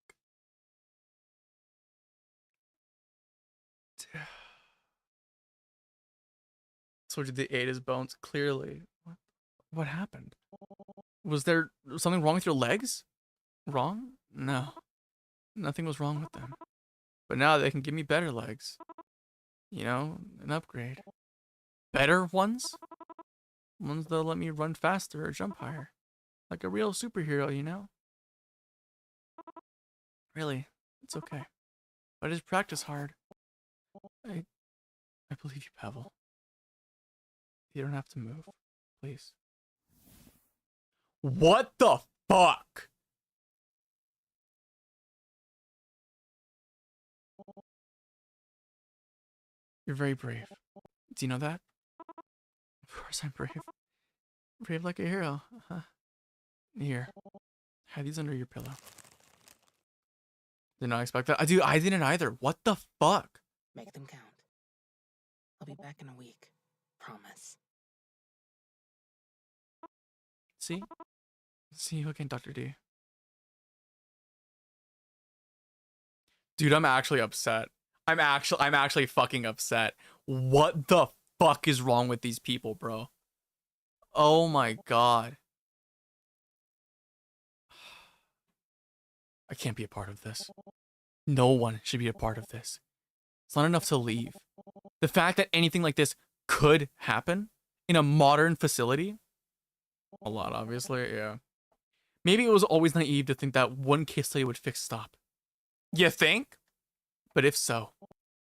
Told you they ate his bones, clearly. What happened? Was there something wrong with your legs? Wrong? No. Nothing was wrong with them. But now they can give me better legs. You know, an upgrade. Better ones? Ones that'll let me run faster or jump higher. Like a real superhero, you know? Really, it's okay. But I just practice hard. I believe you, Pavel. You don't have to move, please. What the fuck? You're very brave. Do you know that? Of course I'm brave. Brave like a hero. Here, hide these under your pillow. Did not expect that. Dude, I didn't either. What the fuck? Make them count. I'll be back in a week. Promise. See? See you again, Dr. D. Dude, I'm actually upset. I'm actually fucking upset. What the fuck is wrong with these people, bro? Oh my god. I can't be a part of this. No one should be a part of this. It's not enough to leave. The fact that anything like this could happen in a modern facility, a lot, obviously, yeah. Maybe it was always naive to think that one case study would fix stop. You think? But if so,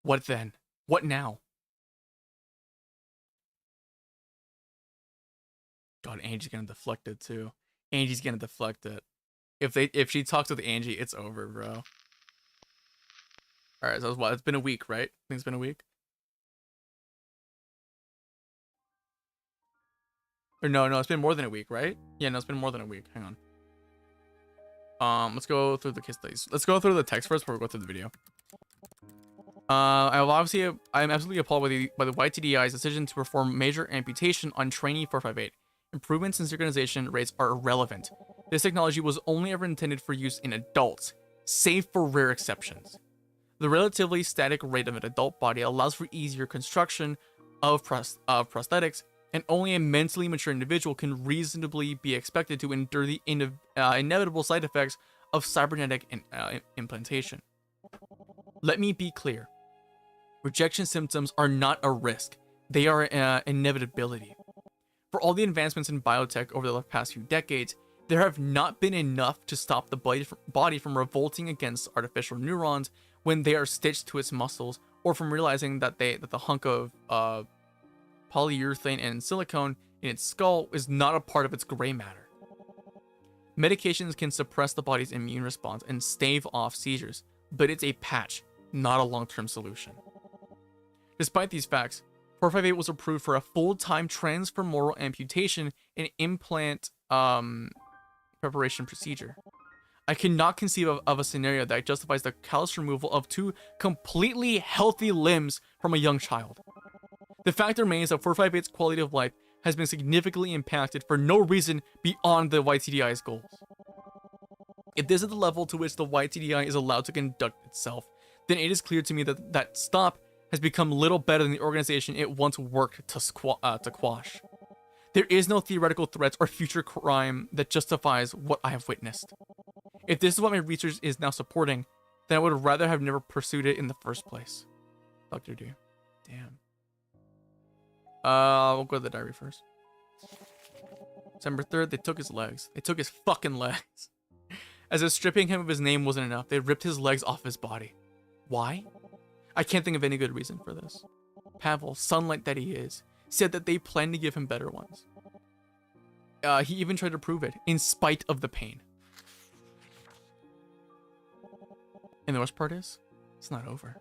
what then? What now? God, Angie's gonna deflect it too. Angie's gonna deflect it. If she talks with Angie, it's over, bro. Alright, so what? It's been a week, right? I think it's been a week. Or no, it's been more than a week, right? Yeah, no, it's been more than a week. Hang on. Let's go through the case studies. Let's go through the text first before we go through the video. I'm absolutely appalled by the YTDI's decision to perform major amputation on trainee 458. Improvements in synchronization rates are irrelevant. This technology was only ever intended for use in adults, save for rare exceptions. The relatively static rate of an adult body allows for easier construction of prosthetics, and only a mentally mature individual can reasonably be expected to endure the inevitable side effects of cybernetic implantation. Let me be clear. Rejection symptoms are not a risk. They are an inevitability. For all the advancements in biotech over the past few decades, there have not been enough to stop the body from revolting against artificial neurons when they are stitched to its muscles, or from realizing that the hunk of polyurethane and silicone in its skull is not a part of its gray matter. Medications can suppress the body's immune response and stave off seizures, but it's a patch, not a long-term solution. Despite these facts, 458 was approved for a full-time transfemoral amputation and implant preparation procedure. I cannot conceive of a scenario that justifies the callous removal of two completely healthy limbs from a young child. The fact remains that 458's quality of life has been significantly impacted for no reason beyond the YTDI's goals. If this is the level to which the YTDI is allowed to conduct itself, then it is clear to me that STOP has become little better than the organization it once worked to quash. There is no theoretical threats or future crime that justifies what I have witnessed. If this is what my research is now supporting, then I would rather have never pursued it in the first place. Dr. D. Damn. We'll go to the diary first. December 3rd, they took his legs. They took his fucking legs. As if stripping him of his name wasn't enough, they ripped his legs off his body. Why? I can't think of any good reason for this. Pavel, sunlight that he is, said that they planned to give him better ones. He even tried to prove it, in spite of the pain. And the worst part is, it's not over.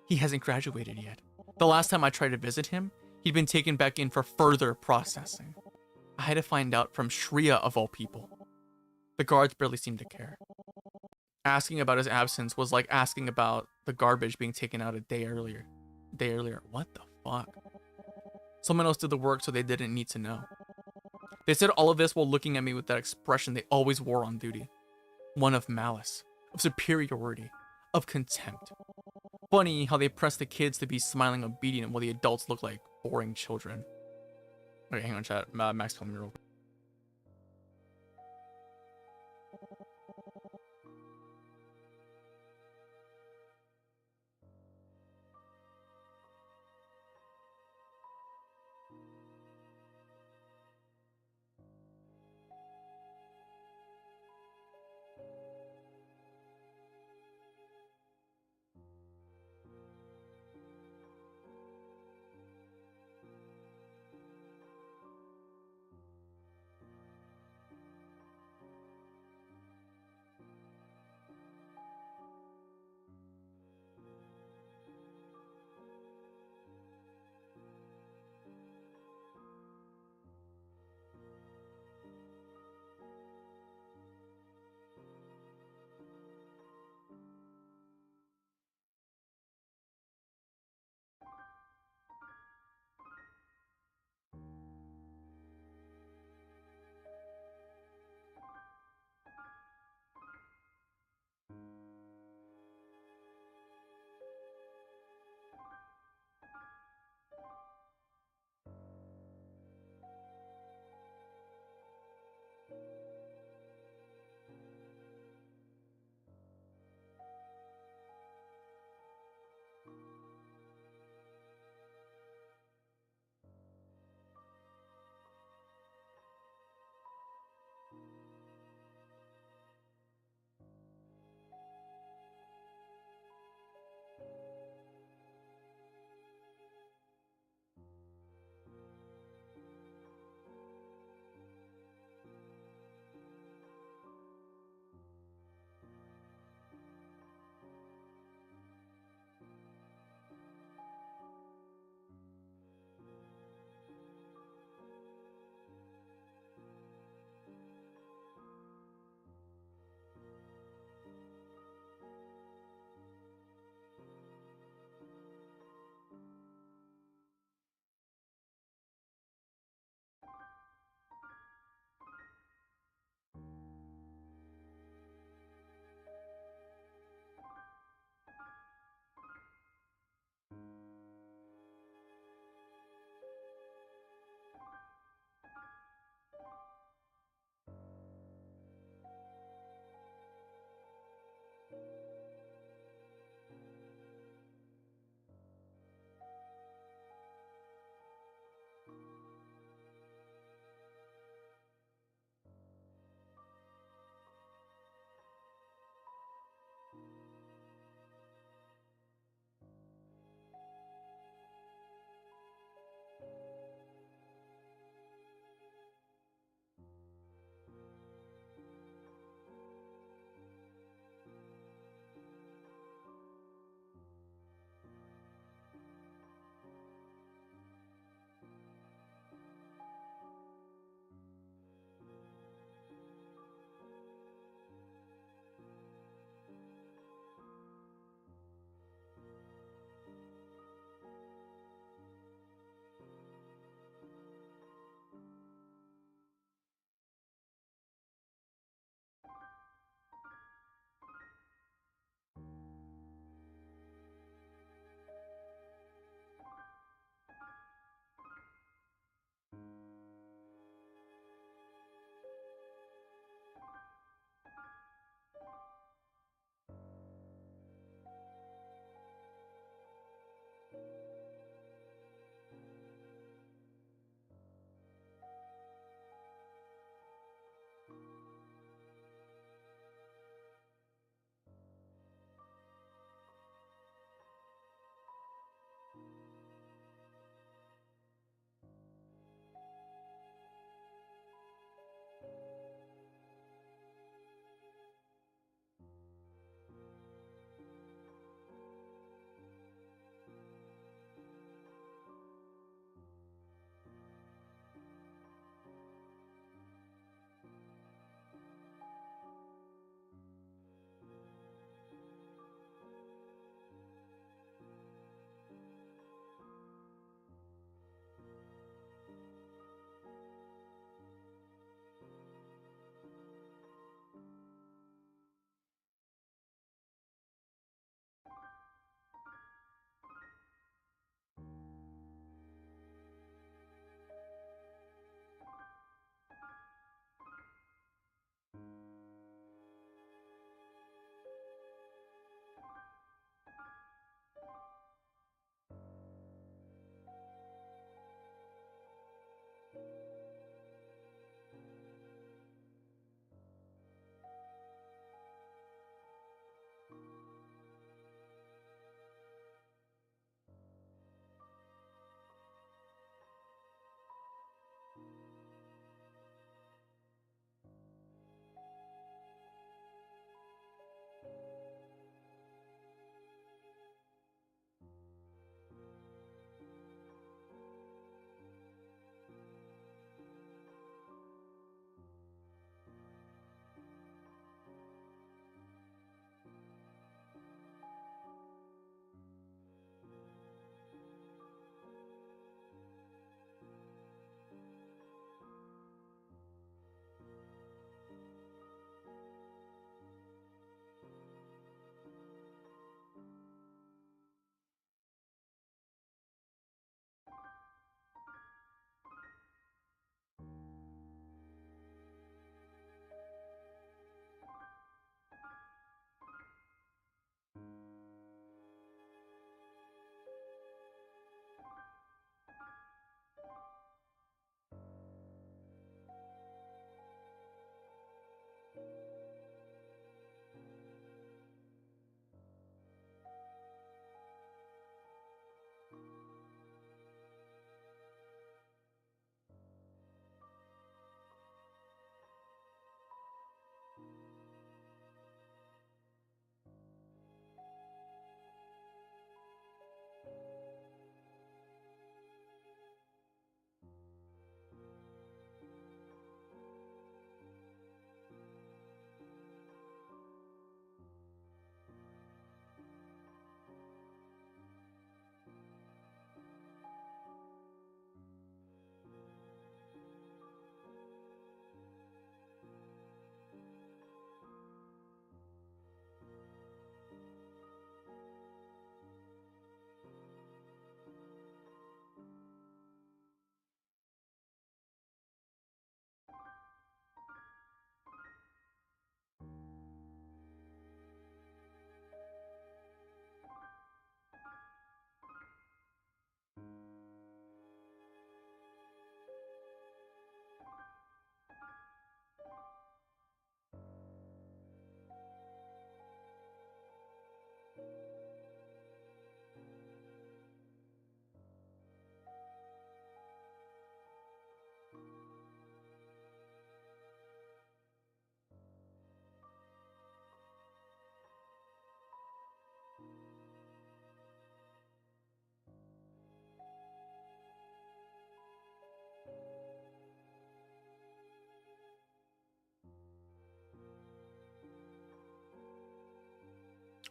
He hasn't graduated yet. The last time I tried to visit him, he'd been taken back in for further processing. I had to find out from Shreya of all people. The guards barely seemed to care. Asking about his absence was like asking about the garbage being taken out a day earlier. What the fuck? Someone else did the work, so they didn't need to know. They said all of this while looking at me with that expression they always wore on duty. One of malice, of superiority, of contempt. Funny how they press the kids to be smiling obedient while the adults look like boring children. Okay, hang on, chat. Max, tell me real quick.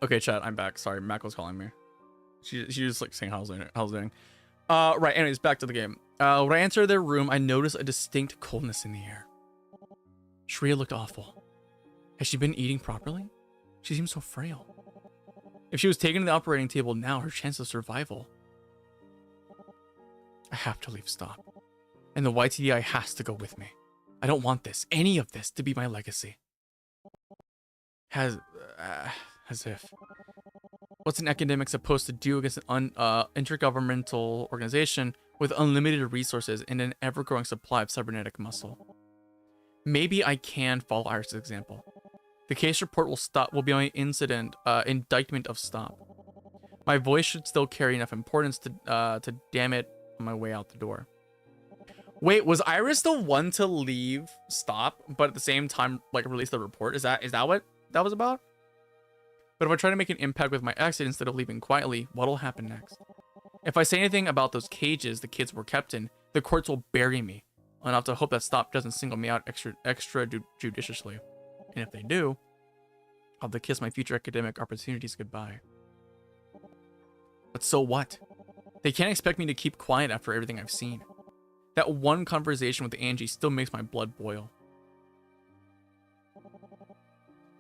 Okay, chat, I'm back. Sorry, Mac was calling me. She was like saying how's doing. Right, anyways, back to the game. When I entered their room, I noticed a distinct coldness in the air. Shreya looked awful. Has she been eating properly? She seems so frail. If she was taken to the operating table now, her chance of survival. I have to leave Stop. And the YTDI has to go with me. I don't want this, any of this, to be my legacy. As if. What's an academic supposed to do against an intergovernmental organization with unlimited resources and an ever-growing supply of cybernetic muscle? Maybe I can follow Iris' example. The case report will be my indictment of Stop. My voice should still carry enough importance to damn it on my way out the door. Wait, was Iris the one to leave Stop, but at the same time, like, release the report? Is that what that was about? But if I try to make an impact with my exit instead of leaving quietly, what'll happen next? If I say anything about those cages the kids were kept in, the courts will bury me. I'll have to hope that Stop doesn't single me out extra judiciously. And if they do, I'll have to kiss my future academic opportunities goodbye. But so what? They can't expect me to keep quiet after everything I've seen. That one conversation with Angie still makes my blood boil.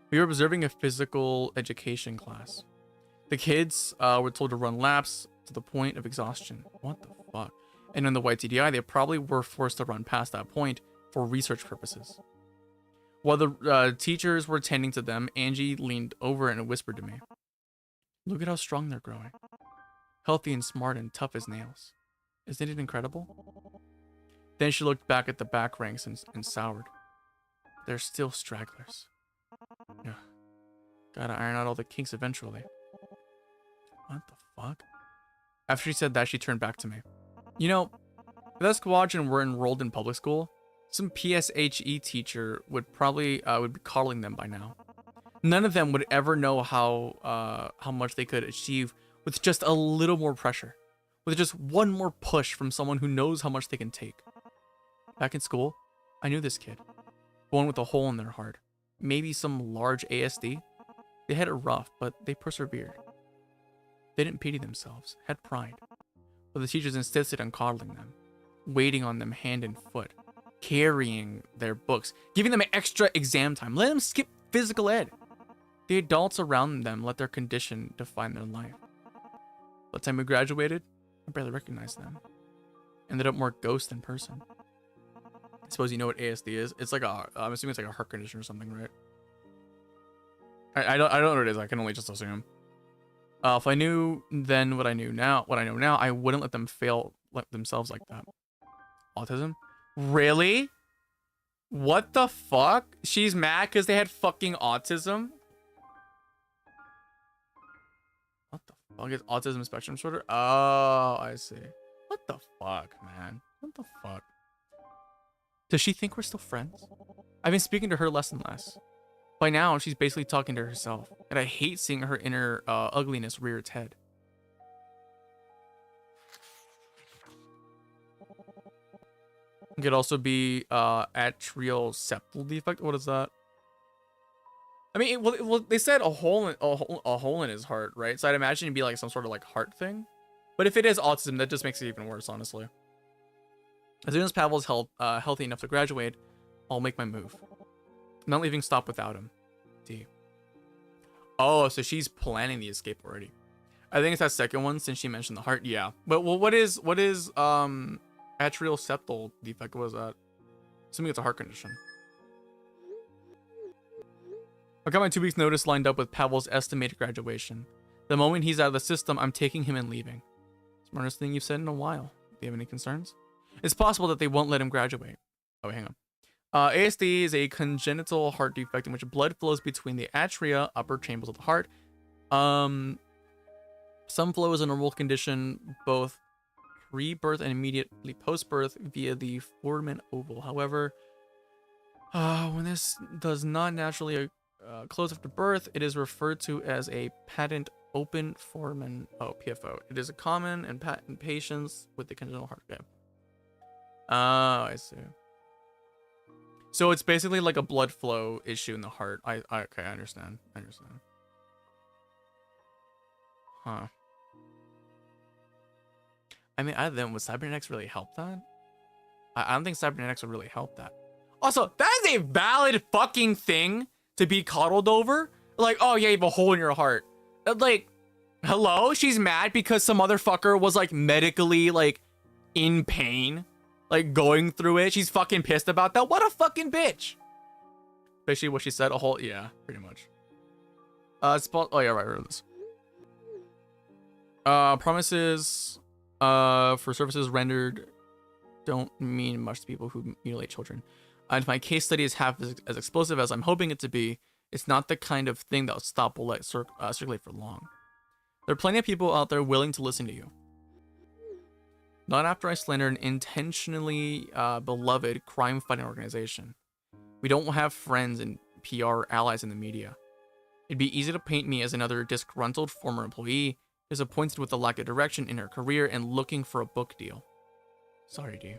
We were observing a physical education class. The kids were told to run laps to the point of exhaustion. What the fuck? And in the YTDI, they probably were forced to run past that point for research purposes. While the teachers were tending to them, Angie leaned over and whispered to me, "Look at how strong they're growing. Healthy and smart and tough as nails. Isn't it incredible?" Then she looked back at the back ranks and soured. They're still stragglers. Yeah. Gotta iron out all the kinks eventually. What the fuck? After she said that, she turned back to me. You know, if that squadron were enrolled in public school, some PSHE teacher would probably would be coddling them by now. None of them would ever know how much they could achieve with just a little more pressure, with just one more push from someone who knows how much they can take. Back in school, I knew this kid, one with a hole in their heart, maybe some large ASD. They had it rough, but they persevered. They didn't pity themselves, had pride. But the teachers insisted on coddling them, waiting on them hand and foot, carrying their books, giving them extra exam time, let them skip physical ed. The adults around them let their condition define their life. By the time we graduated, I barely recognized them. Ended up more ghost than person. I suppose you know what ASD is? It's like I'm assuming it's like a heart condition or something, right? I don't know what it is. I can only just assume. If I knew then what I know now, I wouldn't let them fail themselves like that. Autism? Really? What the fuck? She's mad because they had fucking autism? What the fuck is autism spectrum disorder? Oh, I see. What the fuck, man? What the fuck? Does she think we're still friends? I've been speaking to her less and less. By now, she's basically talking to herself, and I hate seeing her inner ugliness rear its head. It could also be atrial septal defect. What is that? I mean, well, they said a hole in his heart, right? So I'd imagine it'd be like some sort of like heart thing. But if it is autism, that just makes it even worse, honestly. As soon as Pavel's healthy enough to graduate, I'll make my move. I'm not leaving Stop without him. D. Oh, so she's planning the escape already. I think it's that second one since she mentioned the heart. Yeah. But well, what is atrial septal defect? What is that? Assuming it's a heart condition. I got my 2 weeks notice lined up with Pavel's estimated graduation. The moment he's out of the system, I'm taking him and leaving. Smartest thing you've said in a while. Do you have any concerns? It's possible that they won't let him graduate. Oh, wait, hang on. ASD is a congenital heart defect in which blood flows between the atria, upper chambers of the heart. Some flow is a normal condition, both pre-birth and immediately post-birth via the foramen oval. However, when this does not naturally close after birth, it is referred to as a patent open foramen. Oh, PFO. It is a common and patent patients with the congenital heart. Okay. Oh, I see. So it's basically like a blood flow issue in the heart. Okay, I understand. Huh. I mean, other than would cybernetics really help that? I don't think cybernetics would really help that. Also, that is a valid fucking thing to be coddled over. Like, oh yeah, you have a hole in your heart. Like, hello? She's mad because some motherfucker was like medically like in pain, like going through it. She's fucking pissed about that. What a fucking bitch. Basically what she said, a whole, yeah, pretty much. Oh yeah, right, I read this. Promises for services rendered don't mean much to people who mutilate children. And if my case study is half as explosive as I'm hoping it to be, it's not the kind of thing that will stop will let circulate for long. There are plenty of people out there willing to listen to you. Not after I slander an intentionally beloved crime-fighting organization. We don't have friends and PR allies in the media. It'd be easy to paint me as another disgruntled former employee, disappointed with the lack of direction in her career and looking for a book deal. Sorry, D.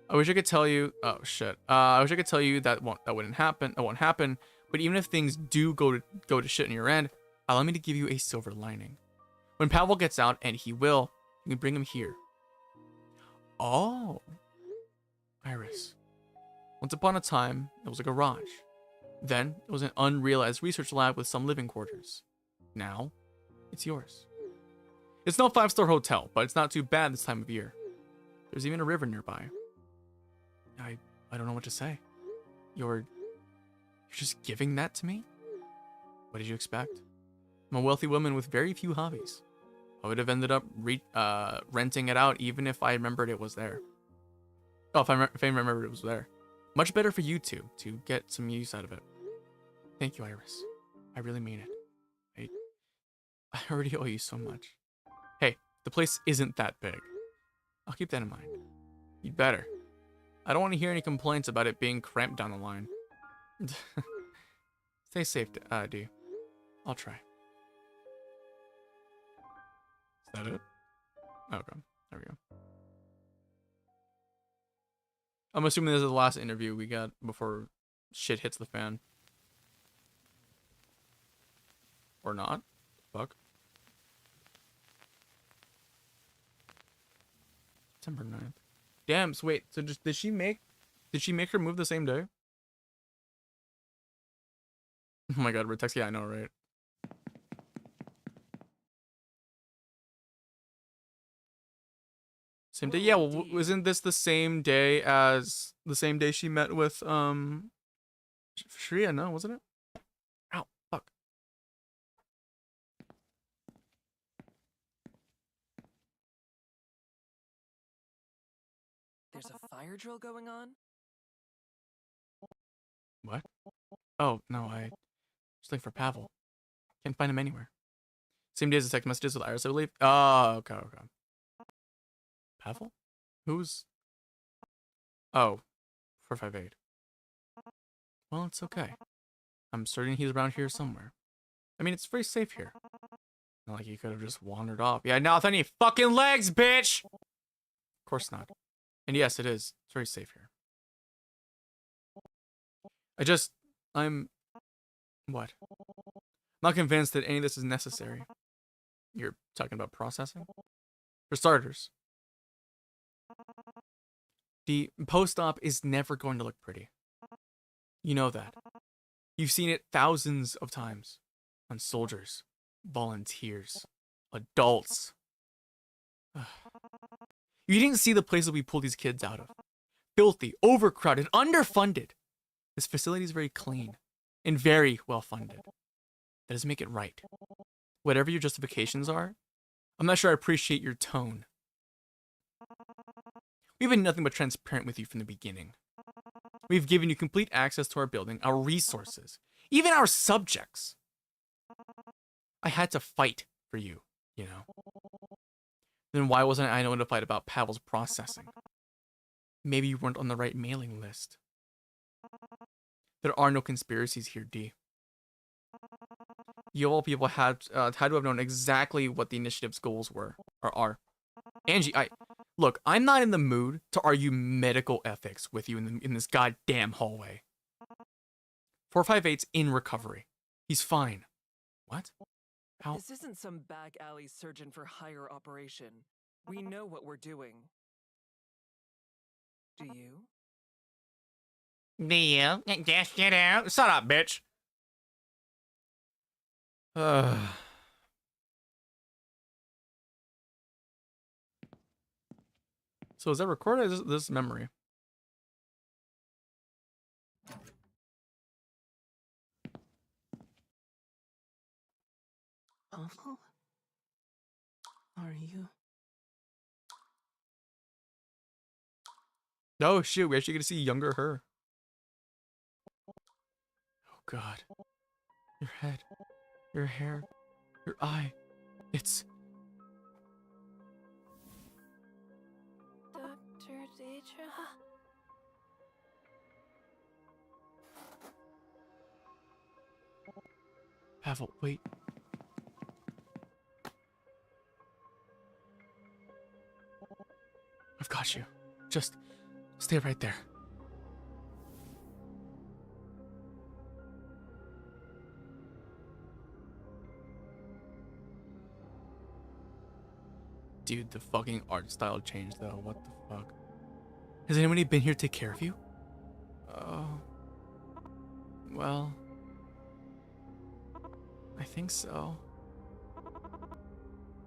I wish I could tell you. Oh shit. I wish I could tell you that wouldn't happen. That won't happen. But even if things do go to shit in your end, allow me to give you a silver lining. When Pavel gets out, and he will, you can bring him here. Oh, Iris. Once upon a time, it was a garage. Then it was an unrealized research lab with some living quarters. Now, it's yours. It's no 5-star hotel, but it's not too bad this time of year. There's even a river nearby. I don't know what to say. You're just giving that to me? What did you expect? I'm a wealthy woman with very few hobbies. I would have ended up renting it out even if I remembered it was there. Oh, if I remembered it was there. Much better for you two to get some use out of it. Thank you, Iris. I really mean it. I already owe you so much. Hey, the place isn't that big. I'll keep that in mind. You'd better. I don't want to hear any complaints about it being cramped down the line. Stay safe, D. I'll try. Is that it? Okay, there we go. I'm assuming this is the last interview we got before shit hits the fan. Or not? Fuck. September 9th. Damn, so wait, so did she make her move the same day? Oh my god, Vertex, yeah, I know, right? Same day? Yeah, well, wasn't this the same day as the same day she met with, Shreya? No, wasn't it? Ow, fuck. There's a fire drill going on? What? Oh, no, just looking for Pavel. Can't find him anywhere. Same day as the text messages with Iris, I believe. Oh, okay. Pavel? Who's... Oh, 458. Well, it's okay. I'm certain he's around here somewhere. I mean, it's very safe here. Not like he could have just wandered off. Yeah, now with any fucking legs, bitch! Of course not. And yes, it is. It's very safe here. I'm... What? I'm not convinced that any of this is necessary. You're talking about processing? For starters, the post-op is never going to look pretty. You know that. You've seen it thousands of times. On soldiers, volunteers, adults. You didn't see the places we pull these kids out of. Filthy, overcrowded, underfunded. This facility is very clean and very well funded. That doesn't make it right. Whatever your justifications are, I'm not sure I appreciate your tone. We've been nothing but transparent with you from the beginning. We've given you complete access to our building, our resources, even our subjects. I had to fight for you, you know. Then why wasn't I notified about Pavel's processing? Maybe you weren't on the right mailing list. There are no conspiracies here, D. You all people had to have known exactly what the initiative's goals were, or are. Angie, look, I'm not in the mood to argue medical ethics with you in this goddamn hallway. 458's in recovery. He's fine. What? How? This isn't some back alley surgeon for hire operation. We know what we're doing. Do you? Just get out. Shut up, bitch. So is that recorded? Or is this memory? Awful? Are you? Oh shoot, we actually get to see younger her. Oh god. Your head, your hair, your eye. It's Dr. Deidre? Pavel, wait. I've got you. Just stay right there. Dude, the fucking art style changed though. What the fuck? Has anybody been here to take care of you? Oh. Well. I think so.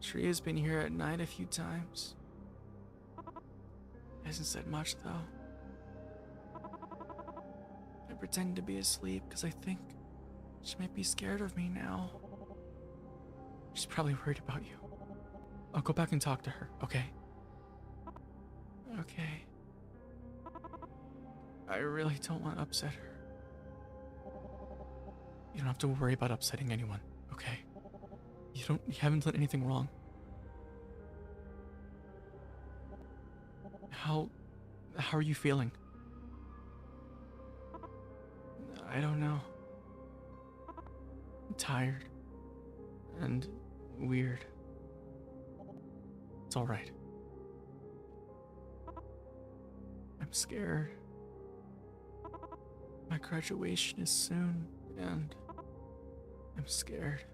Tree has been here at night a few times. Hasn't said much though. I pretend to be asleep because I think she might be scared of me now. She's probably worried about you. I'll go back and talk to her, okay? Okay. I really don't want to upset her. You don't have to worry about upsetting anyone, okay? You haven't done anything wrong. How are you feeling? I don't know. I'm tired. And weird. It's alright. I'm scared. My graduation is soon, and I'm scared.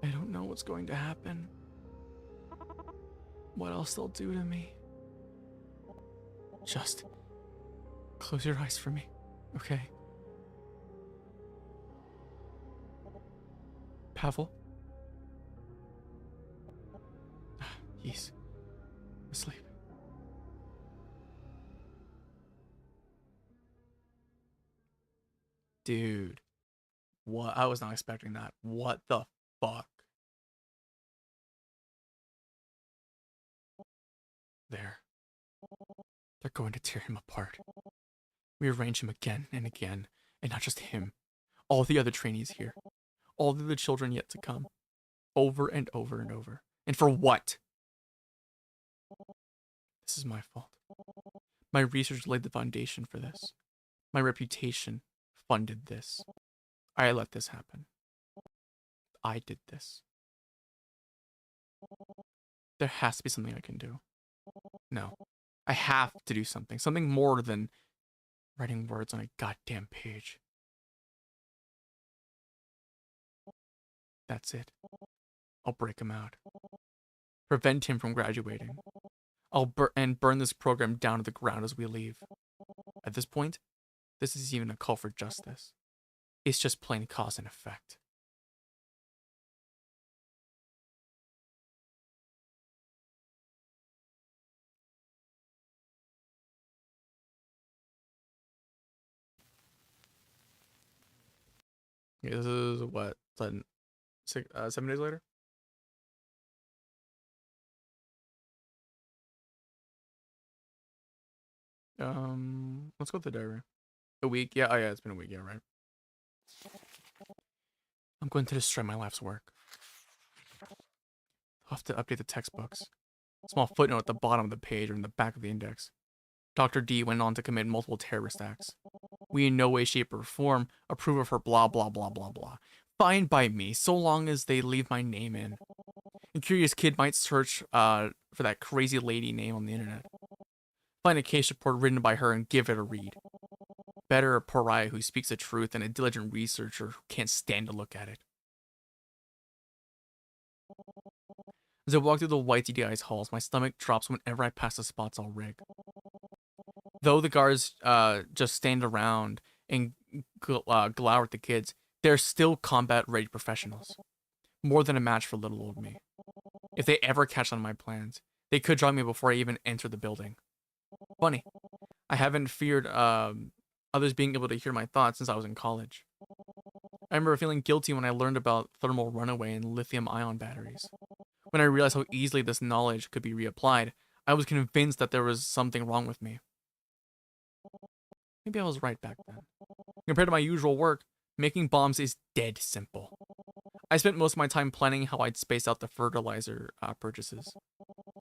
I don't know what's going to happen. What else they'll do to me. Just close your eyes for me, okay? Pavel? He's asleep. Dude. What? I was not expecting that. What the fuck? There. They're going to tear him apart. Rearrange him again and again. And not just him. All the other trainees here. All the other children yet to come. Over and over and over. And for what? This is my fault. My research laid the foundation for this. My reputation funded this. I let this happen. I did this. There has to be something I can do. No. I have to do something. Something more than writing words on a goddamn page. That's it. I'll break him out. Prevent him from graduating. I'll burn this program down to the ground as we leave. At this point, this isn't even a call for justice. It's just plain cause and effect. Okay, this is what? 7 days later? Let's go to the diary. A week? Yeah, oh yeah, it's been a week, yeah, right. I'm going to destroy my life's work. I'll have to update the textbooks. Small footnote at the bottom of the page or in the back of the index. Dr. D went on to commit multiple terrorist acts. We in no way, shape, or form approve of her blah, blah, blah, blah, blah. Fine by me, so long as they leave my name in. A curious kid might search for that crazy lady name on the internet. Find a case report written by her and give it a read. Better a pariah who speaks the truth than a diligent researcher who can't stand to look at it. As I walk through the white DDI's halls, my stomach drops whenever I pass the spots all rig. Though the guards just stand around and glower at the kids, they're still combat-ready professionals. More than a match for little old me. If they ever catch on my plans, they could drop me before I even enter the building. Funny, I haven't feared others being able to hear my thoughts since I was in college. I remember feeling guilty when I learned about thermal runaway and lithium-ion batteries. When I realized how easily this knowledge could be reapplied, I was convinced that there was something wrong with me. Maybe I was right back then. Compared to my usual work, making bombs is dead simple. I spent most of my time planning how I'd space out the fertilizer purchases.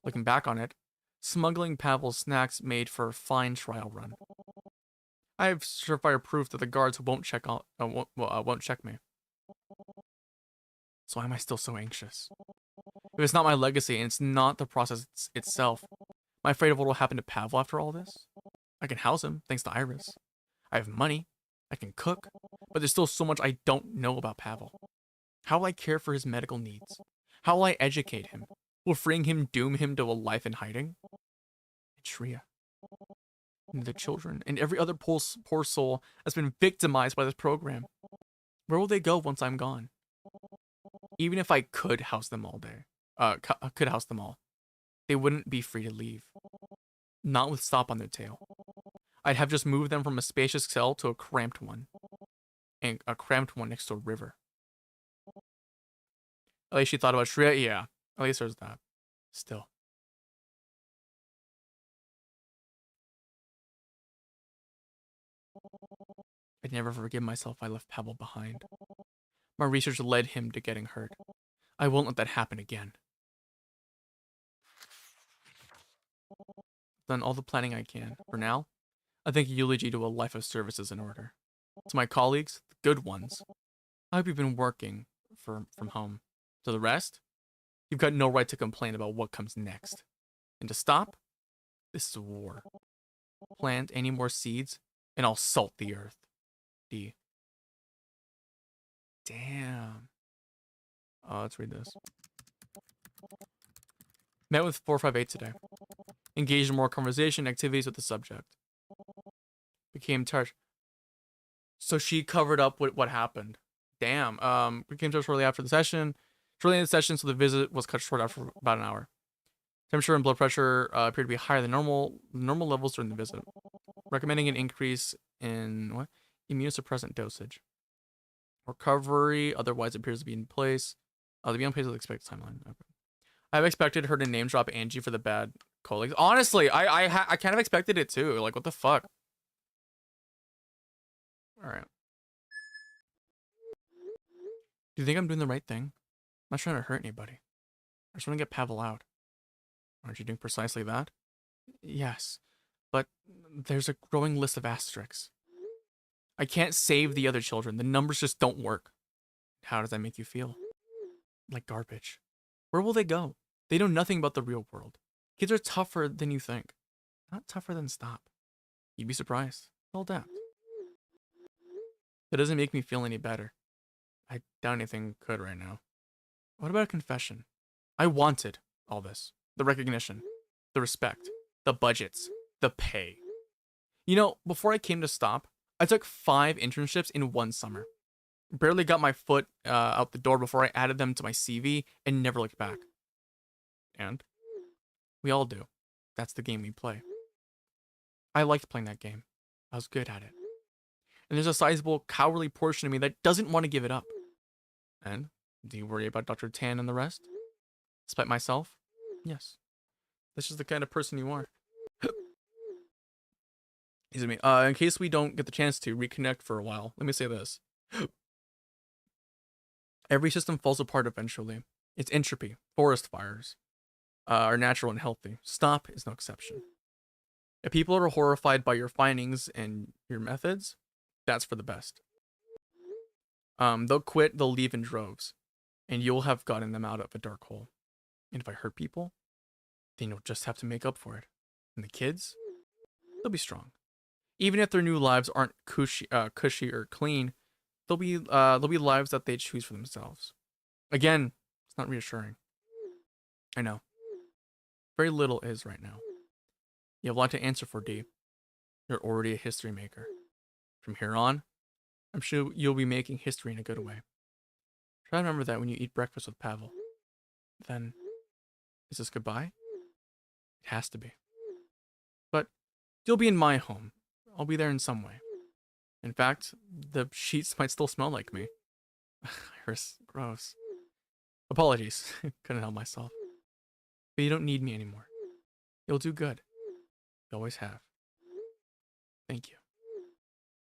Looking back on it, smuggling Pavel's snacks made for a fine trial run. I have surefire proof that the guards won't check me. So why am I still so anxious? If it's not my legacy and it's not the process itself, am I afraid of what will happen to Pavel after all this? I can house him, thanks to Iris. I have money. I can cook. But there's still so much I don't know about Pavel. How will I care for his medical needs? How will I educate him? Will freeing him doom him to a life in hiding? And Shreya. And the children, and every other poor soul has been victimized by this program. Where will they go once I'm gone? Even if I could house them all, they wouldn't be free to leave. Not with Stop on their tail. I'd have just moved them from a spacious cell to a cramped one. And a cramped one next to a river. At least she thought about Shreya, yeah. At least there's that. Still. I'd never forgive myself if I left Pavel behind. My research led him to getting hurt. I won't let that happen again. I've done all the planning I can. For now, I think a eulogy to a life of service is in order. To my colleagues, the good ones, I hope you've been working from home. To the rest, you've got no right to complain about what comes next. And to stop, this is a war. Plant any more seeds, and I'll salt the earth. D. Damn. Let's read this. Met with 458 today. Engaged in more conversation activities with the subject. Became touched. So she covered up what happened. Damn. Became touched shortly after the session. Shortly in the session, so the visit was cut short after about an hour. Temperature and blood pressure appear to be higher than normal levels during the visit. Recommending an increase in immunosuppressant dosage. Recovery otherwise appears to be in place. To be on pace with expected timeline. Okay. I've expected her to name drop Angie for the bad colleagues. Honestly, I kind of expected it too. Like, what the fuck? All right. Do you think I'm doing the right thing? I'm not trying to hurt anybody. I just want to get Pavel out. Aren't you doing precisely that? Yes, but there's a growing list of asterisks. I can't save the other children. The numbers just don't work. How does that make you feel? Like garbage. Where will they go? They know nothing about the real world. Kids are tougher than you think. Not tougher than Stop. You'd be surprised. They'll adapt. That doesn't make me feel any better. I doubt anything could right now. What about a confession? I wanted all this. The recognition. The respect. The budgets. The pay. You know, before I came to Stop, I took 5 internships in one summer. Barely got my foot out the door before I added them to my CV and never looked back. And we all do. That's the game we play. I liked playing that game. I was good at it. And there's a sizable cowardly portion of me that doesn't want to give it up. And do you worry about Dr. Tan and the rest? Despite myself? Yes. That's just the kind of person you are. Excuse me. In case we don't get the chance to reconnect for a while, let me say this. Every system falls apart eventually. It's entropy. Forest fires are natural and healthy. Stop is no exception. If people are horrified by your findings and your methods, that's for the best. They'll quit, they'll leave in droves, and you'll have gotten them out of a dark hole. And if I hurt people, then you'll just have to make up for it. And the kids, they'll be strong. Even if their new lives aren't cushy or clean, they'll be lives that they choose for themselves. Again, it's not reassuring. I know. Very little is right now. You have a lot to answer for, D. You're already a history maker. From here on, I'm sure you'll be making history in a good way. Try to remember that when you eat breakfast with Pavel. Then, is this goodbye? It has to be. But you'll be in my home. I'll be there in some way. In fact, the sheets might still smell like me. Iris, gross. Apologies. Couldn't help myself. But you don't need me anymore. You'll do good. You always have. Thank you.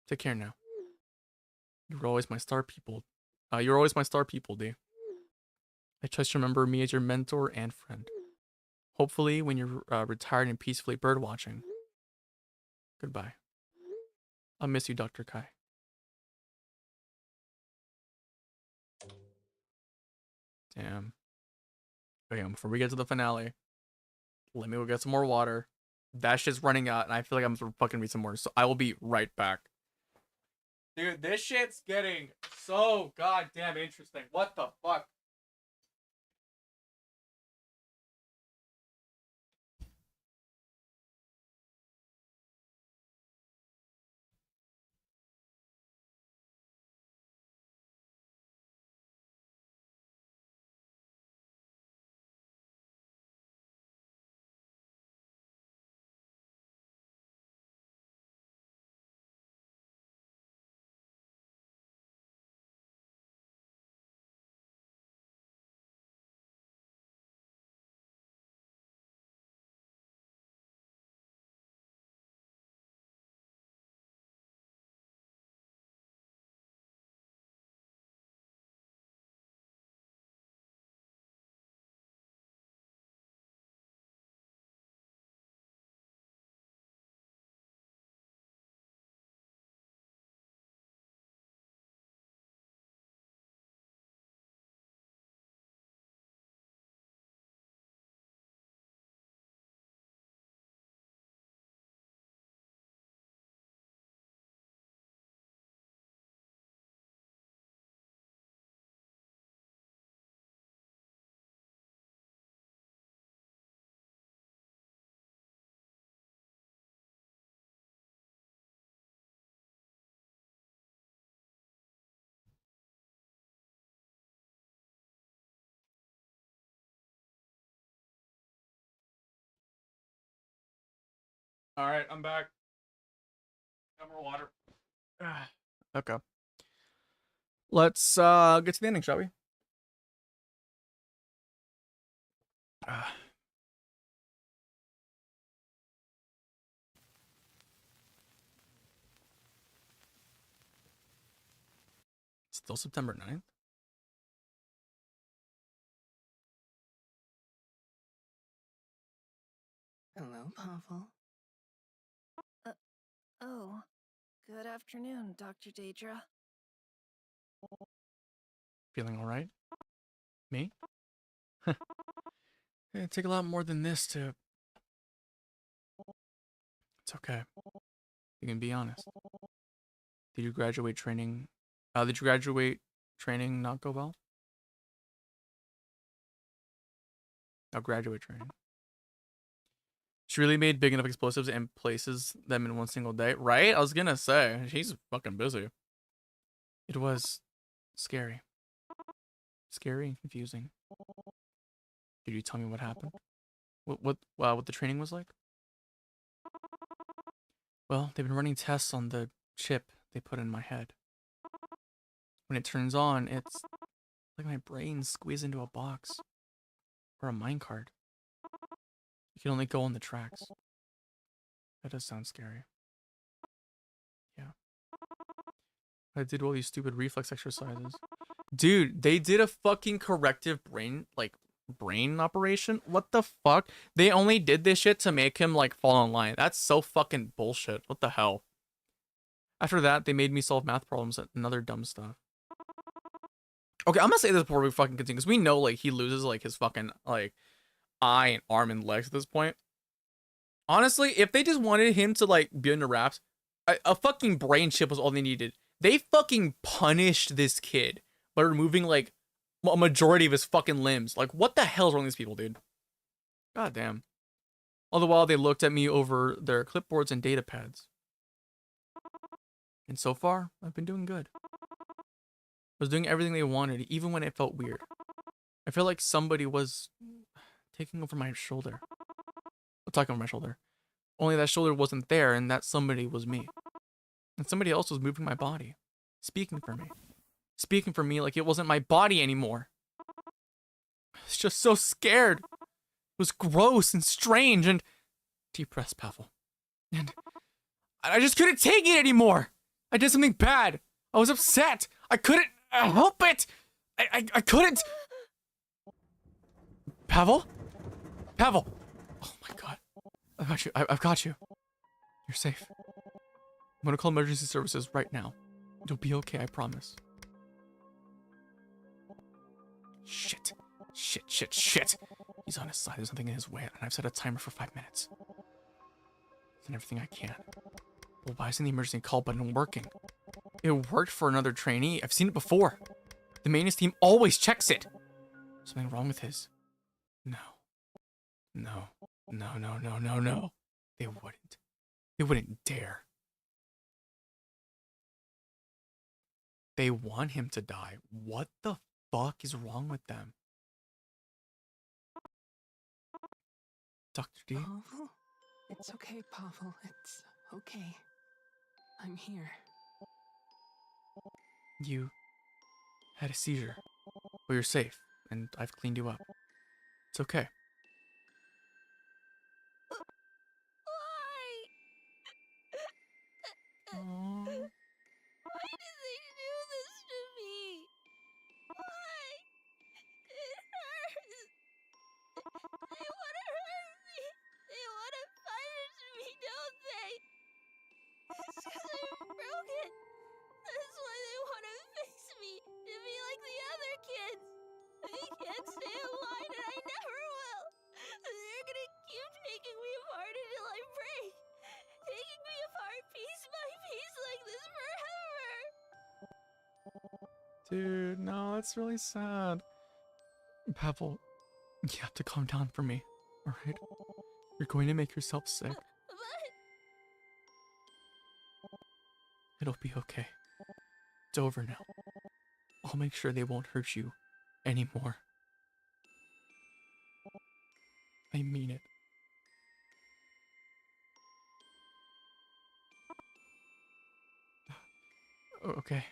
Take care now. You're always my star pupil. You're always my star pupil, D. I trust you remember me as your mentor and friend. Hopefully, when you're retired and peacefully birdwatching. Goodbye. I'll miss you, Dr. Kai. Damn. Okay, before we get to the finale, let me go get some more water. That shit's running out, and I feel like I'm gonna fucking read some more, so I will be right back. Dude, this shit's getting so goddamn interesting. What the fuck? All right, I'm back. Got more water. Okay. Let's get to the ending, shall we? Still September 9th? Hello, Pavel. Oh, good afternoon, Dr. Daedra. Feeling all right? Me? It'd take a lot more than this to... It's okay. You can be honest. Did you graduate training... did you graduate training not go well? Graduate training. She really made big enough explosives and places them in one single day, right? I was gonna say, she's fucking busy. It was scary. Scary and confusing. Did you tell me what happened? What the training was like? Well, they've been running tests on the chip they put in my head. When it turns on, it's like my brain squeezed into a box. Or a minecart. You can only go on the tracks. That does sound scary. Yeah. I did all these stupid reflex exercises. Dude, they did a fucking corrective brain operation? What the fuck? They only did this shit to make him, like, fall in line. That's so fucking bullshit. What the hell? After that, they made me solve math problems and other dumb stuff. Okay, I'm gonna say this before we fucking continue, because we know, like, he loses, like, his fucking, like, eye and arm and legs at this point. Honestly, if they just wanted him to, like, be under wraps, A fucking brain chip was all they needed. They fucking punished this kid by removing like a majority of his fucking limbs. Like, what the hell's wrong with these people, dude? God damn. All the while, they looked at me over their clipboards and data pads. And so far, I've been doing good. I was doing everything they wanted, even when it felt weird. I felt like somebody was taking over my shoulder. Talking over my shoulder. Only that shoulder wasn't there, and that somebody was me. And somebody else was moving my body. Speaking for me. Speaking for me like it wasn't my body anymore. I was just so scared. It was gross and strange and deep breaths, Pavel. And I just couldn't take it anymore. I did something bad. I was upset. I couldn't help it. I couldn't. Pavel? Pavel. Oh my god. I got you. I've got you. You're safe. I'm gonna call emergency services right now. You'll be okay, I promise. Shit. Shit. He's on his side. There's nothing in his way, and I've set a timer for 5 minutes. I've done everything I can. Well, why isn't the emergency call button working? It worked for another trainee. I've seen it before. The maintenance team always checks it. Something wrong with his. No. They wouldn't. They wouldn't dare. They want him to die. What the fuck is wrong with them? Dr. D? Pavel? It's okay, Pavel. It's okay. I'm here. You had a seizure. Well, you're safe, and I've cleaned you up. It's okay. Why? Aww. Why did they do this to me? Why? It hurts. They want to hurt me. They want to punish me, don't they? It's 'cause I'm broken. That's why they want to fix me to be like the other kids. I can't stay alive and I never will. They're gonna keep taking me apart until I break. Taking me apart piece by piece like this forever. Dude, no, that's really sad. Pavel, you have to calm down for me, alright? You're going to make yourself sick. But It'll be okay. It's over now. I'll make sure they won't hurt you anymore. I mean it. Okay.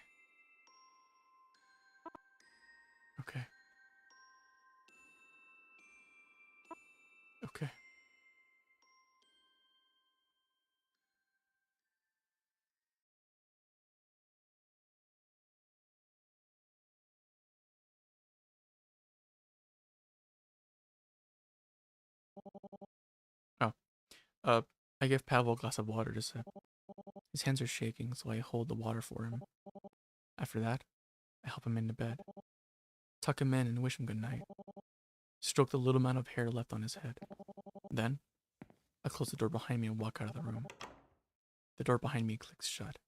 Okay. Okay. Oh. I give Pavel a glass of water to sip. His hands are shaking, so I hold the water for him. After that, I help him into bed. Tuck him in and wish him good night. Stroke the little amount of hair left on his head. Then, I close the door behind me and walk out of the room. The door behind me clicks shut.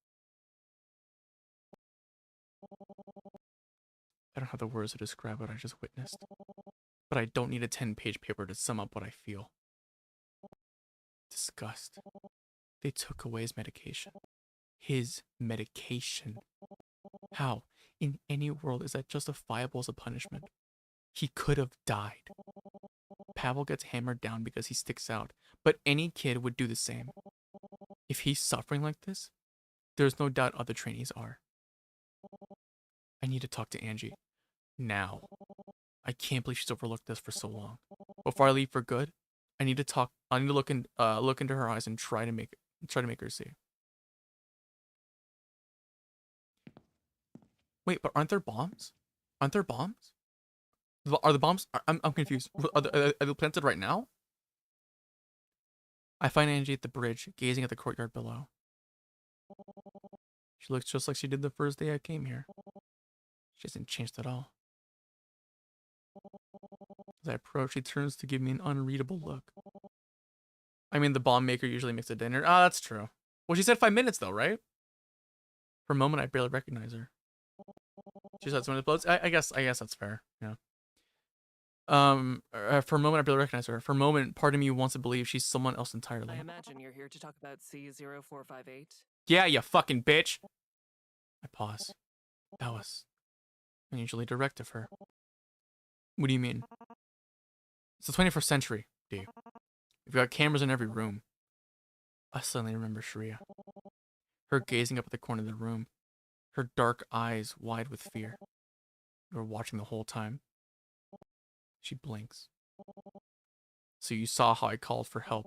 I don't have the words to describe what I just witnessed, but I don't need a 10-page paper to sum up what I feel. Disgust. They took away his medication. His medication. How, in any world, is that justifiable as a punishment? He could have died. Pavel gets hammered down because he sticks out, but any kid would do the same. If he's suffering like this, there's no doubt other trainees are. I need to talk to Angie. Now. I can't believe she's overlooked this for so long. Before I leave for good, I need to look into her eyes and try to make her see. Wait, but aren't there bombs? Aren't there bombs? Are the bombs? I'm confused. Are they planted right now? I find Angie at the bridge, gazing at the courtyard below. She looks just like she did the first day I came here. She hasn't changed at all. As I approach, she turns to give me an unreadable look. I mean, the bomb maker usually makes a dinner. Ah, that's true. Well, she said 5 minutes though, right? For a moment, I barely recognize her. She said someone explodes. I guess that's fair. Yeah. For a moment, I barely recognize her. For a moment, part of me wants to believe she's someone else entirely. I imagine you're here to talk about C0458. Yeah, you fucking bitch. I pause. That was unusually direct of her. What do you mean? It's the 21st century, D. We've got cameras in every room. I suddenly remember Sharia. Her gazing up at the corner of the room. Her dark eyes wide with fear. You were watching the whole time. She blinks. So you saw how I called for help.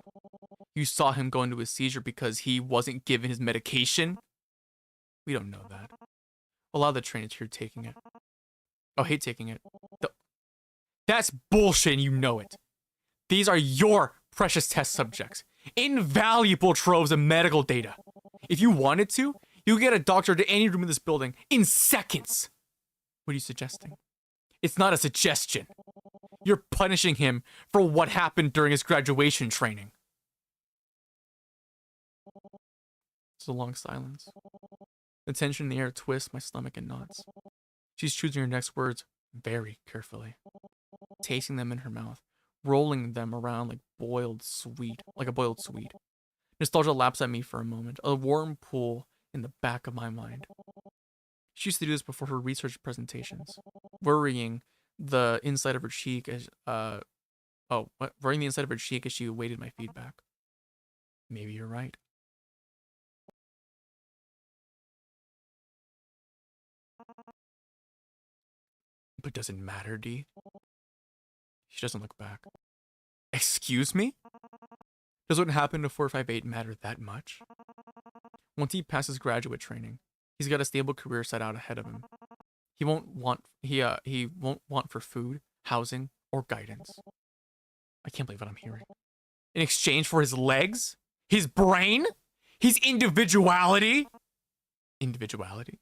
You saw him go into a seizure because he wasn't given his medication? We don't know that. A lot of the trainers here taking it. Oh, hate taking it. That's bullshit and you know it. These are your precious test subjects. Invaluable troves of medical data. If you wanted to, you could get a doctor to any room in this building in seconds. What are you suggesting? It's not a suggestion. You're punishing him for what happened during his graduation training. It's a long silence. The tension in the air twists my stomach in knots. She's choosing her next words very carefully, tasting them in her mouth, rolling them around like a boiled sweet. Nostalgia laps at me for a moment, a warm pool in the back of my mind. She used to do this before her research presentations, worrying the inside of her cheek as worrying the inside of her cheek as she awaited my feedback. Maybe you're right. But does it matter, D? She doesn't look back. Excuse me? Does what happened to 458 matter that much? Once he passes graduate training, he's got a stable career set out ahead of him. He won't want for food, housing, or guidance. I can't believe what I'm hearing. In exchange for his legs? His brain? His individuality? Individuality?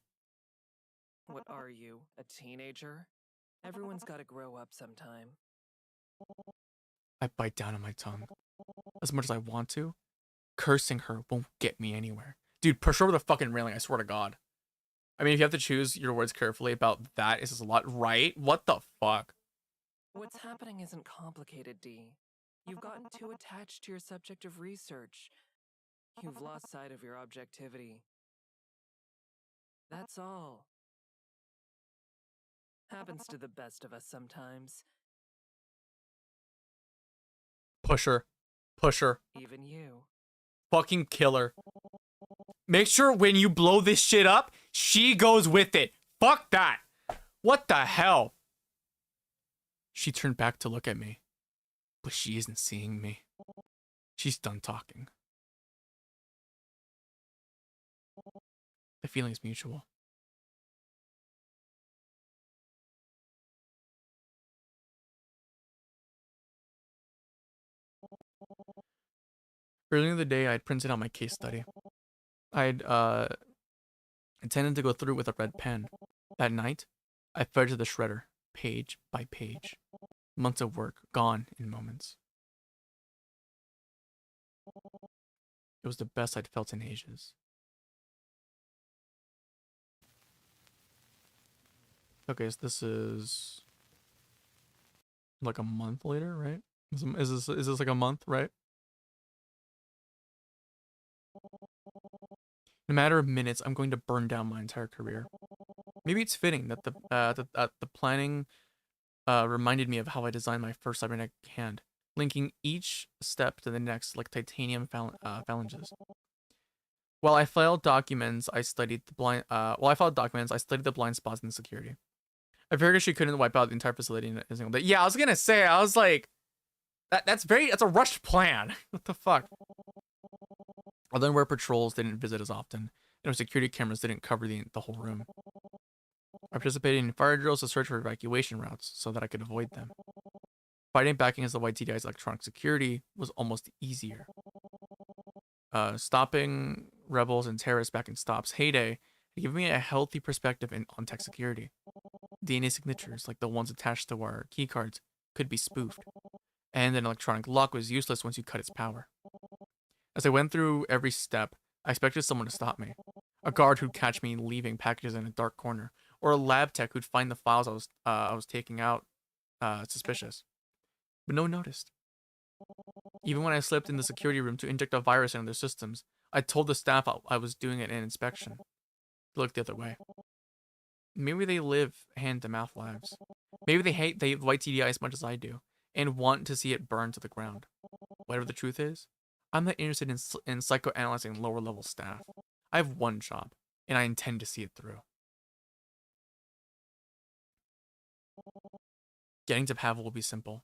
What are you, a teenager? Everyone's gotta grow up sometime. I bite down on my tongue. As much as I want to, cursing her won't get me anywhere. Dude, push her over the fucking railing, I swear to God. I mean, if you have to choose your words carefully about that, is this a lot right? What the fuck? What's happening isn't complicated, D. You've gotten too attached to your subject of research. You've lost sight of your objectivity. That's all. Happens to the best of us sometimes. Push her. Push her. Even you. Fucking kill her. Make sure when you blow this shit up, she goes with it. Fuck that. What the hell? She turned back to look at me, but she isn't seeing me. She's done talking. The feeling is mutual. Earlier in the day, I had printed out my case study. I'd intended to go through with a red pen. That night, I fed it to the shredder, page by page. Months of work, gone in moments. It was the best I'd felt in ages. Okay, so this is like a month later, right? Is this like a month, right? In a matter of minutes, I'm going to burn down my entire career. Maybe it's fitting that the planning reminded me of how I designed my first cybernetic hand, linking each step to the next like titanium phalanges. While I filed documents, I studied the blind spots in the security. I figured she couldn't wipe out the entire facility in a single day. Yeah, I was gonna say, I was like, that's a rushed plan. What the fuck? Other than where patrols didn't visit as often, and security cameras didn't cover the whole room. I participated in fire drills to search for evacuation routes so that I could avoid them. Fighting back against the YTDI's electronic security was almost easier. Stopping rebels and terrorists back in Stop's heyday had given me a healthy perspective on tech security. DNA signatures, like the ones attached to our keycards, could be spoofed, and an electronic lock was useless once you cut its power. As I went through every step, I expected someone to stop me. A guard who'd catch me leaving packages in a dark corner, or a lab tech who'd find the files I was taking out suspicious. But no one noticed. Even when I slipped in the security room to inject a virus into their systems, I told the staff I was doing an inspection. They looked the other way. Maybe they live hand-to-mouth lives. Maybe they hate the white TDI as much as I do, and want to see it burn to the ground. Whatever the truth is, I'm not interested in psychoanalyzing lower-level staff. I have one job, and I intend to see it through. Getting to Pavel will be simple.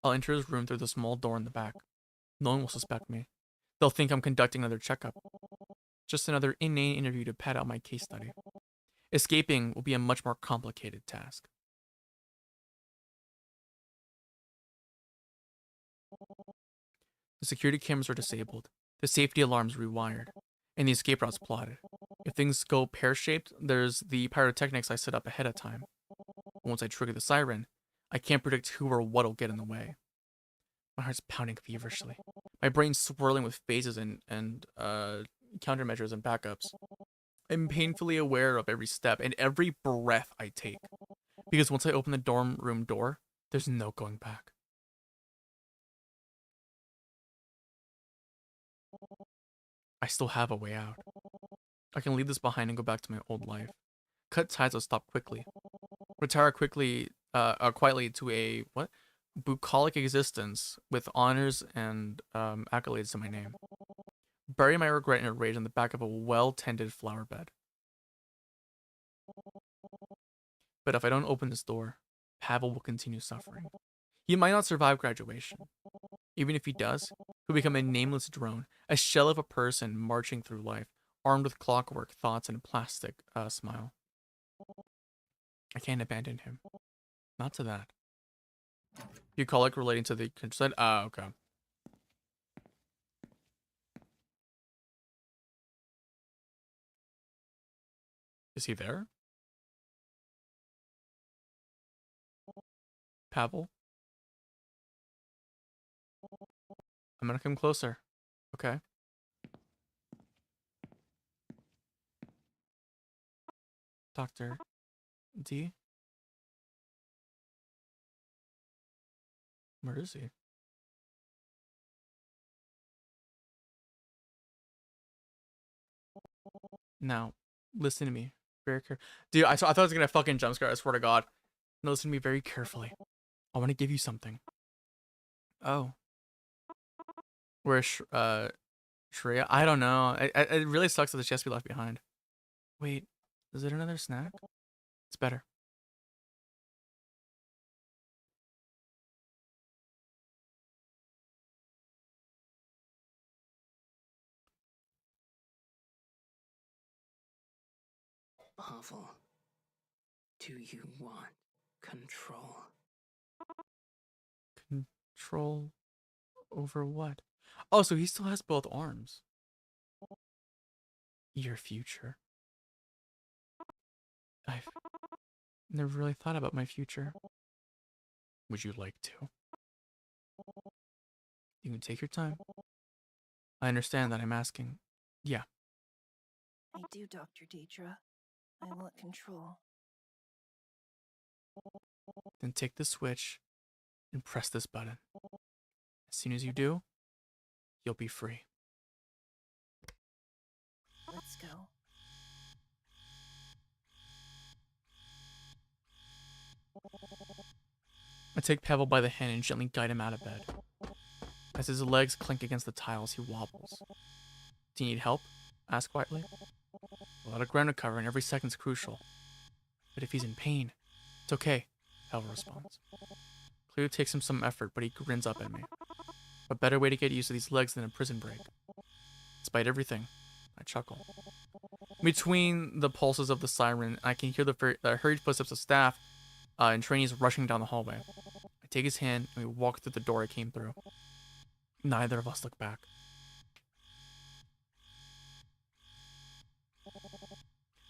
I'll enter his room through the small door in the back. No one will suspect me. They'll think I'm conducting another checkup. Just another inane interview to pad out my case study. Escaping will be a much more complicated task. The security cameras are disabled, the safety alarms rewired, and the escape routes plotted. If things go pear-shaped, there's the pyrotechnics I set up ahead of time. Once I trigger the siren, I can't predict who or what'll get in the way. My heart's pounding feverishly. My brain's swirling with phases and countermeasures and backups. I'm painfully aware of every step and every breath I take. Because once I open the dorm room door, there's no going back. I still have a way out. I can leave this behind and go back to my old life. Cut ties will stop quickly. Retire quietly to a, bucolic existence with honors and accolades to my name. Bury my regret and rage in the back of a well-tended flower bed. But if I don't open this door, Pavel will continue suffering. He might not survive graduation. Even if he does, he'll become a nameless drone, a shell of a person marching through life, armed with clockwork thoughts and a plastic smile. I can't abandon him. Not to that. Bucolic relating to the consent. Okay. Is he there? Pavel? I'm gonna come closer. Okay. Dr. D? Where is he? Now, listen to me very carefully. Dude, I thought I was gonna fucking jump scare, I swear to God. No, listen to me very carefully. I want to give you something. Oh. Where's Shreya? I don't know. It really sucks that she has to be left behind. Wait, is it another snack? It's better. Pavel, do you want control? Control over what? Oh, so he still has both arms. Your future. I've never really thought about my future. Would you like to? You can take your time. I understand that I'm asking. Yeah. I do, Dr. Deidre. I want control. Then take the switch and press this button. As soon as you do, you'll be free. Let's go. I take Pavel by the hand and gently guide him out of bed. As his legs clink against the tiles, he wobbles. Do you need help? I ask quietly. A lot of ground to cover and every second's crucial. But if he's in pain, it's okay, Pavel responds. Clearly takes him some effort, but he grins up at me. A better way to get used to these legs than a prison break. Despite everything, I chuckle. Between the pulses of the siren, I can hear the hurried footsteps of staff and trainees rushing down the hallway. I take his hand and we walk through the door I came through. Neither of us look back.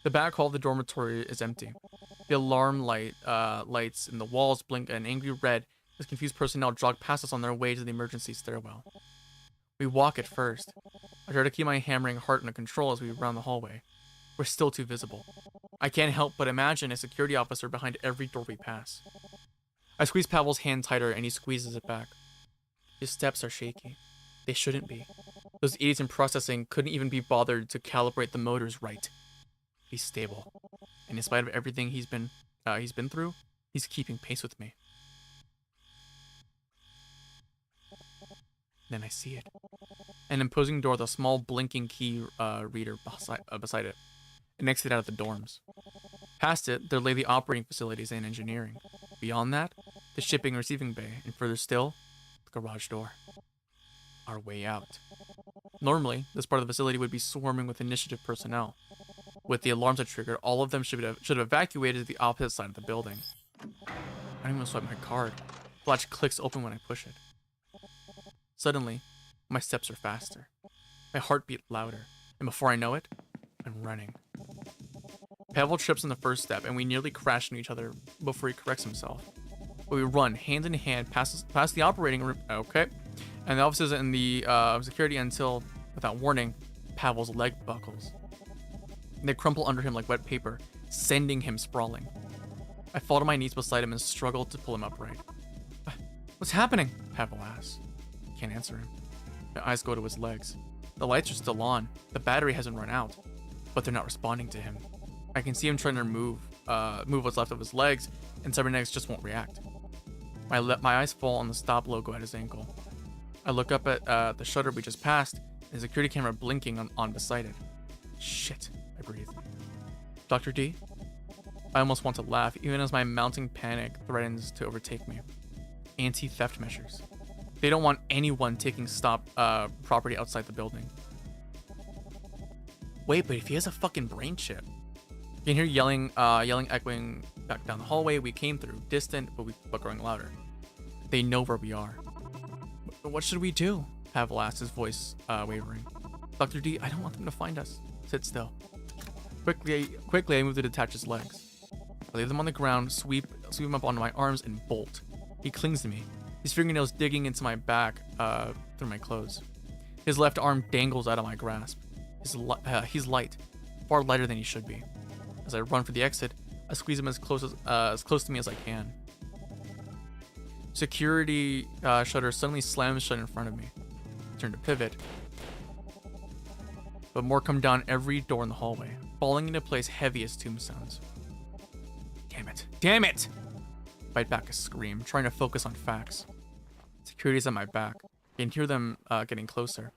The back hall of the dormitory is empty. The alarm lights in the walls blink an angry red as confused personnel jog past us on their way to the emergency stairwell. We walk at first, I try to keep my hammering heart under control as we round the hallway. We're still too visible. I can't help but imagine a security officer behind every door we pass. I squeeze Pavel's hand tighter and he squeezes it back. His steps are shaky. They shouldn't be. Those idiots in processing couldn't even be bothered to calibrate the motors right. He's stable. And in spite of everything he's been through, he's keeping pace with me. Then I see it. An imposing door with a small blinking key reader beside it. An exit out of the dorms. Past it, there lay the operating facilities and engineering. Beyond that, the shipping and receiving bay, and further still, the garage door. Our way out. Normally, this part of the facility would be swarming with initiative personnel. With the alarms that triggered, all of them should have evacuated to the opposite side of the building. I don't even swipe my card. The latch clicks open when I push it. Suddenly, my steps are faster. My heart beat louder, and before I know it, I'm running. Pavel trips on the first step, and we nearly crash into each other before he corrects himself. But we run, hand in hand, past the operating room, okay, and the offices and the security until, without warning, Pavel's leg buckles. They crumple under him like wet paper, sending him sprawling. I fall to my knees beside him and struggle to pull him upright. What's happening? Pavel asks. Can't answer him. My eyes go to his legs. The lights are still on. The battery hasn't run out, but they're not responding to him. I can see him trying to move what's left of his legs, and cybernetics just won't react. My eyes fall on the stop logo at his ankle. I look up at the shutter we just passed, and the security camera blinking on beside it. Shit, I breathe. Dr. D? I almost want to laugh, even as my mounting panic threatens to overtake me. Anti-theft measures. They don't want anyone taking property outside the building. Wait, but if he has a fucking brain chip. You can hear yelling echoing back down the hallway we came through, distant but growing louder. They know where we are. What should we do? Pavel asked, his voice wavering. Dr. D, I don't want them to find us. Sit still. Quickly, I move to detach his legs. I leave them on the ground, sweep him up onto my arms, and bolt. He clings to me, his fingernails digging into my back through my clothes. His left arm dangles out of my grasp. He's light, far lighter than he should be. As I run for the exit, I squeeze him as close to me as I can. Security shutter suddenly slams shut in front of me. I turn to pivot, but more come down every door in the hallway, falling into place heavy as tombstones. Damn it! Damn it! Bite back a scream, trying to focus on facts. Security's at my back. I can hear them getting closer.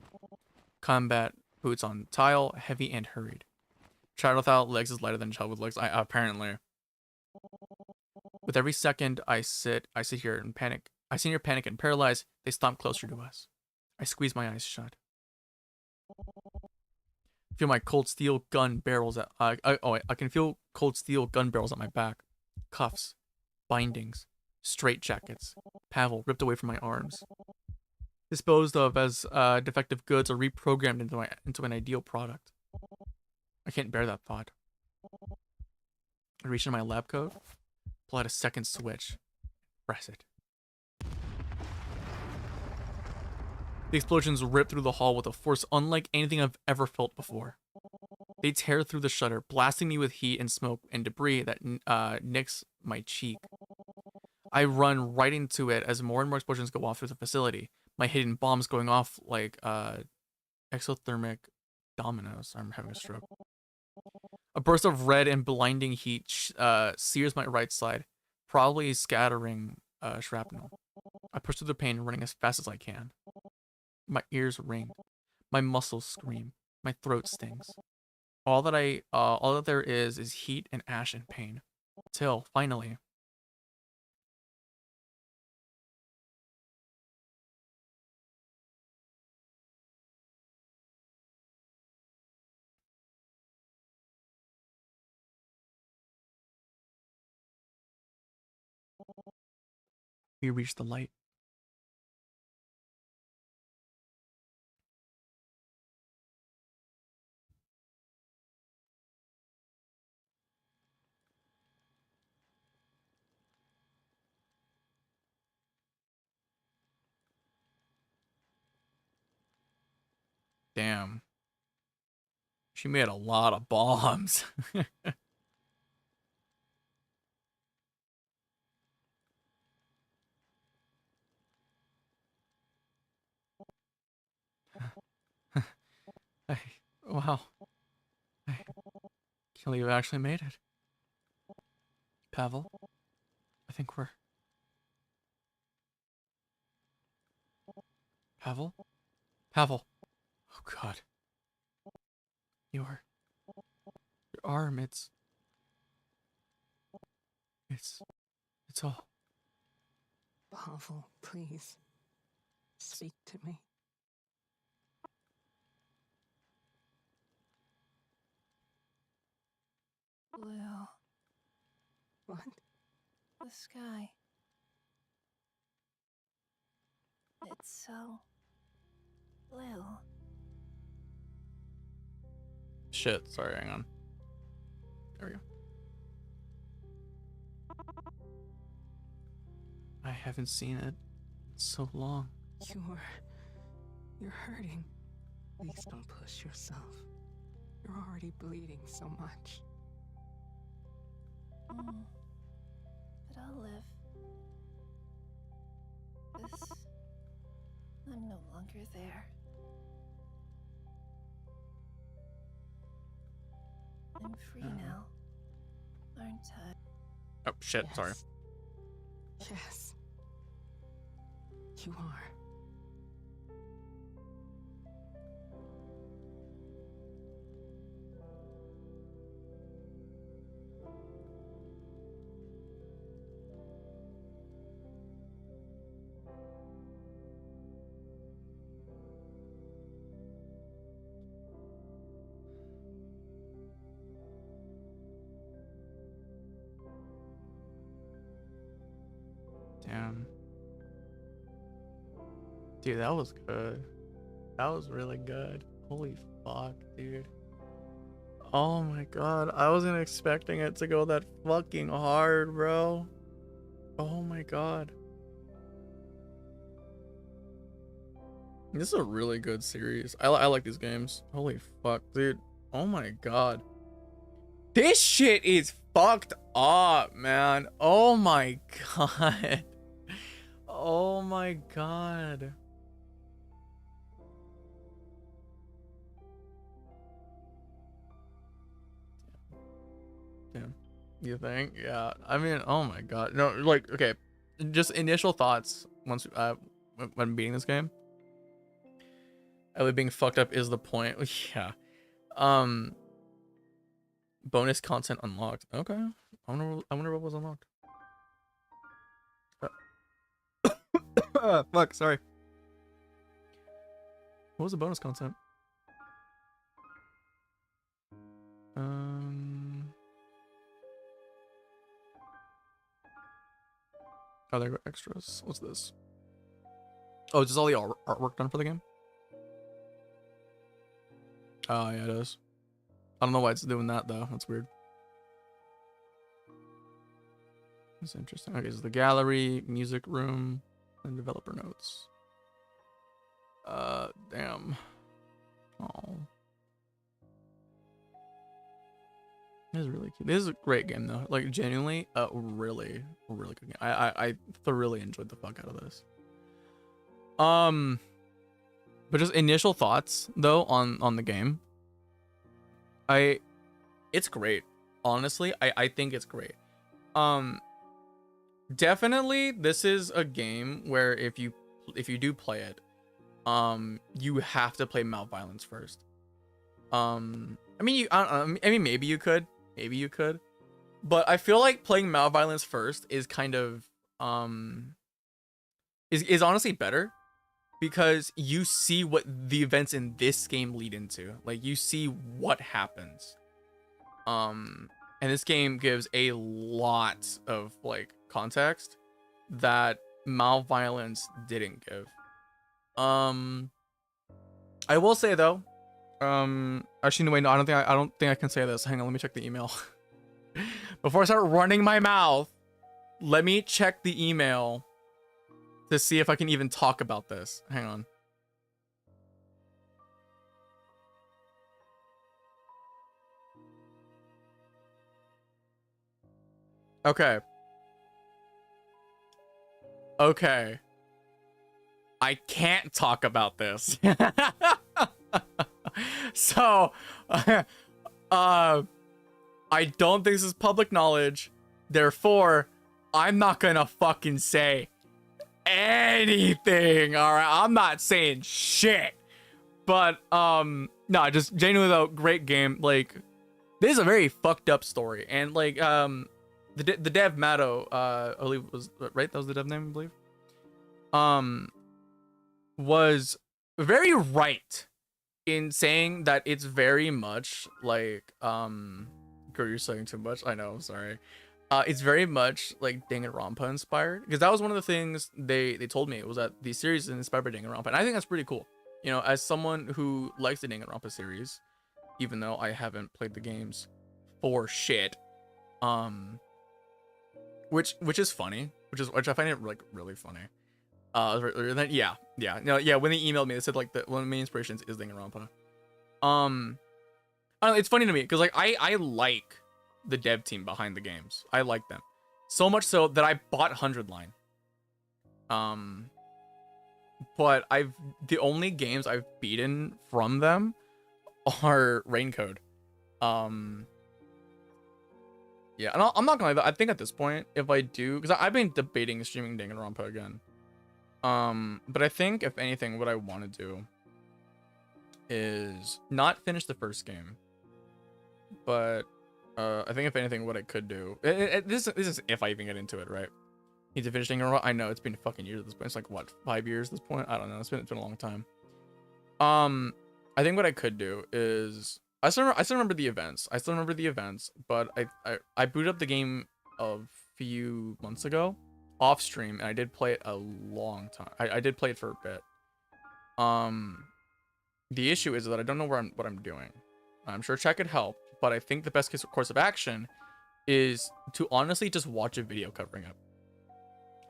Combat boots on tile, heavy and hurried. Child without legs is lighter than child with legs. Apparently. With every second I sit here in panic. I see your panic and paralyzed. They stomp closer to us. I squeeze my eyes shut. Feel my cold steel gun barrels at. I can feel cold steel gun barrels at my back. Cuffs, bindings, straitjackets. Pavel ripped away from my arms. Disposed of as defective goods or reprogrammed into an ideal product. I can't bear that thought. I reach into my lab coat, pull out a second switch, press it. The explosions rip through the hall with a force unlike anything I've ever felt before. They tear through the shutter, blasting me with heat and smoke and debris that nicks my cheek. I run right into it as more and more explosions go off through the facility, my hidden bombs going off like exothermic dominoes. I'm having a stroke. A burst of red and blinding heat sears my right side, probably scattering shrapnel. I push through the pain, running as fast as I can. My ears ring, my muscles scream, my throat stings. All that there is heat and ash and pain. Till finally, we reach the light. Damn. She made a lot of bombs. Hey, wow. I can't believe you actually made it. Pavel, I think we're... Pavel? Pavel. Oh god. Your arm, it's all... Pavel, please. Speak to me. Blue. What? The sky. It's so blue. Shit, sorry, hang on. There we go. I haven't seen it in so long. You're hurting. Please don't push yourself. You're already bleeding so much. But I'll live. I'm no longer there. I'm free now, aren't I? Oh, shit, Yes. sorry. Yes. You are. Damn. Dude, that was good. That was really good. Holy fuck, dude. Oh my god. I wasn't expecting it to go that fucking hard, bro. Oh my god. This is a really good series. I like these games. Holy fuck, dude. Oh my god. This shit is fucked up, man. Oh my god. Oh my god. Damn. You think? Yeah. I mean, oh my god. No, like, okay. Just initial thoughts once when beating this game. Ellie being fucked up is the point. Yeah. Bonus content unlocked. Okay. I wonder what was unlocked. Fuck, sorry. What was the bonus content? Oh, there go extras. What's this? Oh, is this all the artwork done for the game? Oh, yeah, it is. I don't know why it's doing that, though. That's weird. That's interesting. Okay, so the gallery, music room, and developer notes. Damn. Oh. This is really cute. This is a great game, though. Like, genuinely, really, really good game. I thoroughly enjoyed the fuck out of this. But just initial thoughts, though, on the game. It's great. Honestly, I think it's great. Definitely, this is a game where if you do play it, you have to play Mount Violence first. I mean, maybe you could, but I feel like playing Mount Violence first is kind of is honestly better, because you see what the events in this game lead into. Like, you see what happens. And this game gives a lot of like context that Malviolence didn't give. I will say though, actually no, wait, no, I don't think I can say this. Hang on, let me check the email. Before I start running my mouth, let me check the email to see if I can even talk about this. Hang on. Okay. Okay. I can't talk about this. So, I don't think this is public knowledge. Therefore, I'm not gonna fucking say anything. All right, I'm not saying shit. But no, just genuinely though, great game. Like, this is a very fucked up story, and like the dev Matto, I believe was right. That was the dev name, I believe. Was very right in saying that it's very much like girl, you're saying too much. I know, I'm sorry. It's very much like Danganronpa inspired, because that was one of the things they told me. It was that the series is inspired by Danganronpa, and I think that's pretty cool. You know, as someone who likes the Danganronpa series, even though I haven't played the games for shit, which is funny, which I find it like really funny. Yeah. No, yeah. When they emailed me, they said like that one of the main inspirations is Danganronpa. I don't know, it's funny to me because like I like the dev team behind the games. I like them so much so that I bought 100 Line. But the only games I've beaten from them are Raincode. Yeah, and I'm not gonna lie, I think at this point, if I do, because I've been debating streaming Danganronpa again. But I think if anything, what I want to do is not finish the first game, but I think if anything, what I could do, this is if I even get into it, right? Need to finish Danganronpa. I know it's been fucking years at this point. It's like what, 5 years at this point? I don't know. It's been a long time. I think what I could do is I still remember the events. But I booted up the game a few months ago off stream, and I did play it a long time. I did play it for a bit. The issue is that I don't know what I'm doing. I'm sure chat could help, but I think the best course of action is to honestly just watch a video covering it.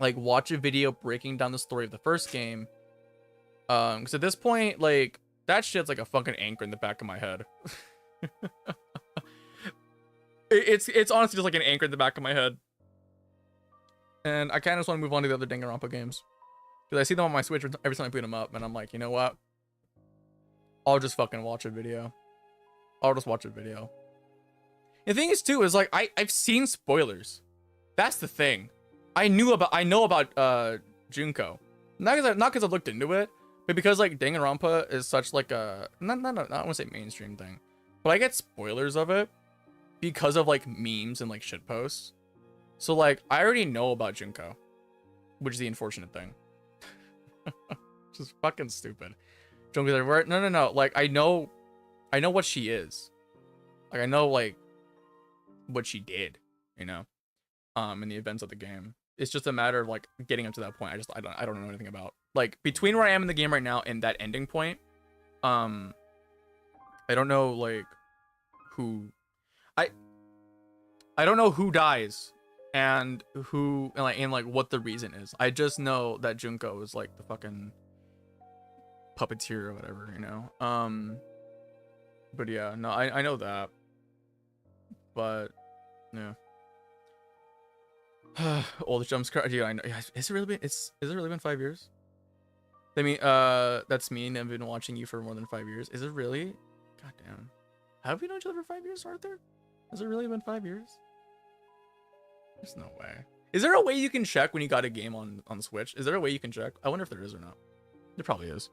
Like, watch a video breaking down the story of the first game. Because at this point, like, that shit's like a fucking anchor in the back of my head. It's honestly just like an anchor in the back of my head. And I kind of just want to move on to the other Danganronpa games. Because I see them on my Switch every time I boot them up, and I'm like, you know what? I'll just fucking watch a video. I'll just watch a video. The thing is, too, is like, I've seen spoilers. That's the thing. I know about Junko. Not because I've looked into it, but because like Danganronpa is such like a not I don't want to say mainstream thing, but I get spoilers of it because of like memes and like shit posts. So like I already know about Junko, which is the unfortunate thing. Which is fucking stupid. Junko's everywhere. No. Like I know what she is. Like I know like what she did, you know, in the events of the game. It's just a matter of like getting up to that point. I don't know anything about, like, between where I am in the game right now and that ending point. I don't know like who I don't know who dies and who and like what the reason is. I just know that Junko is like the fucking puppeteer or whatever, you know. But yeah, no, I know that. But yeah. All the jump scare, dude. I know. Has it really been 5 years? I mean, that's mean. I've been watching you for more than 5 years. Is it really? God damn. Have we known each other for 5 years, Arthur? Has it really been 5 years? There's no way. Is there a way you can check when you got a game on Switch? Is there a way you can check? I wonder if there is or not. There probably is.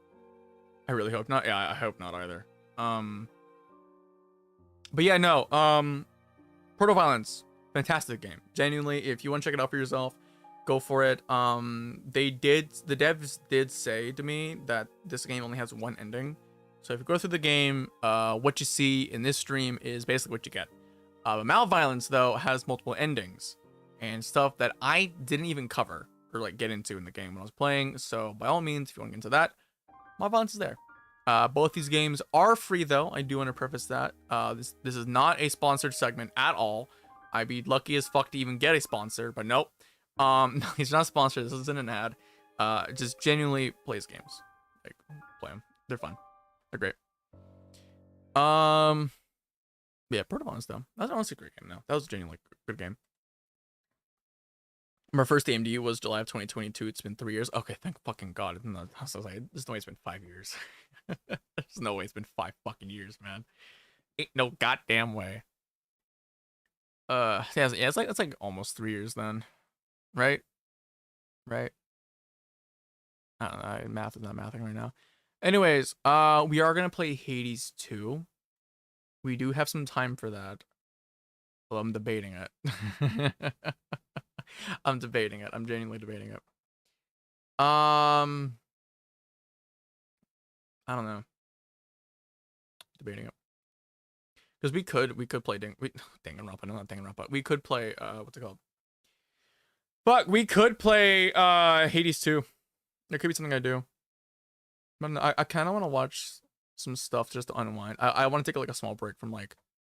I really hope not. Yeah, I hope not either. But yeah, no. Portal Violence. Fantastic game. Genuinely, if you want to check it out for yourself, go for it. The devs did say to me that this game only has one ending. So if you go through the game, what you see in this stream is basically what you get. Malviolence, though, has multiple endings and stuff that I didn't even cover or like get into in the game when I was playing. So by all means, if you want to get into that, Malviolence is there. Both these games are free, though. I do want to preface that. This is not a sponsored segment at all. I'd be lucky as fuck to even get a sponsor, but nope. No, he's not sponsored. This isn't an ad. Just genuinely plays games. Like, play them. They're fun. They're great. Yeah, Portal Violence though. That's honestly a great game though. That was genuinely a good game. My first AMD was July of 2022. It's been 3 years. Okay, thank fucking God. No, I was like, there's no way it's been 5 years. There's no way it's been 5 fucking years, man. Ain't no goddamn way. Yeah, it's like almost 3 years then, right? Right? I don't know. Math is not mathing right now. Anyways, we are gonna play Hades 2. We do have some time for that. Well, I'm debating it. I'm debating it. I'm genuinely debating it. I don't know. Debating it. Because we could play Danganronpa. No, not Danganronpa. We could play what's it called? But we could play Hades 2. There could be something I do. But I kind of want to watch some stuff just to unwind. I want to take like a small break from like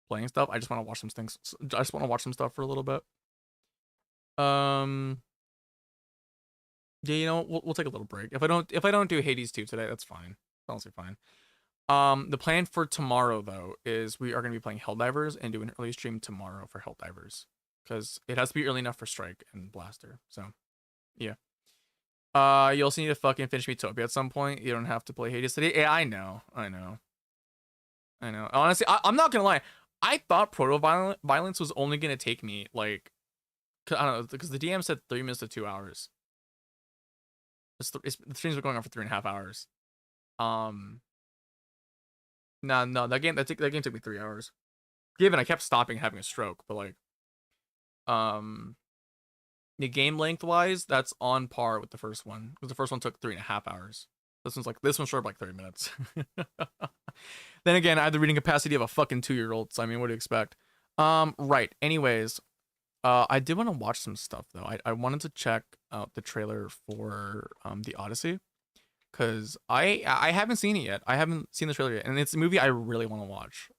playing stuff. I just want to watch some things. I just want to watch some stuff for a little bit. Yeah, you know, we'll take a little break. If I don't do Hades 2 today, that's fine. Honestly fine. The plan for tomorrow though is we are going to be playing Helldivers and do an early stream tomorrow for Helldivers because it has to be early enough for Strike and Blaster. So, yeah. You also need to fucking finish Miitopia at some point. You don't have to play Hades today. Yeah, I know. Honestly, I'm not gonna lie. I thought Proto Violence was only gonna take me like, I don't know, because the DM said 3 minutes to 2 hours. The streams were going on for 3.5 hours. No, that game took me 3 hours. Given I kept stopping having a stroke, but like, the game length wise, that's on par with the first one because the first one took 3.5 hours. This one's short of like 30 minutes. Then again, I have the reading capacity of a fucking 2-year-old. So I mean, what do you expect? Right. Anyways, I did want to watch some stuff though. I wanted to check out the trailer for the Odyssey because I haven't seen it yet. I haven't seen the trailer yet, and it's a movie I really want to watch.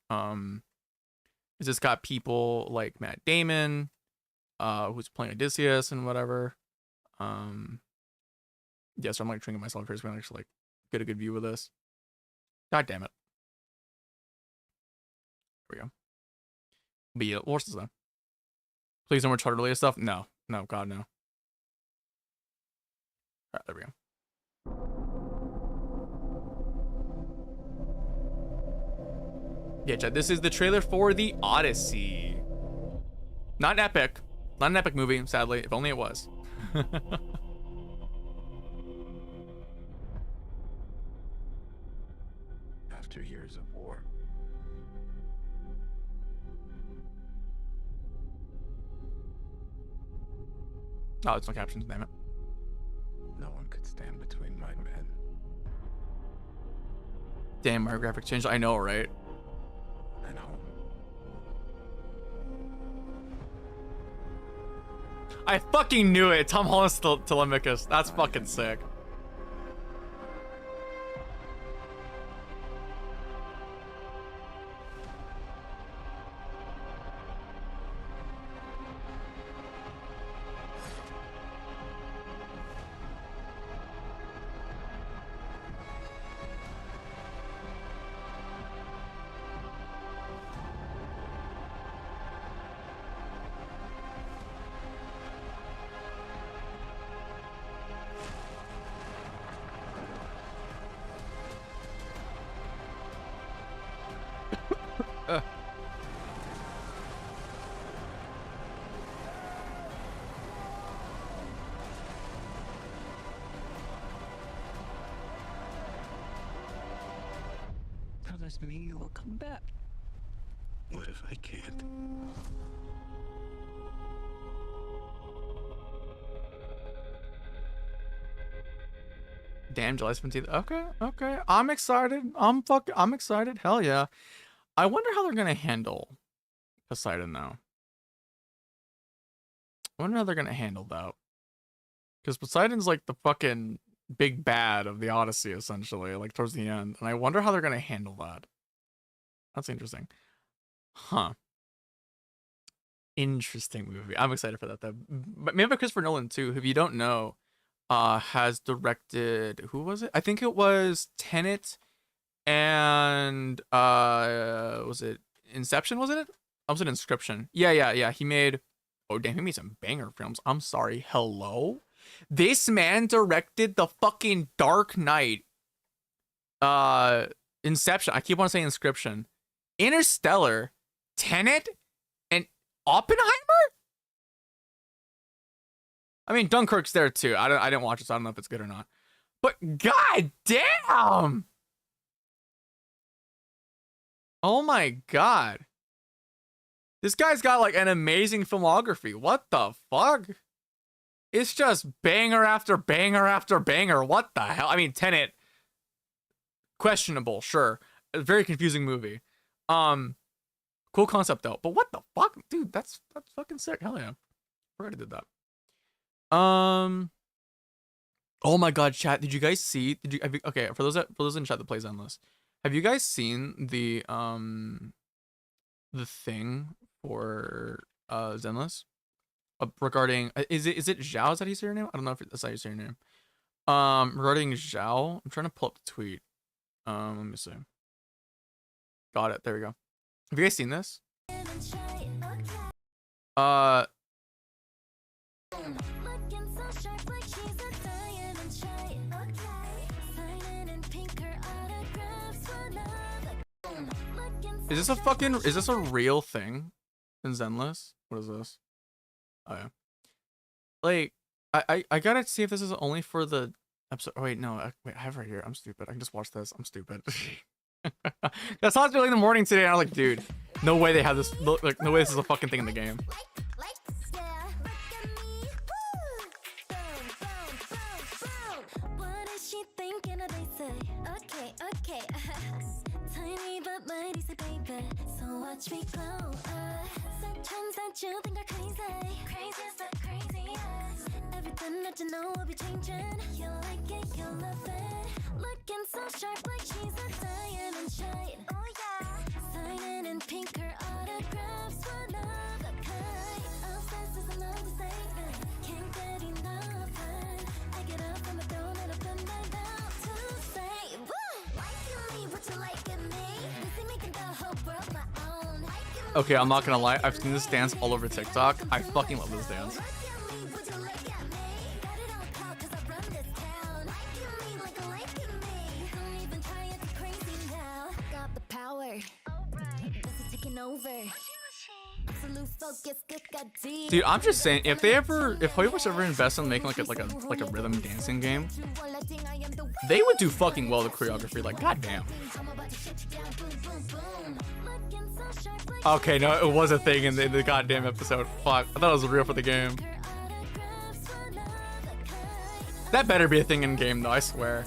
It's just got people like Matt Damon, who's playing Odysseus and whatever. Yeah, so I'm like tricking myself here so I can actually like get a good view of this. God damn it. There we go. But yeah, watch this though. Please no more charter related stuff. No, God no. Alright, there we go. Yeah, Chad, this is the trailer for the Odyssey. Not an epic. Not an epic movie, sadly. If only it was. After years of war, Oh, it's no captions, damn it. no one could stand between my men. Damn, my graphic changed. I know, right? And home. I fucking knew it. Tom Holland's Telemachus. That's fucking sick. Promise me you will come back. What if I can't? Damn, July 17th. Okay. I'm excited. I'm excited. Hell yeah. I wonder how they're gonna handle Poseidon now. I wonder how they're gonna handle that. Because Poseidon's like the fucking big bad of the Odyssey, essentially, like towards the end. And I wonder how they're gonna handle that. That's interesting. Huh. Interesting movie. I'm excited for that though. But maybe Christopher Nolan too. If you don't know, has directed, who was it? I think it was Tenet and was it Inception, wasn't it? I was it Inscription. Yeah. He made Oh damn, he made some banger films. I'm sorry. Hello? This man directed the fucking Dark Knight, Inception. I keep on saying Inscription, Interstellar, Tenet, and Oppenheimer. I mean, Dunkirk's there too. I didn't watch it, so I don't know if it's good or not. But god damn! Oh my god. This guy's got like an amazing filmography. What the fuck? It's just banger after banger after banger. What the hell? I mean, Tenet, questionable, sure. A very confusing movie. Cool concept though. But what the fuck? Dude, that's fucking sick. Hell yeah. Forgot I did that. Oh my god, chat. Did you guys see? Okay, for those in chat that plays Endless, have you guys seen the thing for Zenless regarding is it Zhao? Is that how you say your name? I don't know if that's how you say your name. Regarding Zhao, I'm trying to pull up the tweet. Let me see. Got it. There we go. Have you guys seen this? Is this a real thing in Zenless? What is this? Oh yeah. Like, I gotta see if this is only for the episode. Oh wait, no. Wait, I have it right here. I'm stupid. I can just watch this. I'm stupid. That's not early in the morning today. And I'm like, dude, no way they have this. Like, no way this is a fucking thing in the game. Okay. Tiny but mighty, say baby. So watch me glow. Sometimes you think I'm crazy. Crazy is the craziest. Everything that you know will be changing. You like it, you love it. Looking so sharp like she's a diamond shine. Oh yeah. Signing in pink, her autographs one of a kind. Obsessed is another statement. Can't get enough fun. I get up from the throne and open my mouth to say, woo! Liking me, what you liking me? Busy making the whole world my own. Okay, I'm not gonna lie. I've seen this dance all over TikTok. I fucking love this dance. Dude, I'm just saying, if Hoyoverse ever invests in making like a rhythm dancing game, they would do fucking well the choreography. Like, goddamn. Okay, no, it was a thing in the goddamn episode. Fuck, I thought it was real for the game. That better be a thing in game though, I swear.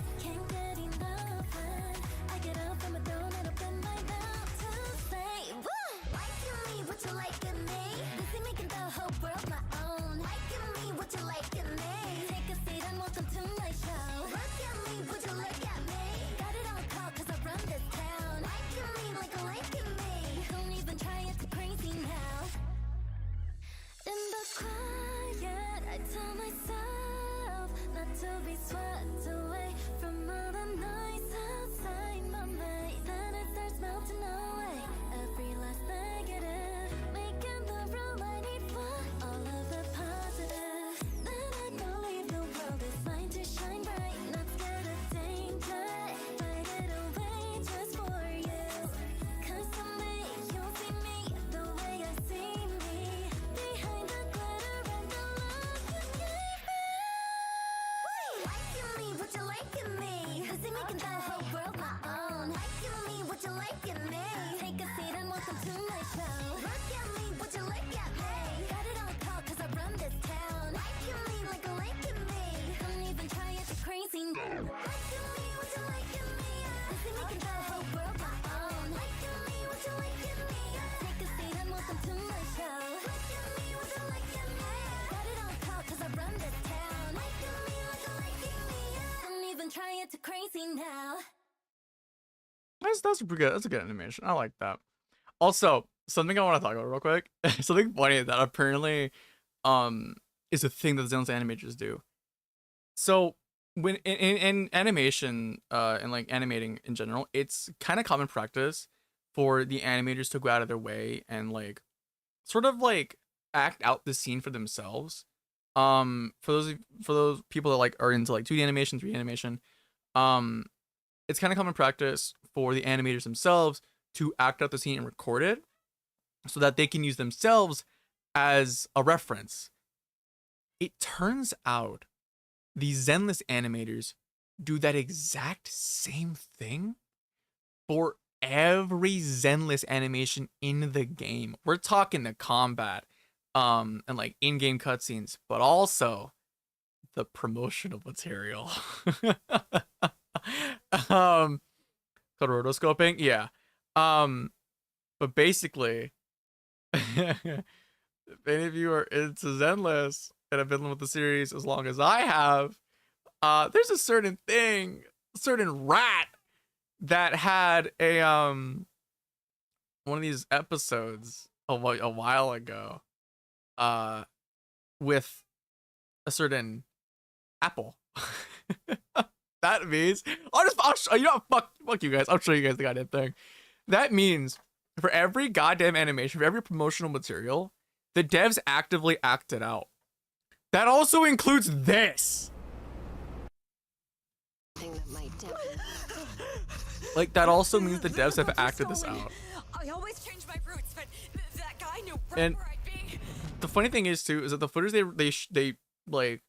That's pretty good. That's a good animation. I like that. Also, something I want to talk about real quick. Something funny that apparently is a thing that Zenless animators do. So when in animation and like animating in general, it's kind of common practice for the animators to go out of their way and like sort of like act out the scene for themselves. For those people that like are into like 2D animation, 3D animation, it's kind of common practice for the animators themselves to act out the scene and record it so that they can use themselves as a reference. It turns out the Zenless animators do that exact same thing for every Zenless animation in the game. We're talking the combat, and like in-game cutscenes, but also the promotional material. Called rotoscoping, yeah. But basically, if any of you are into Zenless and have been with the series as long as I have, there's a certain rat that had a one of these episodes a while ago, with a certain apple. That means fuck you guys. I'll show you guys the goddamn thing. That means for every goddamn animation, for every promotional material, the devs actively act it out. That also includes this. Like, that also means the devs have acted this out. I always change my routes, but that guy knew And where I'd be. the funny thing is too is that the footage they like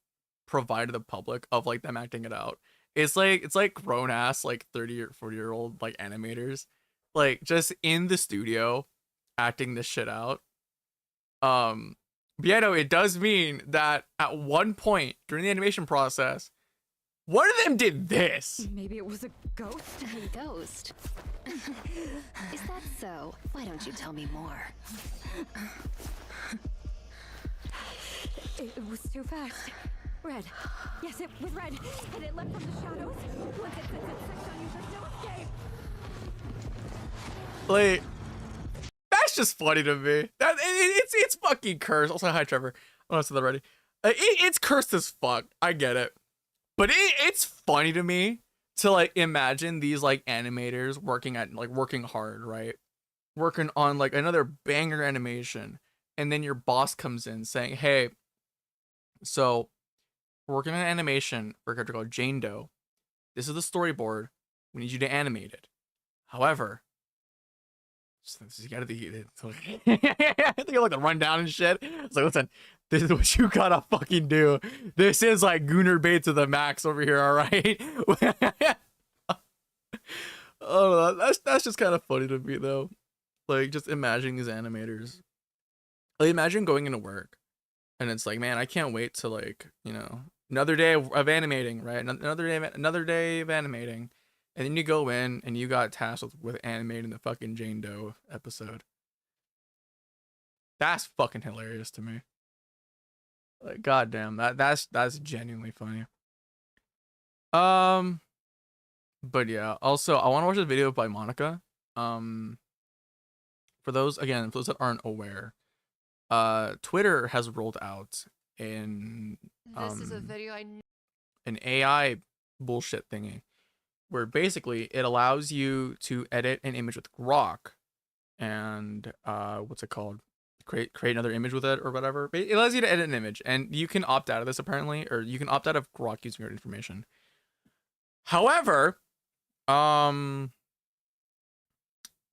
provided the public of like them acting it out, it's like grown ass like 30 or 40-year-old like animators like just in the studio acting this shit out. But yeah, no, it does mean that at one point during the animation process, one of them did this. Maybe it was a ghost? A ghost? Is that so? Why don't you tell me more? It was too fast. Red. Yes, it was red. And it leapt from the shadows. Once it sets its sights on you, there's no escape. Like, that's just funny to me. That it's fucking cursed. Also, hi Trevor. I want to say that already. It's cursed as fuck. I get it, but it's funny to me to like imagine these like animators working hard, right? Working on like another banger animation, and then your boss comes in saying, "Hey, so we're working on an animation for a character called Jane Doe. This is the storyboard. We need you to animate it. However, you gotta be, I think I like the rundown and shit. It's like, listen, this is what you gotta fucking do. This is like Gooner bait to the max over here, all right?" Oh, that's just kind of funny to me though. Like, just imagining these animators. Like, imagine going into work, and it's like, man, I can't wait to like, another day of animating, right? Another day of animating. And then you go in and you got tasked with animating the fucking Jane Doe episode. That's fucking hilarious to me. Like, goddamn, that's genuinely funny. But yeah, also I want to watch a video by Monica. For those that aren't aware, Twitter has rolled out an This is a video an AI bullshit thingy, where basically it allows you to edit an image with Grok and what's it called? Create another image with it or whatever. It allows you to edit an image, and you can opt out of this apparently, or you can opt out of Grok using your information. However,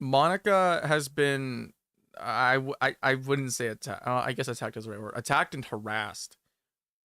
Monica has been, I wouldn't say attacked. I guess attacked is the right word. Attacked and harassed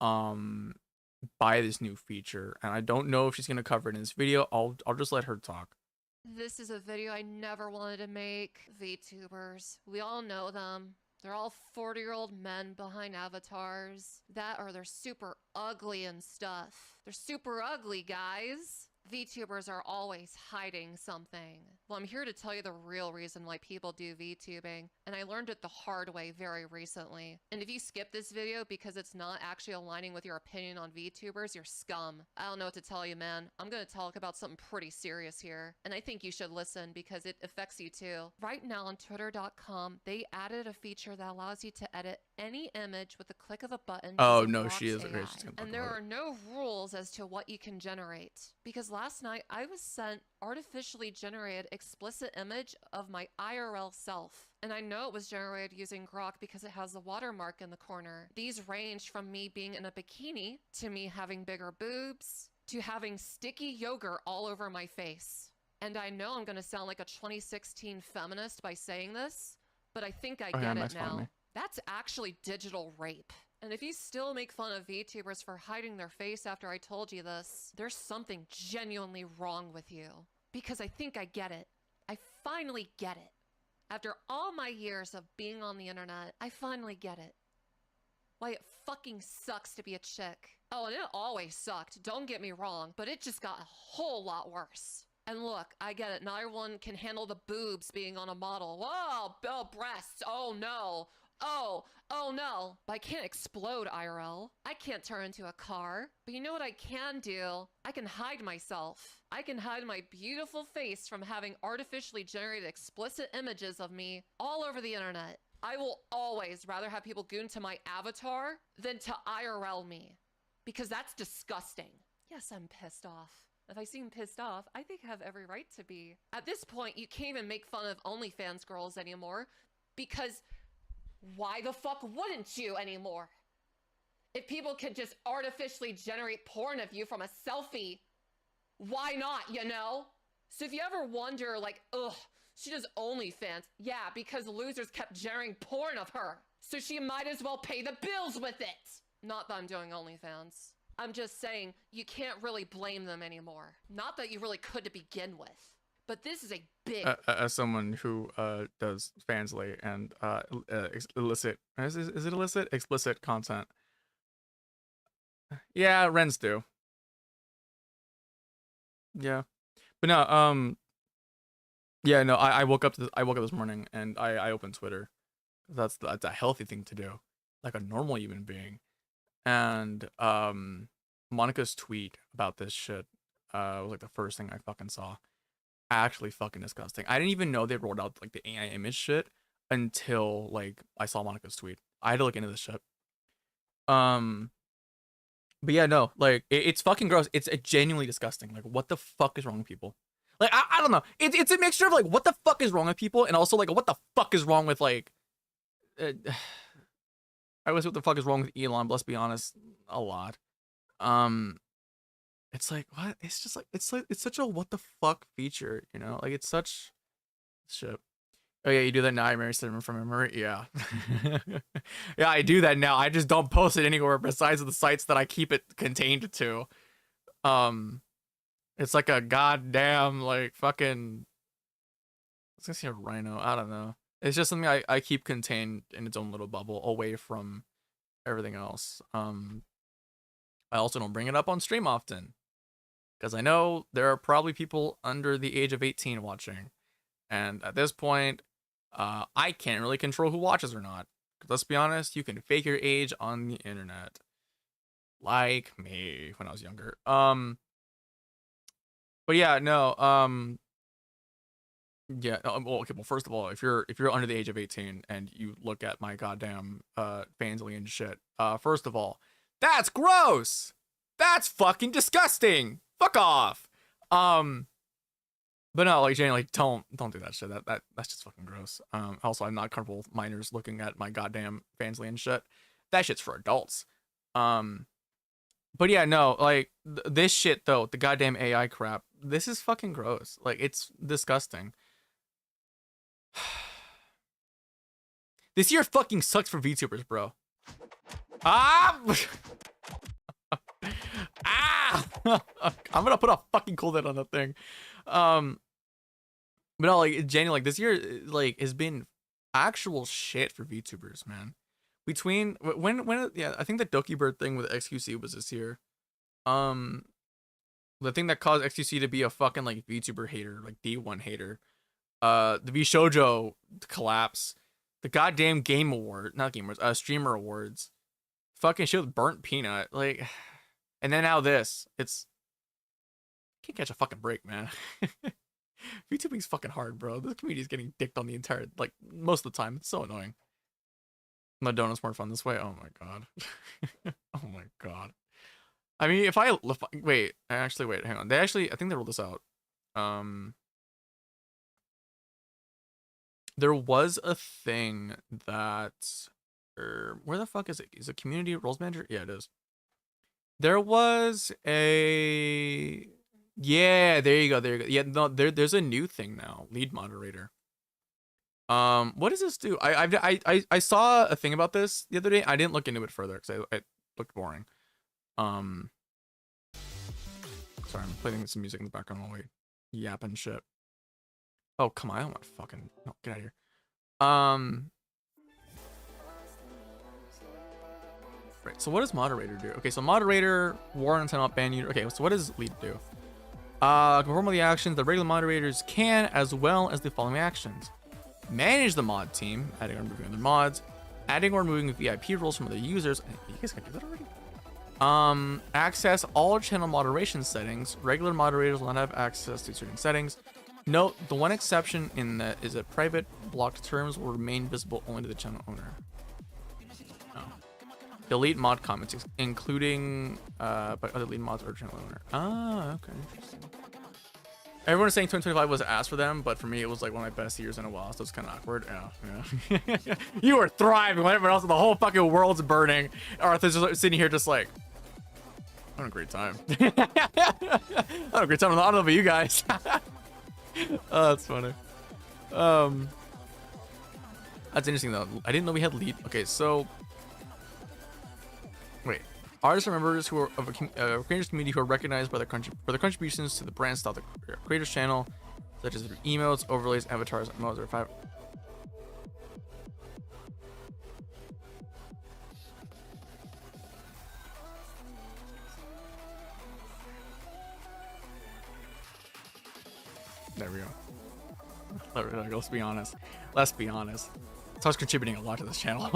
by this new feature, and I don't know if she's gonna cover it in this video. I'll just let her talk. This is a video I never wanted to make. VTubers, we all know them. They're all 40-year-old men behind avatars. They're super ugly and stuff. They're super ugly, guys. VTubers are always hiding something. Well, I'm here to tell you the real reason why people do VTubing, and I learned it the hard way very recently. And if you skip this video because it's not actually aligning with your opinion on VTubers, you're scum. I don't know what to tell you, man. I'm gonna talk about something pretty serious here, and I think you should listen because it affects you too. Right now on Twitter.com, they added a feature that allows you to edit any image with the click of a button. Oh using no, Grok's she is. AI. Okay, she's gonna talk And there about are no rules as to what you can generate. Because last night I was sent artificially generated explicit image of my IRL self. And I know it was generated using Grok because it has the watermark in the corner. These range from me being in a bikini to me having bigger boobs to having sticky yogurt all over my face. And I know I'm gonna sound like a 2016 feminist by saying this, but I think I get it now. That's actually digital rape. And if you still make fun of VTubers for hiding their face after I told you this, there's something genuinely wrong with you. Because I think I get it. I finally get it. After all my years of being on the internet, I finally get it. Why it fucking sucks to be a chick. Oh, and it always sucked, don't get me wrong, but it just got a whole lot worse. And look, I get it, not everyone can handle the boobs being on a model. Whoa, oh, breasts, oh no. Oh no. But I can't explode IRL. I can't turn into a car. But you know what I can do? I can hide myself. I can hide my beautiful face from having artificially generated explicit images of me all over the internet. I will always rather have people goon to my avatar than to IRL me. Because that's disgusting. Yes, I'm pissed off. If I seem pissed off, I think I have every right to be. At this point, you can't even make fun of OnlyFans girls anymore because why the fuck wouldn't you anymore? If people could just artificially generate porn of you from a selfie, why not, you know? So if you ever wonder, like, ugh, she does OnlyFans. Yeah, because losers kept generating porn of her. So she might as well pay the bills with it. Not that I'm doing OnlyFans. I'm just saying, you can't really blame them anymore. Not that you really could to begin with. But this is a big... as someone who does Fansly and illicit... Is it illicit? Explicit content. Yeah, Rens do. Yeah. But no, yeah, no, I woke up this morning and I opened Twitter. That's a healthy thing to do. Like a normal human being. And Monica's tweet about this shit was like the first thing I fucking saw. Actually fucking disgusting. I didn't even know they rolled out like the AI image shit until like I saw Monica's tweet. I had to look into this shit. But yeah, no, like it's fucking gross. It's genuinely disgusting. Like what the fuck is wrong with people? Like I don't know. It's a mixture of like what the fuck is wrong with people and also like what the fuck is wrong with like I wish what the fuck is wrong with Elon, but let's be honest, a lot. It's like what? It's just like it's such a what the fuck feature, you know? Like it's such shit. Oh yeah, you do that now. I marry someone from memory. Yeah, yeah, I do that now. I just don't post it anywhere besides the sites that I keep it contained to. It's like a goddamn like fucking. I was gonna say a rhino. I don't know. It's just something I keep contained in its own little bubble away from everything else. I also don't bring it up on stream often because I know there are probably people under the age of 18 watching, and at this point, I can't really control who watches or not. Let's be honest, you can fake your age on the internet, like me when I was younger. But yeah, no. Yeah. Well, okay. Well, first of all, if you're under the age of 18 and you look at my goddamn Fansly and shit, first of all, that's gross. That's fucking disgusting. Fuck off. But no, like Jane, like don't do that shit. That's just fucking gross. Also, I'm not comfortable with minors looking at my goddamn Fansly and shit. That shit's for adults. But yeah, no, like this shit though, the goddamn AI crap. This is fucking gross. Like it's disgusting. This year fucking sucks for VTubers, bro. Ah! Ah! I'm gonna put a fucking cooldown on that thing. But no, like genuinely, like this year, like has been actual shit for VTubers, man. Between when yeah, I think the Doki Bird thing with XQC was this year. The thing that caused XQC to be a fucking like VTuber hater, like D1 hater. The VShojo collapse. The goddamn game award, not game awards, streamer awards. Fucking shit with burnt peanut, like, and then now this. It's can't catch a fucking break, man. VTubing's fucking hard, bro. This community is getting dicked on the entire, like, most of the time. It's so annoying. My donut's more fun this way. Oh my god. Oh my god. I mean, if I wait, hang on. I think they rolled this out. There was a thing that, where the fuck is it? Is it community roles manager? Yeah, it is. There was a, yeah, there you go. Yeah, no, there's a new thing now. Lead moderator. What does this do? I saw a thing about this the other day. I didn't look into it further because it looked boring. Sorry, I'm playing some music in the background while we yap and shit. Oh, come on, I don't want to fucking, no, get out of here. Right, so what does moderator do? Okay, so moderator, warn and timeout ban user. Okay, so what does lead do? Perform all the actions the regular moderators can, as well as the following actions. Manage the mod team, adding or removing other mods, adding or removing VIP roles from other users. You guys can do that already? Access all channel moderation settings. Regular moderators will not have access to certain settings. Note, the one exception in that is that private blocked terms will remain visible only to the channel owner. Oh. Delete mod comments, including by other lead mods or channel owner. Ah, okay, interesting. Everyone is saying 2025 was ass for them, but for me, it was like one of my best years in a while, so it's kind of awkward. Yeah. You were thriving when everyone else, the whole fucking world's burning. Arthur's just sitting here just like, I'm having a great time. I'm having a great time. I don't know about you guys. Oh, that's funny. That's interesting though. I didn't know we had lead. Okay, so wait. Artists and members who are of a creators community who are recognized by their for their contributions to the brand style of the creators channel, such as through emotes, overlays, avatars, emotes, or 5. There we go. Let's be honest. Let's be honest. So I was contributing a lot to this channel.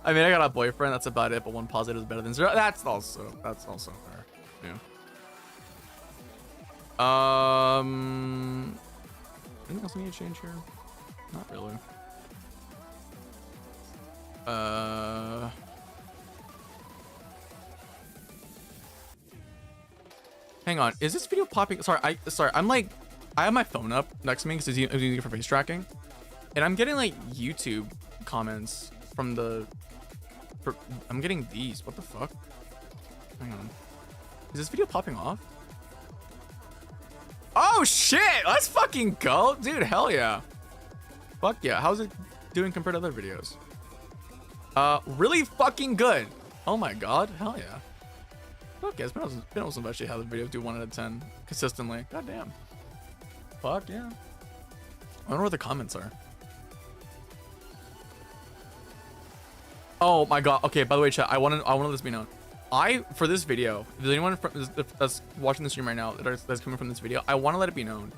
I mean, I got a boyfriend. That's about it. But one positive is better than zero. That's also fair. Yeah. Anything else I need to change here? Not really. Hang on. Is this video popping? Sorry. I'm like, I have my phone up next to me because it's using it for face tracking. And I'm getting like YouTube comments from I'm getting these. What the fuck? Hang on. Is this video popping off? Oh shit! Let's fucking go, dude. Hell yeah. Fuck yeah. How's it doing compared to other videos? Really fucking good. Oh my god. Hell yeah. Fuck yeah. It's been awesome actually how the videos do 1 out of 10 consistently. God damn. Fuck yeah. I wonder what the comments are. Oh my god. Okay, by the way, chat, I want to let this be known. For this video, if there's anyone that's watching the stream right now that's coming from this video, I want to let it be known.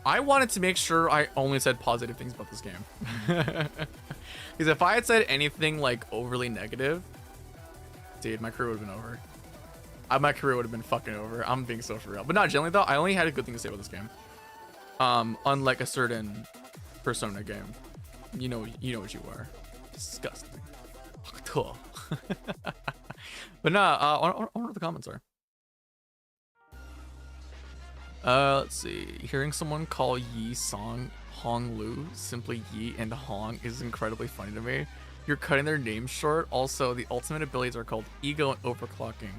I wanted to make sure I only said positive things about this game. Because if I had said anything like overly negative, dude, my career would have been over. My career would have been fucking over. I'm being so for real. But not generally though, I only had a good thing to say about this game. Unlike a certain Persona game. You know what you are. Disgusting. But nah, I wonder what the comments are. Let's see. Hearing someone call Yi Song Hong Lu simply Yi and Hong is incredibly funny to me. You're cutting their names short. Also, the ultimate abilities are called Ego and Overclocking.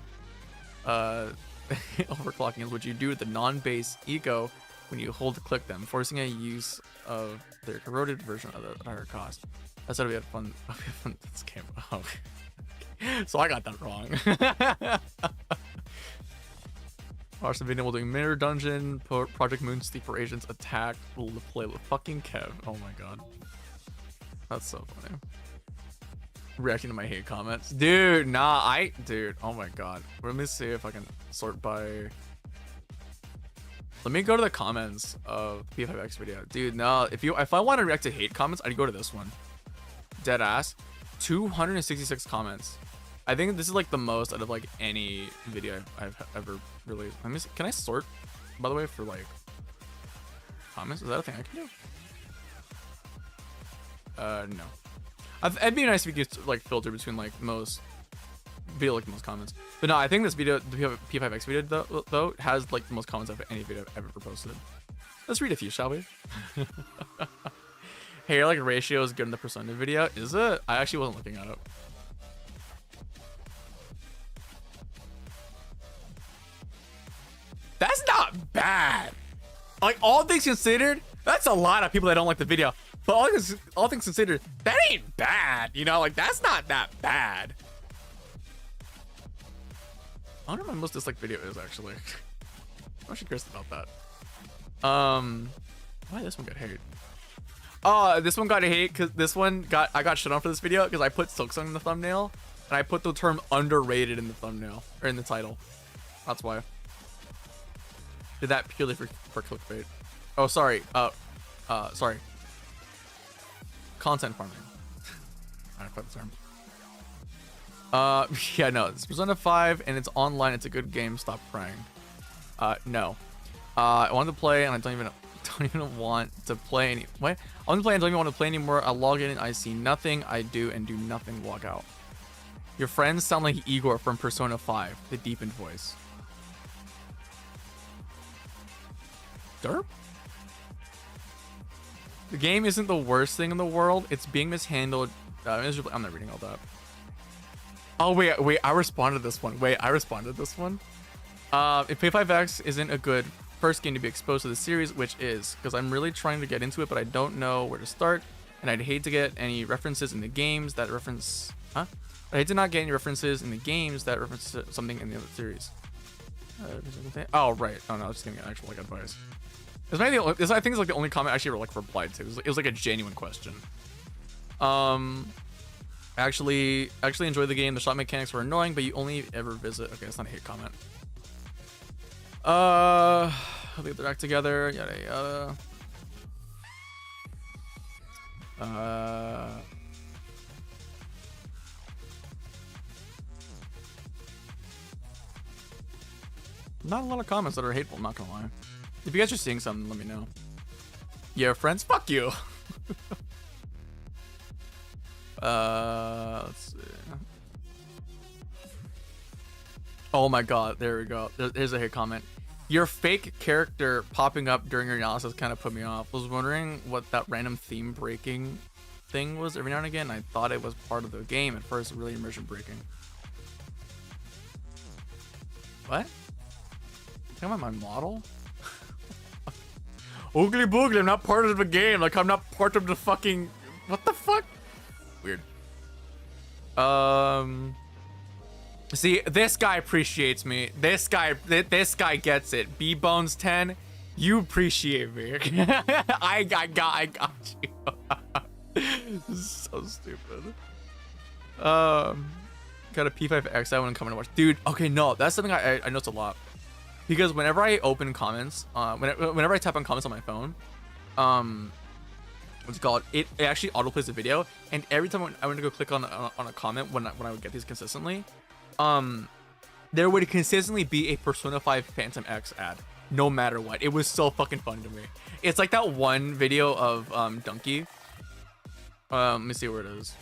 Overclocking is what you do with the non-base Ego when you hold to click them, forcing a use of their corroded version of the higher cost. I said we had fun. This game. Oh. So I got that wrong. Watch the video while doing Mirror Dungeon, Project Moonsteep for Agents Attack, play with fucking Kev. Oh my god. That's so funny. Reacting to my hate comments. Dude, nah, dude, oh my god. Let me see if I can sort by... Let me go to the comments of P5X video. Dude, no, if I want to react to hate comments, I'd go to this one. Dead ass. 266 comments. I think this is like the most out of like any video I've ever released. Let me see. Can I sort, by the way, for like comments? Is that a thing I can do? No. It'd be nice if you could like filter between like most comments. But no, I think this video, the P5X video though, has like the most comments of any video I've ever posted. Let's read a few, shall we? Hair like ratio is good in the Persona video. Is it? I actually wasn't looking at it. That's not bad. Like, all things considered, that's a lot of people that don't like the video. But all things considered, that ain't bad. You know, like, that's not that bad. I wonder what my most disliked video is, actually. I'm actually curious about that. Why did this one get hate? Oh, this one got hate because I got shit on for this video because I put Silksong in the thumbnail and I put the term underrated in the thumbnail or in the title. That's why. Did that purely for clickbait. Oh, sorry. Sorry. Content farming. I don't know the term. Yeah, no. It's Persona 5 and it's online. It's a good game. Stop crying. No. I wanted to play and I don't even want to play any. What? I want to play and don't even want to play anymore. I log in and I see nothing. I do and do nothing. Log out. Your friends sound like Igor from Persona 5. The deepened voice. Derp? The game isn't the worst thing in the world. It's being mishandled. Miserably. I'm not reading all that. Oh, wait. I responded to this one. If P5X isn't a good first game to be exposed to the series, which is, because I'm really trying to get into it, but I don't know where to start, and I'd hate to get any references in the games that reference... Huh? I hate to not get any references in the games that reference something in the other series. Oh, right. Oh, no, I was just giving actual, like, advice. I think it's like the only comment I actually like replied to. It was like a genuine question. Actually enjoy the game. The shot mechanics were annoying, but you only ever visit. Okay, that's not a hate comment. They'll get their act together. Yada yada. Not a lot of comments that are hateful. I'm not gonna lie. If you guys are seeing something, let me know. Yeah, friends, fuck you. Let's see. Oh my god, there we go. Here's a hate comment. Your fake character popping up during your analysis kind of put me off. I was wondering what that random theme breaking thing was every now and again. I thought it was part of the game at first, really immersion breaking. What? Talking about my model? Oogly boogly, I'm not part of the game. Like, I'm not part of the fucking... What the fuck? Weird. See, this guy appreciates me. This guy gets it. B-Bones 10, you appreciate me. I got you. This is so stupid. Got a P5X. I wouldn't come and watch. Dude, okay, no, that's something I notice a lot. Because whenever I open comments, whenever I tap on comments on my phone, what's it called? It actually autoplays the video, and every time I went to go click on a comment when I would get these consistently, there would consistently be a Persona 5 Phantom X ad, no matter what. It was so fucking funny to me. It's like that one video of Donkey. Let me see where it is.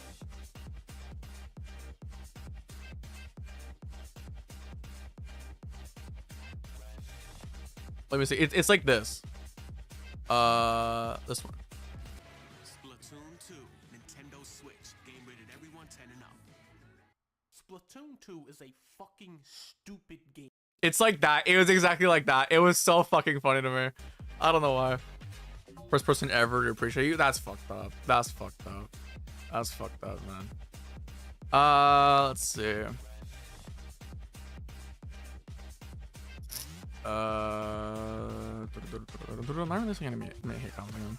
Let me see. It's like this. This one. Splatoon 2, Nintendo Switch. Game rated everyone 10 and up. Splatoon 2 is a fucking stupid game. It's like that. It was exactly like that. It was so fucking funny to me. I don't know why. First person ever to appreciate you. That's fucked up. That's fucked up. That's fucked up, man. Let's see. I'm not really seeing any hate comments again.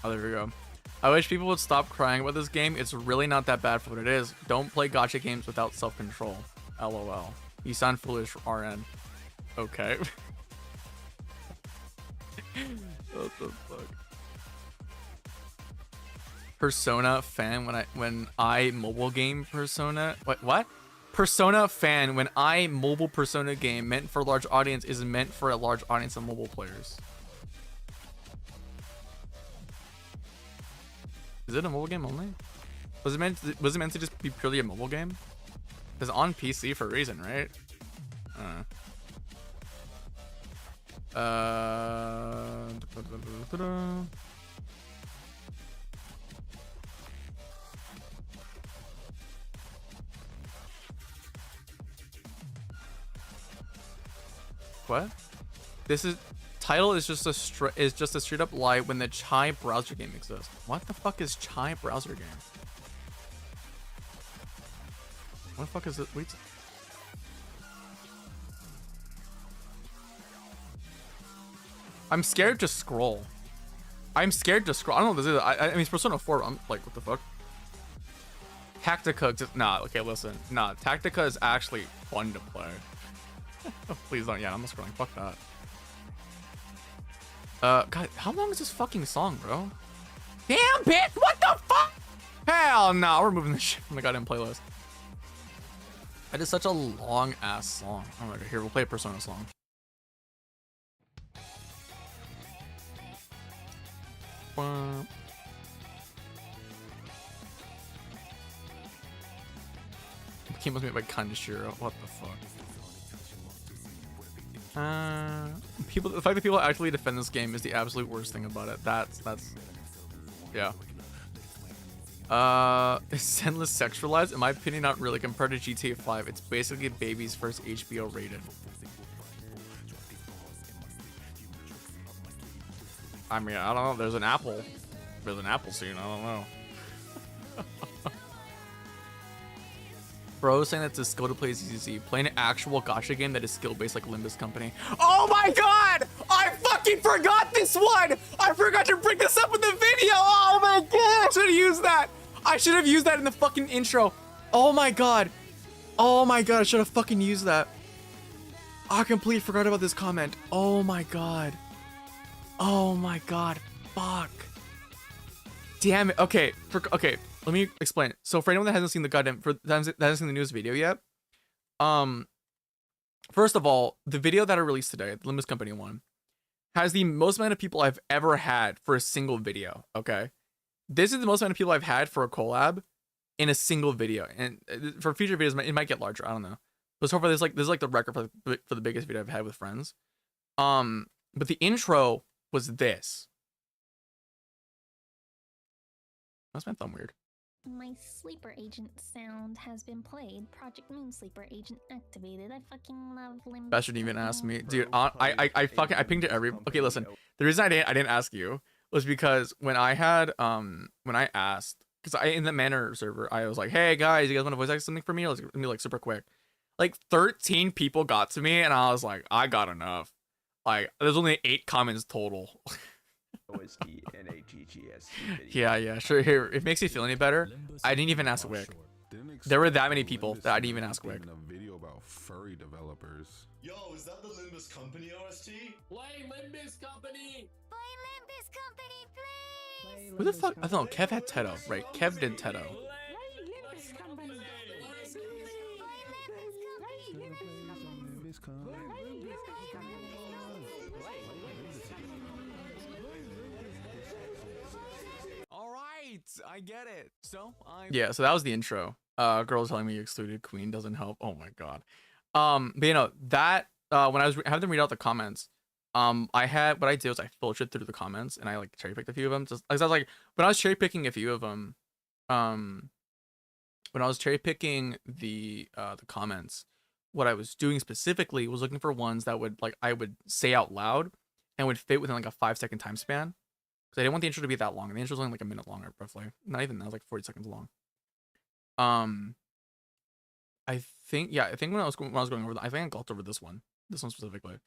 Oh, there we go. I wish people would stop crying about this game. It's really not that bad for what it is. Don't play gacha games without self-control. LOL. You sound foolish, RN. Okay. What the fuck? Persona fan when I mobile game Persona. What? Persona fan when mobile Persona game meant for a large audience is meant for a large audience of mobile players. Is it a mobile game only? Was it meant to just be purely a mobile game? It's on PC for a reason, right? What? This is title is just a straight up lie when the Chai browser game exists. What the fuck is Chai browser game? What the fuck is it? Wait. I'm scared to scroll. I'm scared to scroll. I don't know what this is. I mean, it's Persona 4. I'm like, what the fuck? Tactica. Nah, okay, listen. Nah, Tactica is actually fun to play. Oh, please don't. Yeah, I'm not scrolling. Fuck that. God, how long is this fucking song, bro? Damn, bitch! What the fuck? Hell no, we're moving this shit from the goddamn playlist. That is such a long ass song. Oh my god, here, we'll play a Persona song. The game was made by Kaneshiro. What the fuck? The fact that people actually defend this game is the absolute worst thing about it. That's yeah. Is Endless sexualized? In my opinion, not really. Compared to GTA 5, it's basically baby's first HBO rated. I mean, I don't know. There's an apple. There's an apple scene. I don't know. Bro saying that's a skill to play is easy. Play an actual gacha game that is skill based like Limbus Company. Oh my god! I fucking forgot this one! I forgot to bring this up in the video! Oh my god! I should have used that! I should have used that in the fucking intro. Oh my god. Oh my god, I should have fucking used that. I completely forgot about this comment. Oh my god. Oh my god. Fuck. Damn it. Okay. Okay. Let me explain. So for anyone that hasn't seen the that hasn't seen the news video yet, first of all, the video that I released today, the Limbus Company one, has the most amount of people I've ever had for a single video. Okay, this is the most amount of people I've had for a collab in a single video, and for future videos, it might get larger. I don't know, but so far this is like the record for the biggest video I've had with friends. But the intro was this. That's my thumb weird. My sleeper agent sound has been played. Project Moon sleeper agent activated. I fucking love Limbus. That shouldn't even ask me, dude. I pinged it every. Okay, listen. The reason I didn't ask you was because when I asked, because in the Manor server, I was like, hey guys, you guys want to voice act something for me? Or it's gonna be like super quick. Like 13 people got to me, and I was like, I got enough. Like there's only 8 comments total. Yeah, sure. Here, if it makes you feel any better, I didn't even ask Wick. There were that many people that I didn't even ask Wick. A video about furry developers. Yo, is that the Limbus Company OST? Play Limbus Company! Play Limbus Company, please! Who the fuck? I don't know. Kev had Teto, right? Kev did Teto. I get it. So yeah, so that was the intro. Girls telling me you excluded Queen doesn't help. Oh my god. But you know that when I was having them read out the comments, what I did was I filtered through the comments and I like cherry picked a few of them. Just like I was like when I was cherry picking a few of them, when I was cherry picking the comments, what I was doing specifically was looking for ones that would like I would say out loud and would fit within like a 5-second time span. Because I didn't want the intro to be that long. And the intro was only like a minute long, roughly. Not even that, it was like 40 seconds long. I think when I was going over I think I glossed over this one specifically.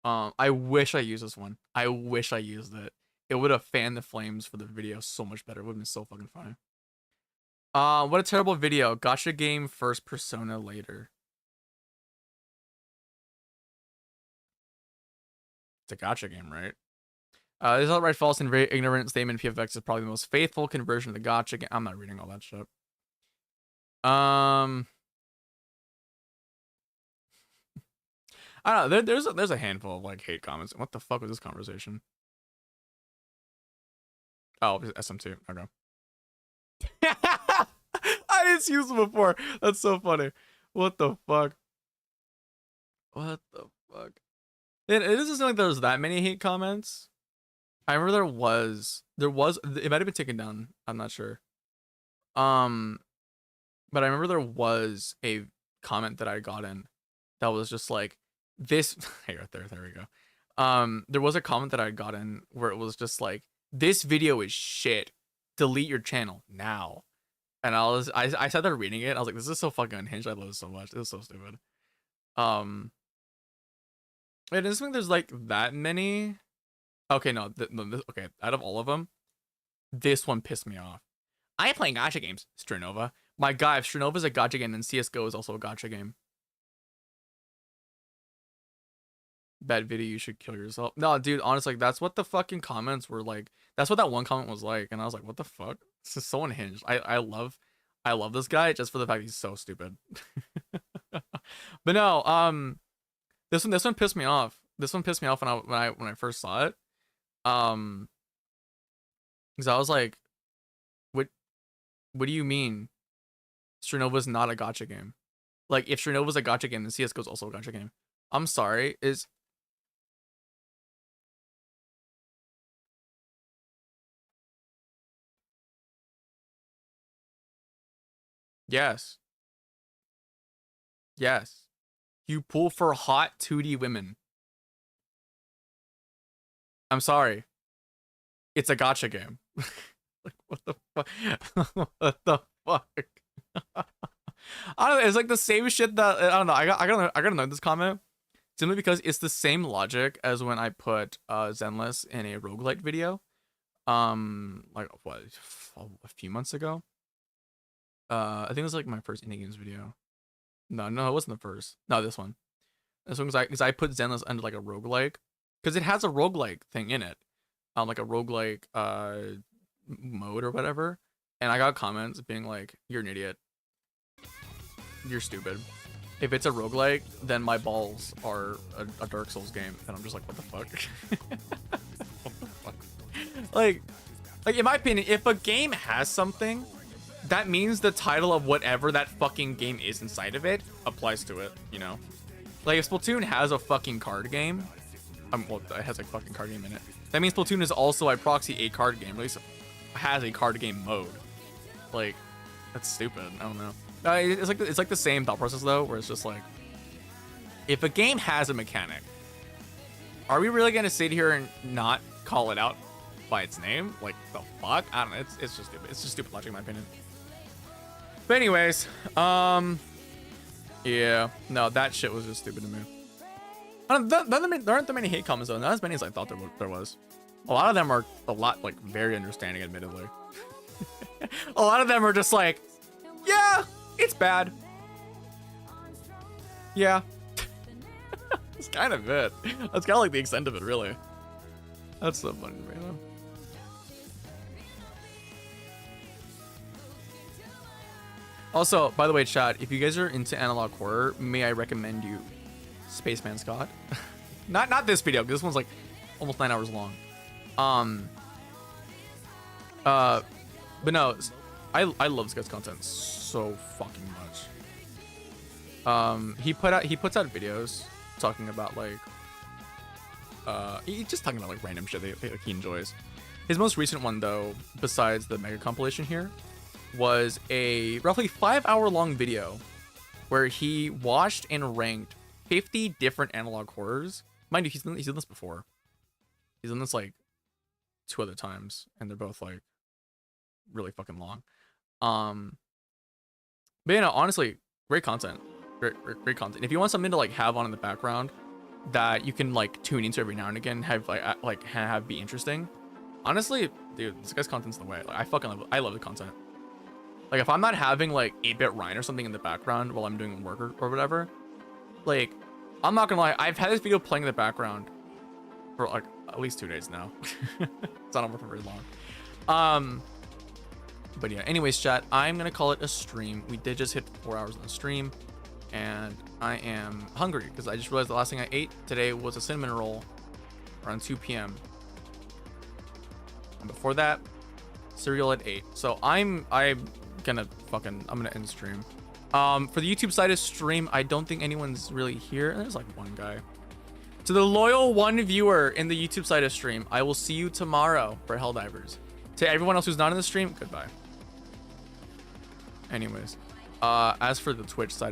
I wish I used this one. I wish I used it. It would have fanned the flames for the video so much better. It would have been so fucking funny. What a terrible video. Gacha game first, Persona later. It's a gacha game, right? This is outright false and very ignorant statement. PFX is probably the most faithful conversion of the gacha game. I'm not reading all that shit. I don't know. There's a handful of like hate comments. What the fuck was this conversation? Oh, SM2. Okay. I didn't see this before. That's so funny. What the fuck? What the fuck? It doesn't seem like there's that many hate comments. I remember there was, it might have been taken down. I'm not sure. But I remember there was a comment that I got in that was just like this. Hey, right there we go. There was a comment that I got in where it was just like, this video is shit. Delete your channel now. And I sat there reading it. I was like, this is so fucking unhinged. I love it so much. It was so stupid. It doesn't think there's like that many. Okay, no, okay. Out of all of them, this one pissed me off. I ain't playing gacha games, Strinova. My guy, if Strinova's a gacha game, then CS:GO is also a gacha game. Bad video, you should kill yourself. No, dude, honestly, like, that's what the fucking comments were like. That's what that one comment was like, and I was like, what the fuck? This is so unhinged. I love this guy just for the fact he's so stupid. But no, this one pissed me off. This one pissed me off when I first saw it. Because I was like, what do you mean Strinova's not a gacha game? Like, if Strinova's a gacha game, then CS:GO's also a gacha game. I'm sorry, Yes. Yes. You pull for hot 2D women. I'm sorry. It's a gacha game. Like, what the fuck? What the fuck? I don't know. It's like the same shit that I don't know. I gotta know this comment simply because it's the same logic as when I put Zenless in a roguelite video. Like what, a few months ago. I think it was like my first indie games video. No, it wasn't the first. No, this one. This one because I put Zenless under like a roguelike because it has a roguelike thing in it, like a roguelike mode or whatever. And I got comments being like, "You're an idiot. You're stupid. If it's a roguelike, then my balls are a Dark Souls game." And I'm just like, what the fuck? What the fuck? Like in my opinion, if a game has something, that means the title of whatever that fucking game is inside of it applies to it, you know? Like, if Splatoon has a fucking card game, well, it has a fucking card game in it, that means Splatoon is also by proxy a card game, or at least has a card game mode. Like, that's stupid. I don't know. It's like the same thought process though, where it's just like, if a game has a mechanic, are we really gonna sit here and not call it out by its name? Like, the fuck? I don't know. It's just stupid. It's just stupid logic in my opinion. But anyways, yeah, no, that shit was just stupid to me. There aren't that many hate comments though, not as many as I thought there was. A lot of them are like very understanding, admittedly. A lot of them are just like, yeah, it's bad. Yeah. That's kind of it. That's kind of like the extent of it, really. That's so funny to me, though. Also, by the way, chat, if you guys are into analog horror, may I recommend you Spaceman Scott? not this video, because this one's like almost 9 hours long. But no, I love this guy's content so fucking much. He puts out videos talking about like he's just talking about like random shit that he enjoys. His most recent one though, besides the mega compilation here, was a roughly 5-hour long video where he watched and ranked 50 different analog horrors. Mind you, he's done this before. He's done this like 2 other times, and they're both like really fucking long. But you know, honestly, great content. Great content. If you want something to like have on in the background that you can like tune into every now and again, have have be interesting. Honestly, dude, this guy's content's the way. Like, I love the content. Like, if I'm not having like 8-bit Ryan or something in the background while I'm doing work or whatever, like, I'm not gonna lie, I've had this video playing in the background for like at least 2 days now. It's not over for very long. But yeah, anyways, chat, I'm gonna call it a stream. We did just hit 4 hours on the stream. and I am hungry because I just realized the last thing I ate today was a cinnamon roll around 2 p.m. And before that, cereal at 8. So I'm gonna end stream. For the YouTube side of stream, I don't think anyone's really here. There's like one guy. To the loyal one viewer in the YouTube side of stream, I will see you tomorrow for Helldivers. To everyone else who's not in the stream, goodbye. Anyways, as for the Twitch side of